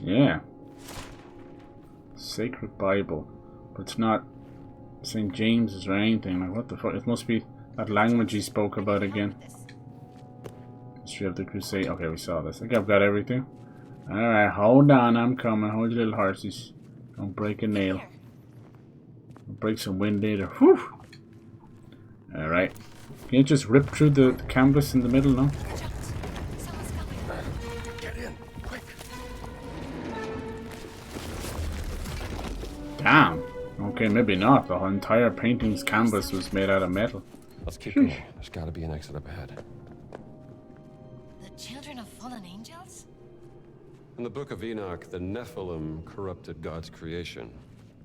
Yeah. Sacred Bible. But it's not St. James's or anything. Like, what the fuck? It must be that language he spoke about again. This. History of the Crusade. Okay, we saw this. I think I've got everything. Alright, hold on. I'm coming. Hold your little horses. Don't break a nail. Here. I'll break some wind later. Whew! Alright. Can you just rip through the canvas in the middle now? Dr. Jones, someone's coming. Get in, quick! Damn. Okay, maybe not. The whole entire painting's canvas was made out of metal. Let's keep going. There's got to be an exit up ahead. The children of fallen angels? In the Book of Enoch, the Nephilim corrupted God's creation,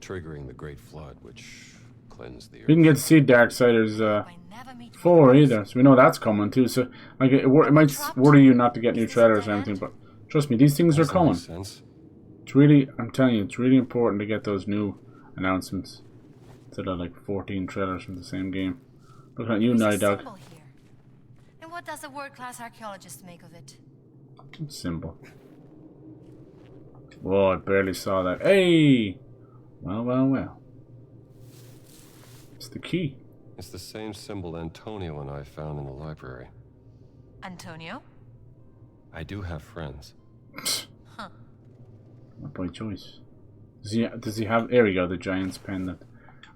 triggering the Great Flood, which cleansed the earth. We didn't get to see Darksiders I never meet 4 with either, so we know that's coming too. So, like, it might worry you not to get new trailers or anything, but trust me, these things are Does that make coming. sense? It's really, I'm telling you, it's really important to get those new announcements instead of like 14 trailers from the same game. Look at you, There's a Naughty Dog. symbol here. And what does a world-class archaeologist make of it? Symbol. Whoa, I barely saw that. Hey! Well, well, well. It's the key. It's the same symbol Antonio and I found in the library. Antonio? I do have friends. Not by choice. Does he have? There we go. The Giant's pendant.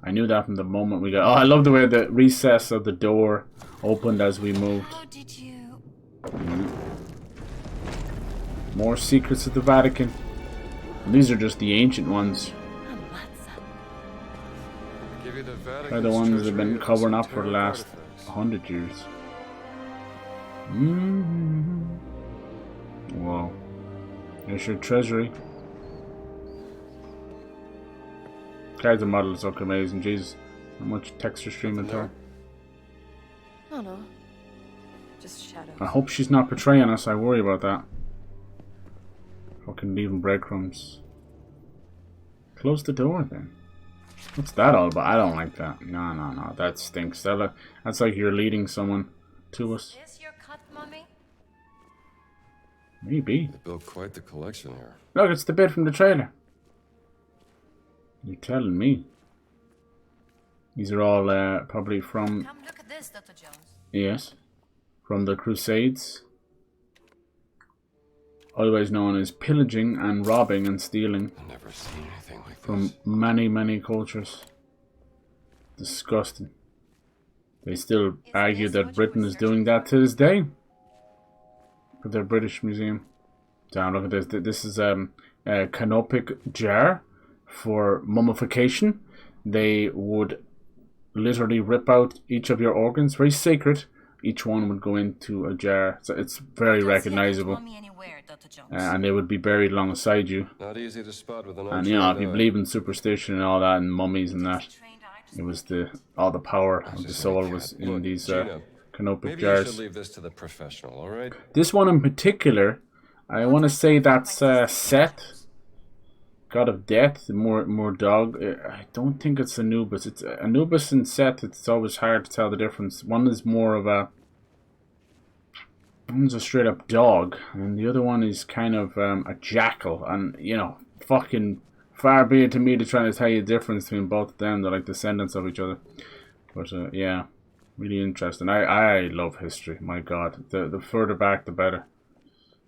I knew that from the moment we got... Oh, I love the way the recess of the door opened as we moved. How did you... More secrets of the Vatican. And these are just the ancient ones. Give you the They're Vatican's the ones that have been treasury of covering up for esoteric the last artifacts. 100 years. Wow. There's your treasury. Character models look amazing. Jesus, how much texture streaming to. Oh no. Just shadows. I hope she's not betraying us. I worry about that. Fucking leaving breadcrumbs. Close the door then. What's that all about? I don't like that. No. That stinks. That's like you're leading someone to us. Is your cut, Mummy? Maybe. They built quite the collection here. Look, it's the bit from the trailer. You're telling me. These are all probably from... Come look at this, Dr. Jones. Yes. From the Crusades. Otherwise known as pillaging and robbing and stealing I've never seen anything like from this. many cultures. Disgusting. They still argue that Britain is doing that to this day. For their British Museum. Down, look at this. This is a canopic jar for mummification. They would literally rip out each of your organs. Very sacred. Each one would go into a jar. So it's very recognizable. Mummy anywhere, Dr. Jones. And they would be buried alongside you. Not easy to spot with an And you know, if you believe in superstition and all that, and mummies and that, Trained eye it was all the power of the soul was in Look, these Gina, canopic maybe you should jars. leave this to the professional, all right? This one in particular, I want to say that's Seth, God of Death, more dog. I don't think it's Anubis. It's Anubis and Seth. It's always hard to tell the difference. One is more of one's a straight up dog, and the other one is kind of a jackal. And you know, fucking far be it to me to try to tell you the difference between both of them. They're like descendants of each other. But yeah, really interesting. I love history. My God, the further back the better.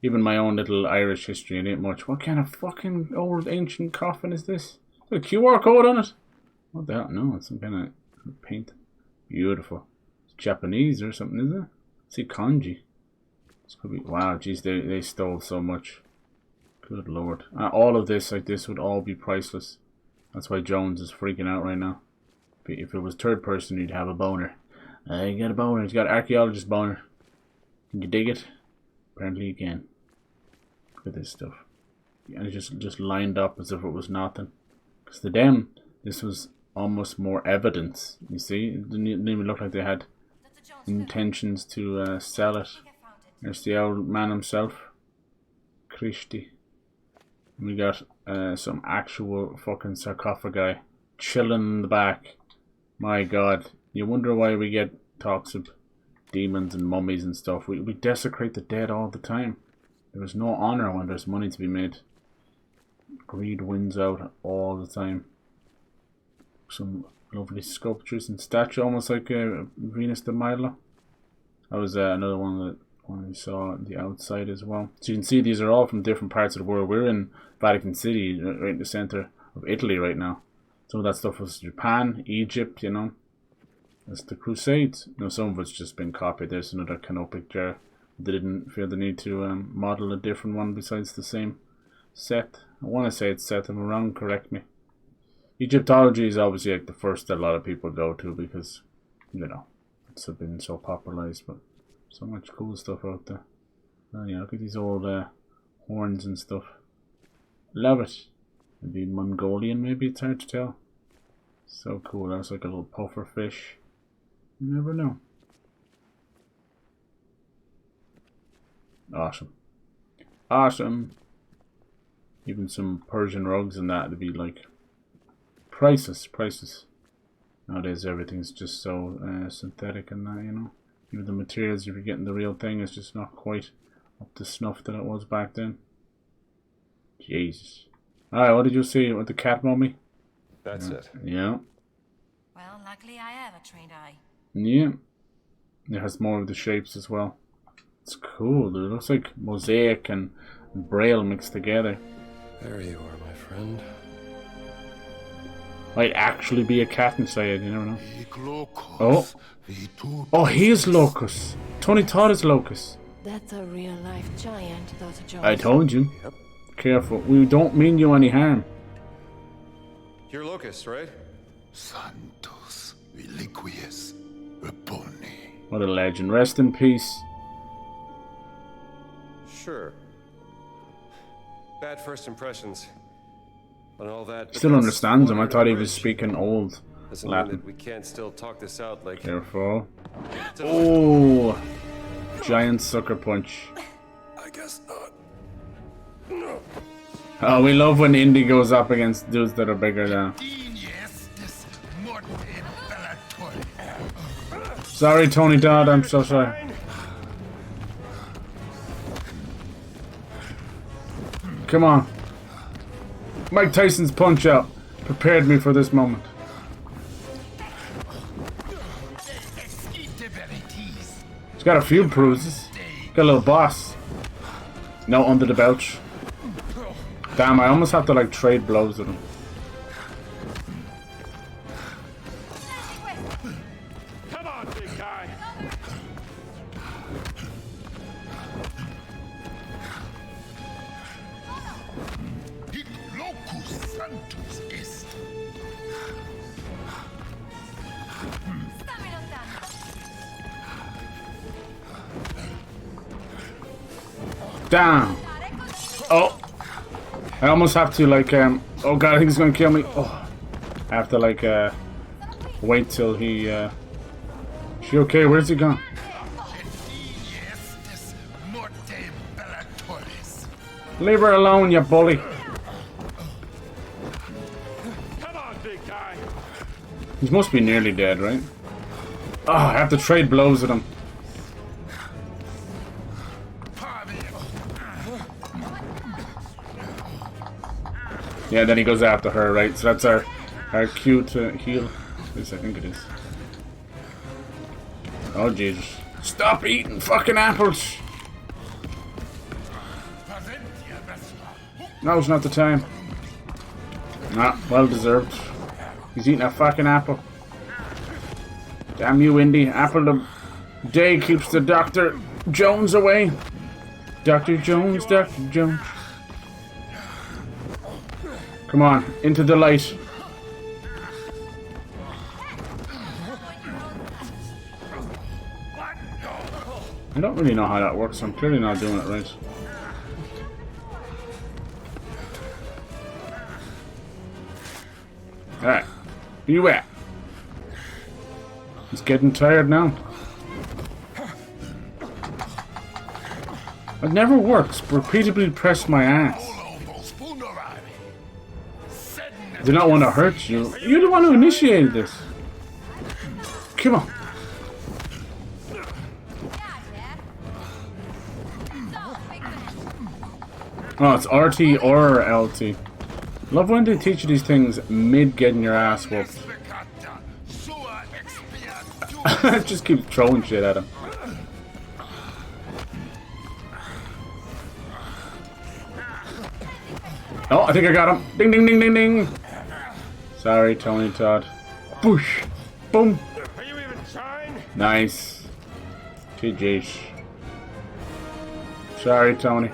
Even my own little Irish history, it ain't much. What kind of fucking old ancient coffin is this? Got a QR code on it? What the hell? No, it's some kind of paint. Beautiful. It's Japanese or something, is it? See kanji. This could be. Wow, geez, they stole so much. Good lord. All of this, like this, would all be priceless. That's why Jones is freaking out right now. If it was third person, he'd have a boner. You got a boner. He's got archaeologist boner. Can you dig it? Apparently you can. Look at this stuff. And it just lined up as if it was nothing. Because to them, this was almost more evidence. You see? It didn't even look like they had Dr. Jones, intentions to sell it. I think I found it. There's the old man himself. Christy. And we got some actual fucking sarcophagi chilling in the back. My God. You wonder why we get talks of demons and mummies and stuff. We desecrate the dead all the time. There is no honor when there's money to be made. Greed wins out all the time. Some lovely sculptures and statue, almost like Venus de Milo. That was another one that we saw on the outside as well. So you can see these are all from different parts of the world. We're in Vatican City, right in the center of Italy right now. Some of that stuff was Japan, Egypt, you know. That's the Crusades. You know, some of it's just been copied. There's another canopic jar. They didn't feel the need to model a different one besides the same set. I want to say it's Seth. If I'm wrong, correct me. Egyptology is obviously like the first that a lot of people go to because, you know, it's been so popularized. But so much cool stuff out there. Oh yeah, look at these old horns and stuff. Love it. Maybe Mongolian, maybe, it's hard to tell. So cool. That's like a little puffer fish. You never know. Awesome. Awesome. Even some Persian rugs and that would be like priceless. Nowadays everything's just so synthetic and that, you know. Even the materials, if you're getting the real thing, is just not quite up to snuff that it was back then. Jesus. Alright, what did you see with the cat mummy? That's it. Yeah. Well, luckily I have a trained eye. Yeah. It has more of the shapes as well. It's cool, dude. It looks like mosaic and braille mixed together. There you are, my friend. Might actually be a cat inside, you never know. Oh. Oh, he is Locus. Tony Todd is Locus. That's a real-life giant, Dr. Jones. I told you. Careful. We don't mean you any harm. You're Locust, right? Santos reliquies reponi. What a legend. Rest in peace. Sure. Bad first impressions. And all that. Still understands him. I thought he was speaking old Doesn't mean Latin. that we can't still talk this out like. Careful. Oh! Giant sucker punch. I guess not. Oh, we love when Indy goes up against dudes that are bigger than. Sorry, Tony Todd. I'm so sorry. Come on. Mike Tyson's punch out prepared me for this moment. He's got a few bruises. Got a little boss. No under the belch. Damn, I almost have to like trade blows with him. Come on, big guy. Locus Santos est. Stammi lontano. Damn. Oh. I almost have to like oh god, I think he's gonna kill me. Oh. I have to like wait till he She okay? Where's he gone? Leave her alone, you bully. Come on, big guy. He must be nearly dead, right? Oh, I have to trade blows with him. Yeah, then he goes after her, right? So that's our cue to heal. At least I think it is. Oh, Jesus. Stop eating fucking apples! Now's not the time. Ah, well deserved. He's eating a fucking apple. Damn you, Indy. Apple of day keeps the Dr. Jones away. Dr. Jones, Dr. Jones. Come on, into the light. I don't really know how that works, so I'm clearly not doing it right. Alright, where you at? He's getting tired now. It never works. Repeatedly press my ass. I do not want to hurt you. You're the one who initiated this. Come on. Oh, it's RT or LT. Love when they teach you these things mid getting your ass whooped. Just keep throwing shit at him. Oh, I think I got him. Ding, ding, ding, ding, ding. Sorry, Tony Todd. Boosh. Boom. Are you even trying? Nice. GG's. Sorry, Tony.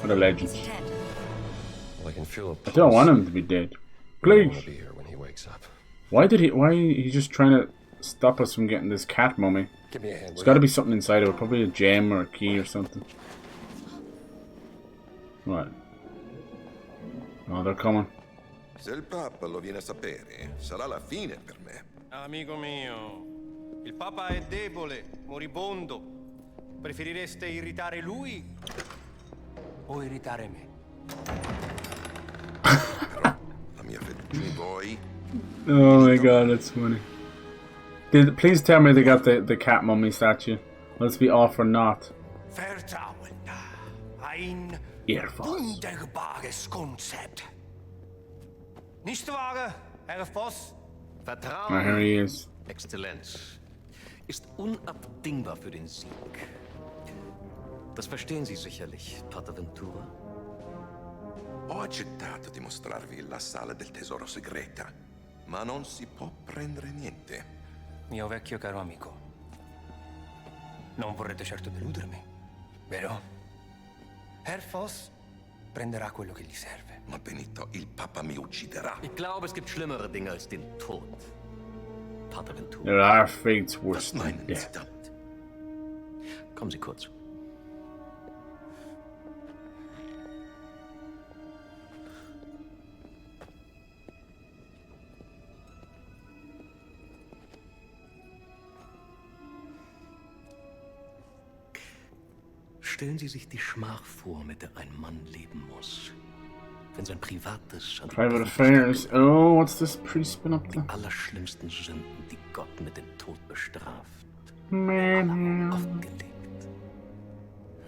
What a legend. Well, I can feel a I don't want him to be dead. Please. I'll be here when he wakes up. Why he just trying to stop us from getting this cat mummy? Give me a hand. There's got to be something inside of it. Probably a gem or a key or something. What? Oh, they're coming. Se il Papa lo viene a sapere, sarà la fine per me. Amico mio, il Papa è debole, moribondo. Preferireste irritare lui o irritare me? La mia fettuccine vuoi? Oh my god, that's funny. Please tell me they got the cat mummy statue. Let's be off or not. Vertrouwen, ein Earphones. wunderbares Konzept. Nicht wahr, Herr Voss? Oh, Vertrauen, here he is. Exzellenz, ist unabdingbar für den Sieg. Das verstehen Sie sicherlich, Pater Ventura. Ho accettato di mostrarvi la sala del tesoro segreta. ma non si può prendere niente. Mio vecchio caro amico. Non vorrete certo deludermi, vero? Herr Voss prenderà quello che gli serve. Ma Benito, il Papa mi ucciderà. Ich glaube, es gibt schlimmere Dinge als den Tod. Pater Ventura. There are fates worse Was than meinen Sie death. damit? Kommen Sie kurz. Stellen Sie sich die Schmach vor, mit der ein Mann leben muss. Wenn sein privates und Private affairs. Oh, what's this priest been up to? allerschlimmsten Sünden, die Gott mit dem Tod bestraft, Man. offengelegt.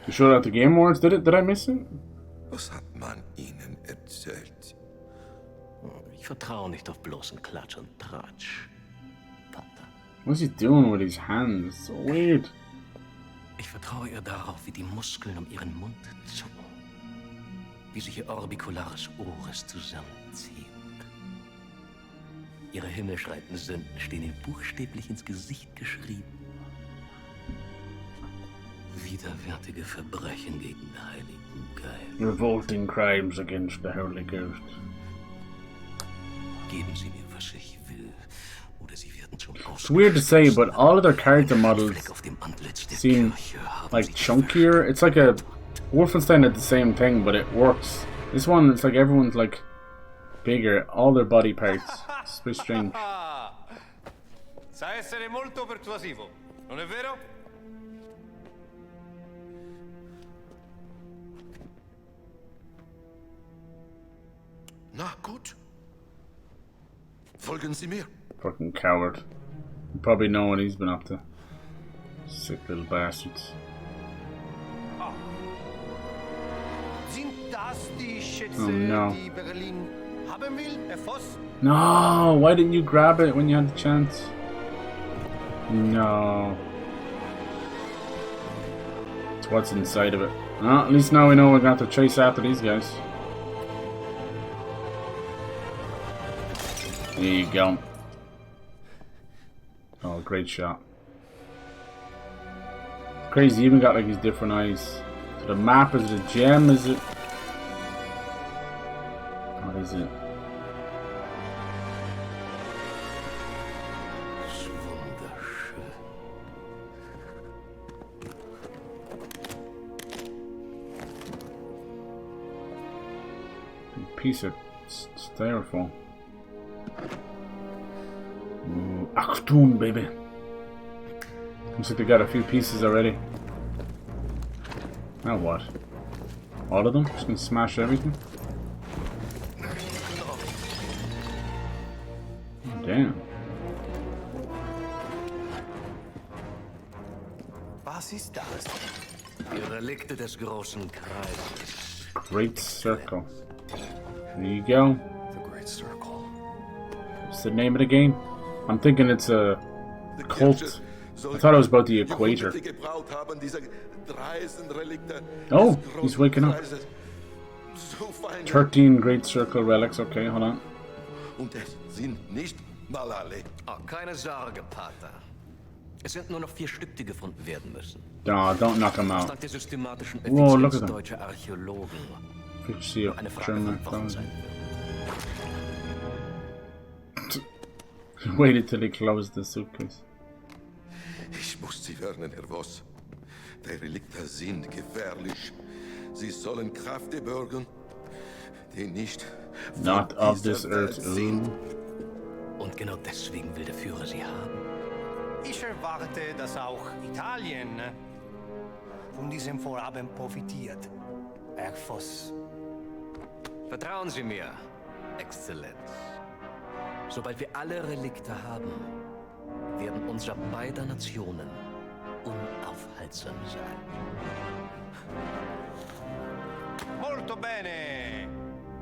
You showed out the game awards, did it? Did I miss it? Was hat man Ihnen erzählt? Ich vertraue nicht auf bloßen Klatsch und Tratsch, Pater. What's he doing with his hands? So weird. Ich vertraue ihr darauf, wie die Muskeln um ihren Mund zucken, wie sich ihr orbicularis oris zusammenzieht. Ihre himmelschreienden Sünden stehen ihm buchstäblich ins Gesicht geschrieben. Widerwärtige Verbrechen gegen den Heiligen Geist. Revolting crimes against the Holy Ghost. Geben Sie mir, was ich will, oder Sie werden zum It's weird to say, but all of their character models Fleck auf dem Antlitz der seem Kirche haben like Sie chunkier. It's like a Wolfenstein did the same thing, but it works. This one, it's like everyone's like bigger, all their body parts. It's pretty strange. Sa essere molto persuasivo, non è vero? Na gut. Folgen Sie mir. Fucking coward. You probably know what he's been up to. Sick little bastards. Sind das die Schätze, Oh, no. die Berlin haben will, Herr Voss? No, why didn't you grab it when you had the chance? No. It's what's inside of it. Well, at least now we know we're going to have to chase after these guys. There you go. Oh, great shot. Crazy, he even got like these different eyes. So the map, is it a gem? Is it? What is it? wunderschön. A piece of styrofoam. Ooh, Achtung, baby. Looks like they got a few pieces already. Now what? All of them? Just gonna smash everything? Oh, damn. Was ist das? Die Relikte des großen Kreises. Great circle. There you go. The Great Circle. What's the name of the game? I'm thinking it's a cult. I thought it was about the equator. Oh, he's waking up. 13 Great Circle relics. Okay, hold on. Und es sind nicht mal alle. Oh, keine Sorge, Pater. Es sind nur noch 4 Stück, die gefunden werden müssen. No, don't knock him out. Dank der systematischen Whoa, look Effizienz at them. deutscher Archäologen. Efficiency of Eine Frage German von Wochen sein wird. Waited till he closed the suitcase. Ich muss Sie warnen, Herr Voss. Die Relikte sind gefährlich. Sie sollen Kräfte bürgen, die nicht von Not of dieser this earth. Welt sind. Und genau deswegen will der Führer sie haben. Ich erwarte, dass auch Italien von diesem Vorhaben profitiert, Herr Voss. Vertrauen Sie mir, Exzellenz. Sobald wir alle Relikte haben, werden unsere beider Nationen unaufhaltsam sein. Molto bene.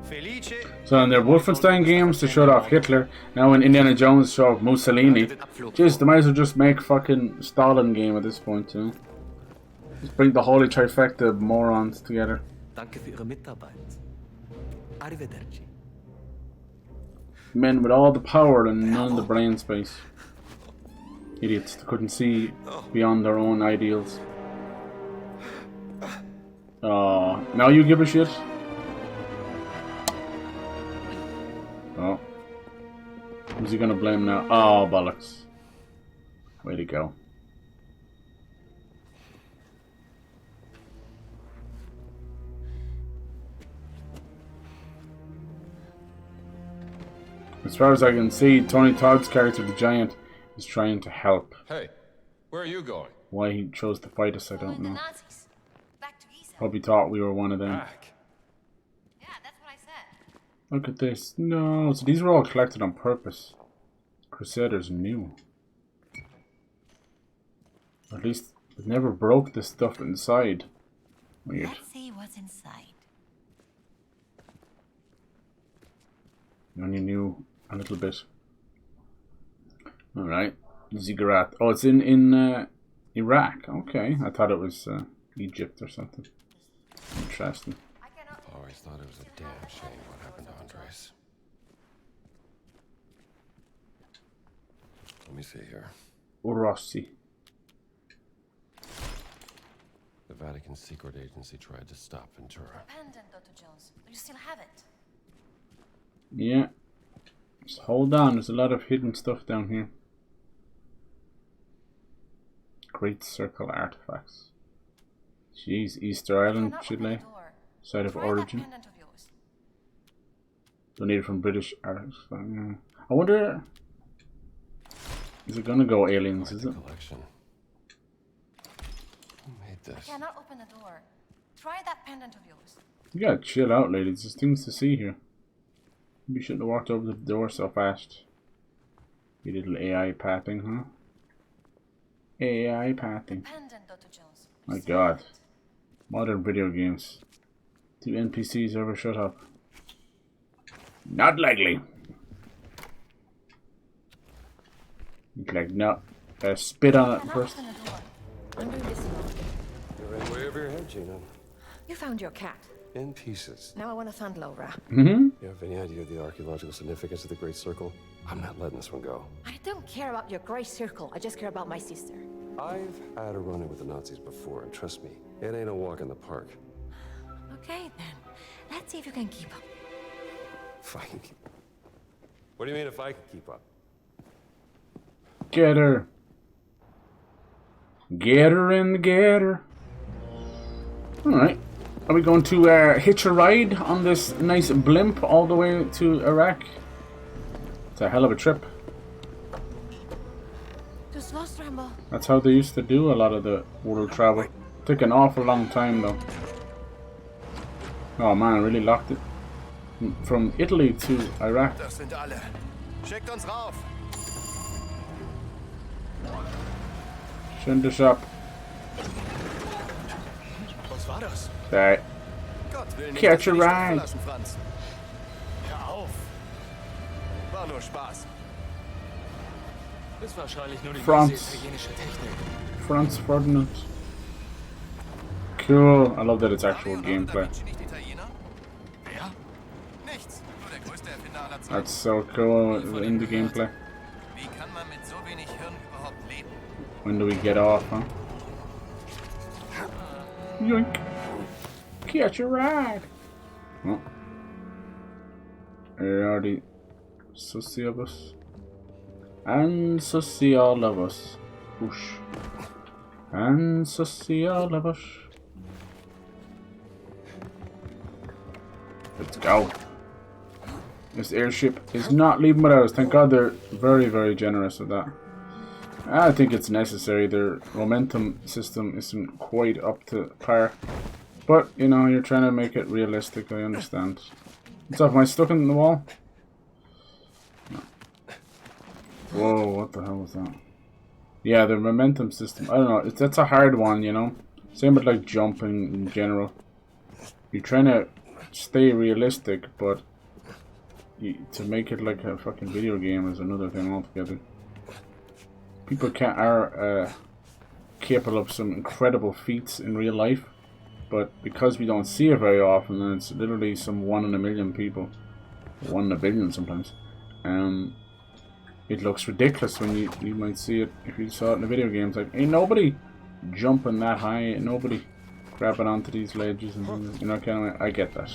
Felice. So in their Wolfenstein games, they showed off Hitler. Now in Indiana Jones, show off Mussolini. Jeez, they might as well just make fucking Stalin game at this point, too. Just bring the holy trifecta of morons together. Danke für Ihre Mitarbeit. Arrivederci. Men with all the power and none of the brain space. Idiots that couldn't see beyond their own ideals. Now you give a shit? Oh. Who's he gonna blame now? Oh, bollocks. Way to go. As far as I can see, Tony Todd's character, the Giant, is trying to help. Hey, where are you going? Why he chose to fight us, I don't know. Nazis. Back to Giza. Probably thought we were one of them. Back. Yeah, that's what I said. Look at this. No, so these were all collected on purpose. Crusaders knew. At least it never broke the stuff inside. Weird. Let's see what's inside. You only knew a little bit. Alright. Ziggurat. Oh, it's in Iraq. Okay. I thought it was Egypt or something. Interesting. Always thought it was a damn shame what happened to Andres. Let me see here. Rossi. The Vatican secret agency tried to stop Ventura. Pendant, Dr. Jones. Do you still have it? Yeah. Just hold on. There's a lot of hidden stuff down here. Great Circle artifacts. Jeez, Easter Island, Chile. Site of origin. Donated from British artists. Yeah. I wonder. Is it gonna go aliens? Is it? Collection. Who made this? I cannot open the door. Try that pendant of yours. You gotta chill out, ladies. There's things to see here. You shouldn't have walked over the door so fast. You little AI pathing, huh? AI pathing. Pendant, Dr. Jones. My god. Modern video games. Do NPCs ever shut up? Not likely. He's like, no. Spit on it first. I'm doing this alone. You're in way over your head, Gina. You found your cat. In pieces. Now I want to find Laura. You have any idea of the archaeological significance of the Great Circle? I'm not letting this one go. I don't care about your grey circle. I just care about my sister. I've had a run-in with the Nazis before, and trust me, it ain't a walk in the park. Okay, then. Let's see if you can keep up. If I can keep... What do you mean if I can keep up? Get her. Get her in the getter. Alright. Are we going to hitch a ride on this nice blimp all the way to Iraq? It's a hell of a trip. Just lost, Rambo. That's how they used to do a lot of the world travel. Took an awful long time though. Oh man, I really locked it. From Italy to Iraq. Das sind alle. Schickt uns rauf. Schön the shop. Was war das? Right. Gott will nicht, Catch a dass wir die Stadt ride. verlassen, Franz. Hör auf. War nur Spaß. Ist wahrscheinlich nur die France. italienische Technik. Franz Ferdinand. Cool. I love that it's actual gameplay. Nicht Italiener? Wer? Nichts. Nur der größte Erfinder aller Zeiten. That's so cool in the gameplay. Wie kann man mit so wenig Hirn überhaupt leben? When do we get off, huh? Yoink. Catch a ride. Oh. Are the sussy of us? And sussy all of us. Whoosh. And sussy all of us. Let's go. This airship is not leaving without us. Thank God they're very, very generous with that. I think it's necessary. Their momentum system isn't quite up to par. But, you know, you're trying to make it realistic, I understand. What's up? Am I stuck in the wall? No. Whoa, what the hell was that? Yeah, the momentum system. I don't know. That's a hard one, you know? Same with, like, jumping in general. You're trying to stay realistic, but to make it like a fucking video game is another thing altogether. People are capable of some incredible feats in real life, but because we don't see it very often, and it's literally some 1 in a million people, 1 in a billion sometimes, it looks ridiculous when you might see it if you saw it in the video games. Like, ain't nobody jumping that high, ain't nobody grabbing onto these ledges and things, you know, kind of. I get that,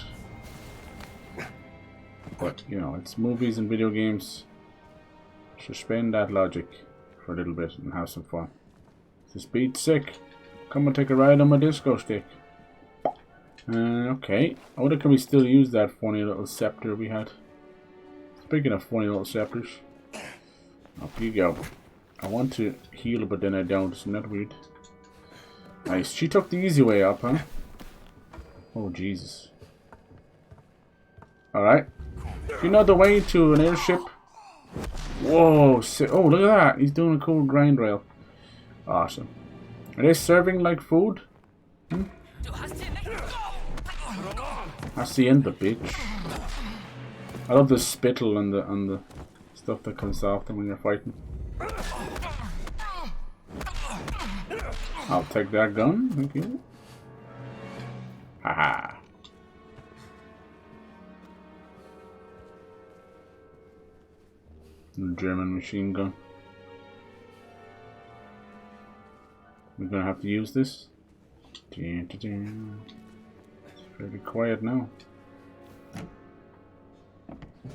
but you know, it's movies and video games. Suspend that logic for a little bit and have some fun. This beat's sick. Come and take a ride on my disco stick. Okay. I wonder, can we still use that funny little scepter we had? Speaking of funny little scepters, up you go. I want to heal, but then I don't. Isn't that weird? Nice. She took the easy way up, huh? Oh, Jesus. Alright. You know the way to an airship? Whoa. Oh, look at that. He's doing a cool grind rail. Awesome. Are they serving like food? Hmm? That's the end of the bitch. I love the spittle and the stuff that comes off them when you're fighting. I'll take that gun, thank you. Haha. German machine gun. We're gonna have to use this. It's fairly quiet now.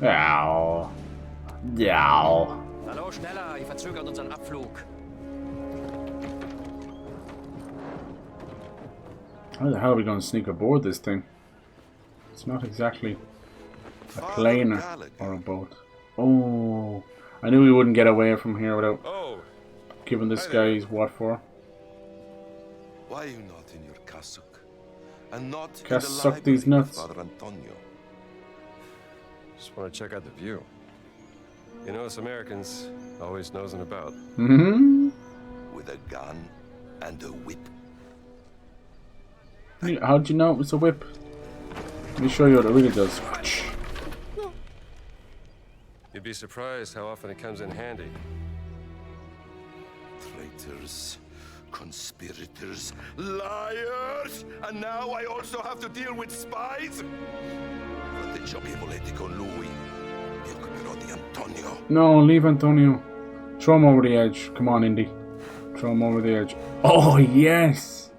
Ow. Ow. Hallo, schneller, ihr verzögert unseren Abflug. How the hell are we going to sneak aboard this thing? It's not exactly a plane or a boat. Oh, I knew we wouldn't get away from here without giving this guy his what for. Why are you not in your cassock? And not in the Cassock these nuts. Father Antonio? Just want to check out the view. You know, us Americans always nosing about. Mm-hmm. With a gun and a whip. How'd you know it was a whip? Let me show you what it really does. You'd be surprised how often it comes in handy. Traitors, conspirators, liars! And now I also have to deal with spies? Fratello che volete con lui? Io occuperò di Antonio. No, leave Antonio. Throw him over the edge. Come on, Indy. Throw him over the edge. Oh, yes!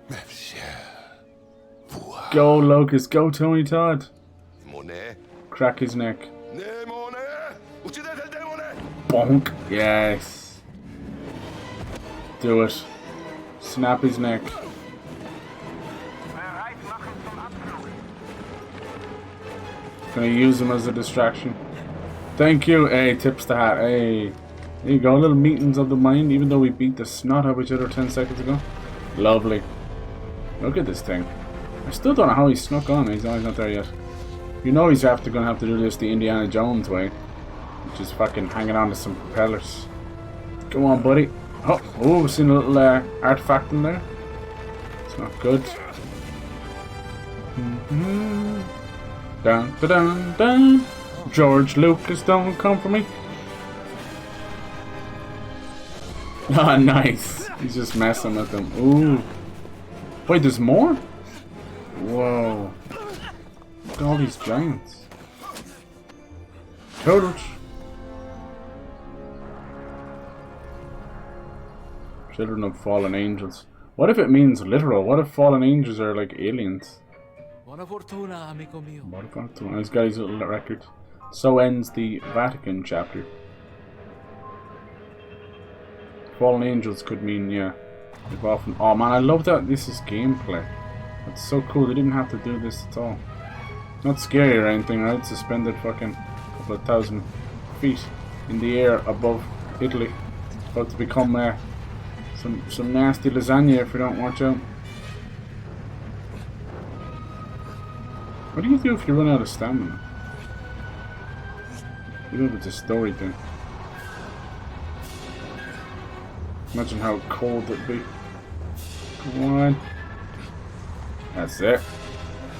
Go, Locust. Go, Tony Todd. Crack his neck. Bonk. Yes. Do it. Snap his neck. Gonna use him as a distraction. Thank you. Hey, tips the hat. Hey. There you go. Little meetings of the mind, even though we beat the snot out of each other 10 seconds ago. Lovely. Look at this thing. I still don't know how he snuck on. He's not there yet. You know he's gonna have to do this the Indiana Jones way. Which is fucking hanging on to some propellers. Go on, buddy. Oh, we've seen a little artifact in there. It's not good. Dun, dun, dun, dun. George Lucas, don't come for me. Ah, nice. He's just messing with them. Ooh. Wait, there's more? Whoa. Look at all these giants. Turtles. Children of fallen angels. What if it means literal? What if fallen angels are like aliens? Buona fortuna, amico mio. Buona fortuna. This guy's little record. So ends the Vatican chapter. Fallen angels could mean, yeah. They've often. Oh man, I love that this is gameplay. That's so cool. They didn't have to do this at all. Not scary or anything, right? Suspended fucking couple of 1,000 feet in the air above Italy. About to become some nasty lasagna if we don't watch out. What do you do if you run out of stamina? Even if it's a story thing. Imagine how cold it'd be. Come on. That's it.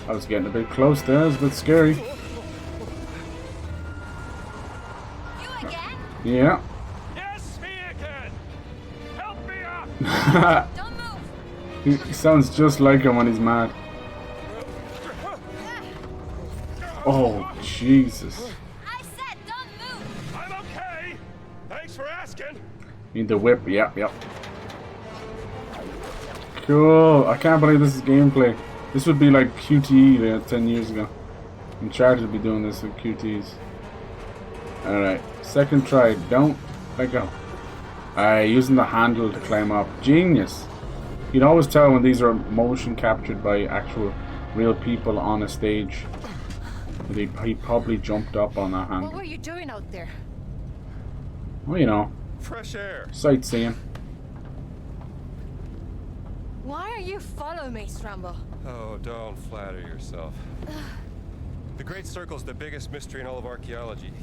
I was getting a bit close there. It was a bit scary. You again? Yeah. Yes, me again! Help me up! Don't move! He sounds just like him when he's mad. Oh, Jesus. I said don't move! I'm Thanks for asking. Need the whip. Yep, yep. Cool. I can't believe this is gameplay. This would be like QTE 10 years ago. Uncharted would be doing this with QTs. Alright. Second try. Don't let go. Using the handle to climb up. Genius. You'd always tell when these are motion captured by actual real people on a stage. He probably jumped up on that handle. What were you doing out there? Well, you know. Fresh air. Sightseeing. Why are you following me, Strambo? Oh, don't flatter yourself. The Great Circle's the biggest mystery in all of archaeology.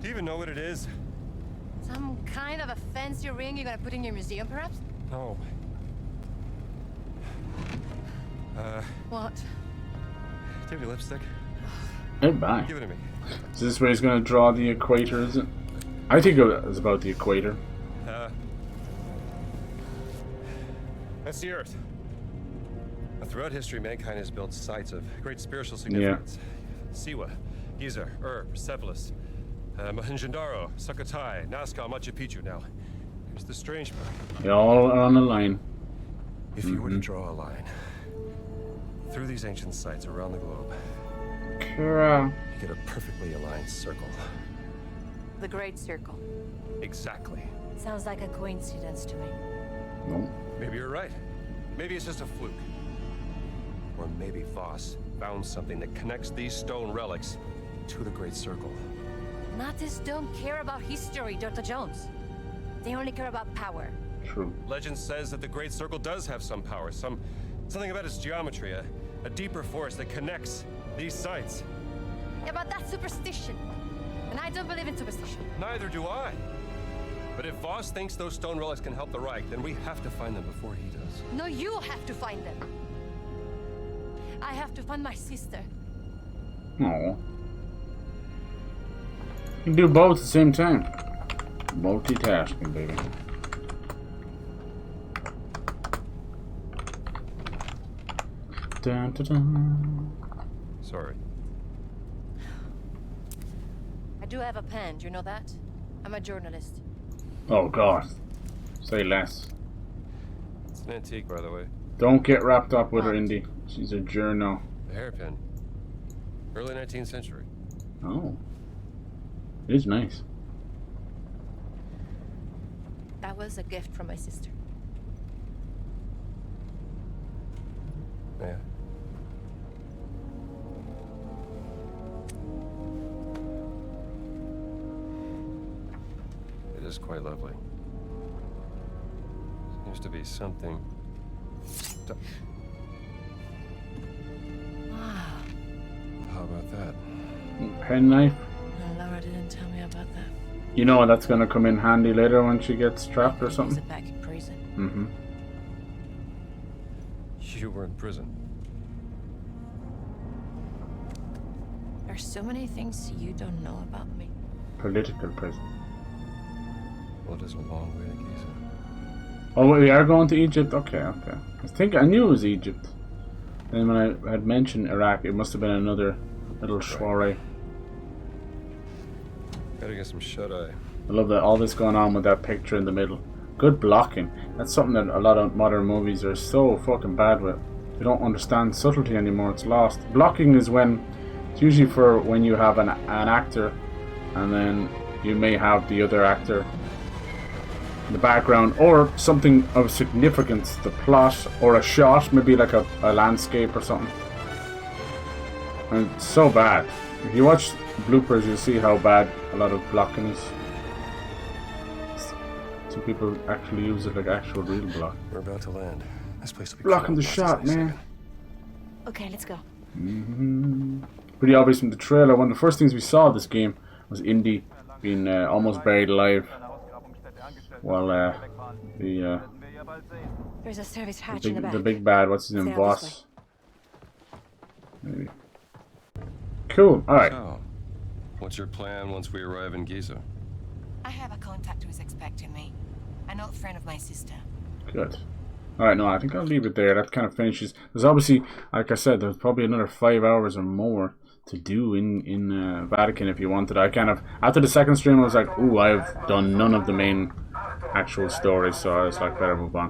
Do you even know what it is? Some kind of a fancy ring you're gonna put in your museum, perhaps? No. What? Do you have any lipstick? Hey, bye. Give it to me. Is this where he's going to draw the equator, is it? I think it was about the equator. That's the Earth. Now, throughout history, mankind has built sites of great spiritual significance. Yeah. Siwa, Giza, Persepolis, Mohenjo-Daro, Sukhothai, Nazca, Machu Picchu. Now, here's the strange part. They all are on the line. If you were to draw a line through these ancient sites around the globe, you get a perfectly aligned circle. The Great Circle. Exactly. Sounds like a coincidence to me. No. Maybe you're right. Maybe it's just a fluke. Or maybe Voss found something that connects these stone relics to the Great Circle. Nazis don't care about history, Dr. Jones. They only care about power. True. Legend says that the Great Circle does have some power, something about its geometry, a deeper force that connects these sites. Yeah, but that's superstition. And I don't believe in superstition. Neither do I. But if Voss thinks those stone relics can help the Reich, then we have to find them before he does. No, you have to find them. I have to find my sister. No. You can do both at the same time. Multitasking, baby. Dun, dun, dun. Sorry. I do have a pen, do you know that? I'm a journalist. Oh god. Say less. It's an antique, by the way. Don't get wrapped up with her, Indy. She's a journal. A hairpin. Early 19th century. Oh. It is nice. That was a gift from my sister. Yeah. It is quite lovely. Seems to be something. Wow. How about that? Pen knife. No, Laura didn't tell me about that. You know that's gonna come in handy later when she gets trapped or something. Use it back in prison. Mm-hmm. You were in prison. There's so many things you don't know about me. Political prison. Well, it is a long way to Giza. Oh, we are going to Egypt? Okay, okay. I knew it was Egypt. Then when I had mentioned Iraq, it must have been another little soiree. Gotta get some shut-eye. I love that all this going on with that picture in the middle. Good blocking. That's something that a lot of modern movies are so fucking bad with. They don't understand subtlety anymore. It's lost. Blocking is when it's usually for when you have an actor, and then you may have the other actor in the background, or something of significance, the plot, or a shot, maybe like a landscape or something. And it's so bad. If you watch bloopers, you'll see how bad a lot of blocking is. Some people actually use it like actual real block. We're about to land. This place will be Blocking the shot, man. Okay, let's go. Pretty obvious from the trailer. One of the first things we saw of this game was Indy being almost buried alive. While There's a service hatch in the back. the big bad, what's his name, Stay out this Boss. Maybe. Cool. All right. So, what's your plan once we arrive in Giza? I have a contact who is expecting me. An old friend of my sister. Good. All right. No, I think I'll leave it there. That kind of finishes. There's obviously, like I said, there's probably another 5 hours or more to do in Vatican if you wanted. I kind of, after the second stream, I was like, ooh, I've done none of the main actual stories, so I was like, better move on.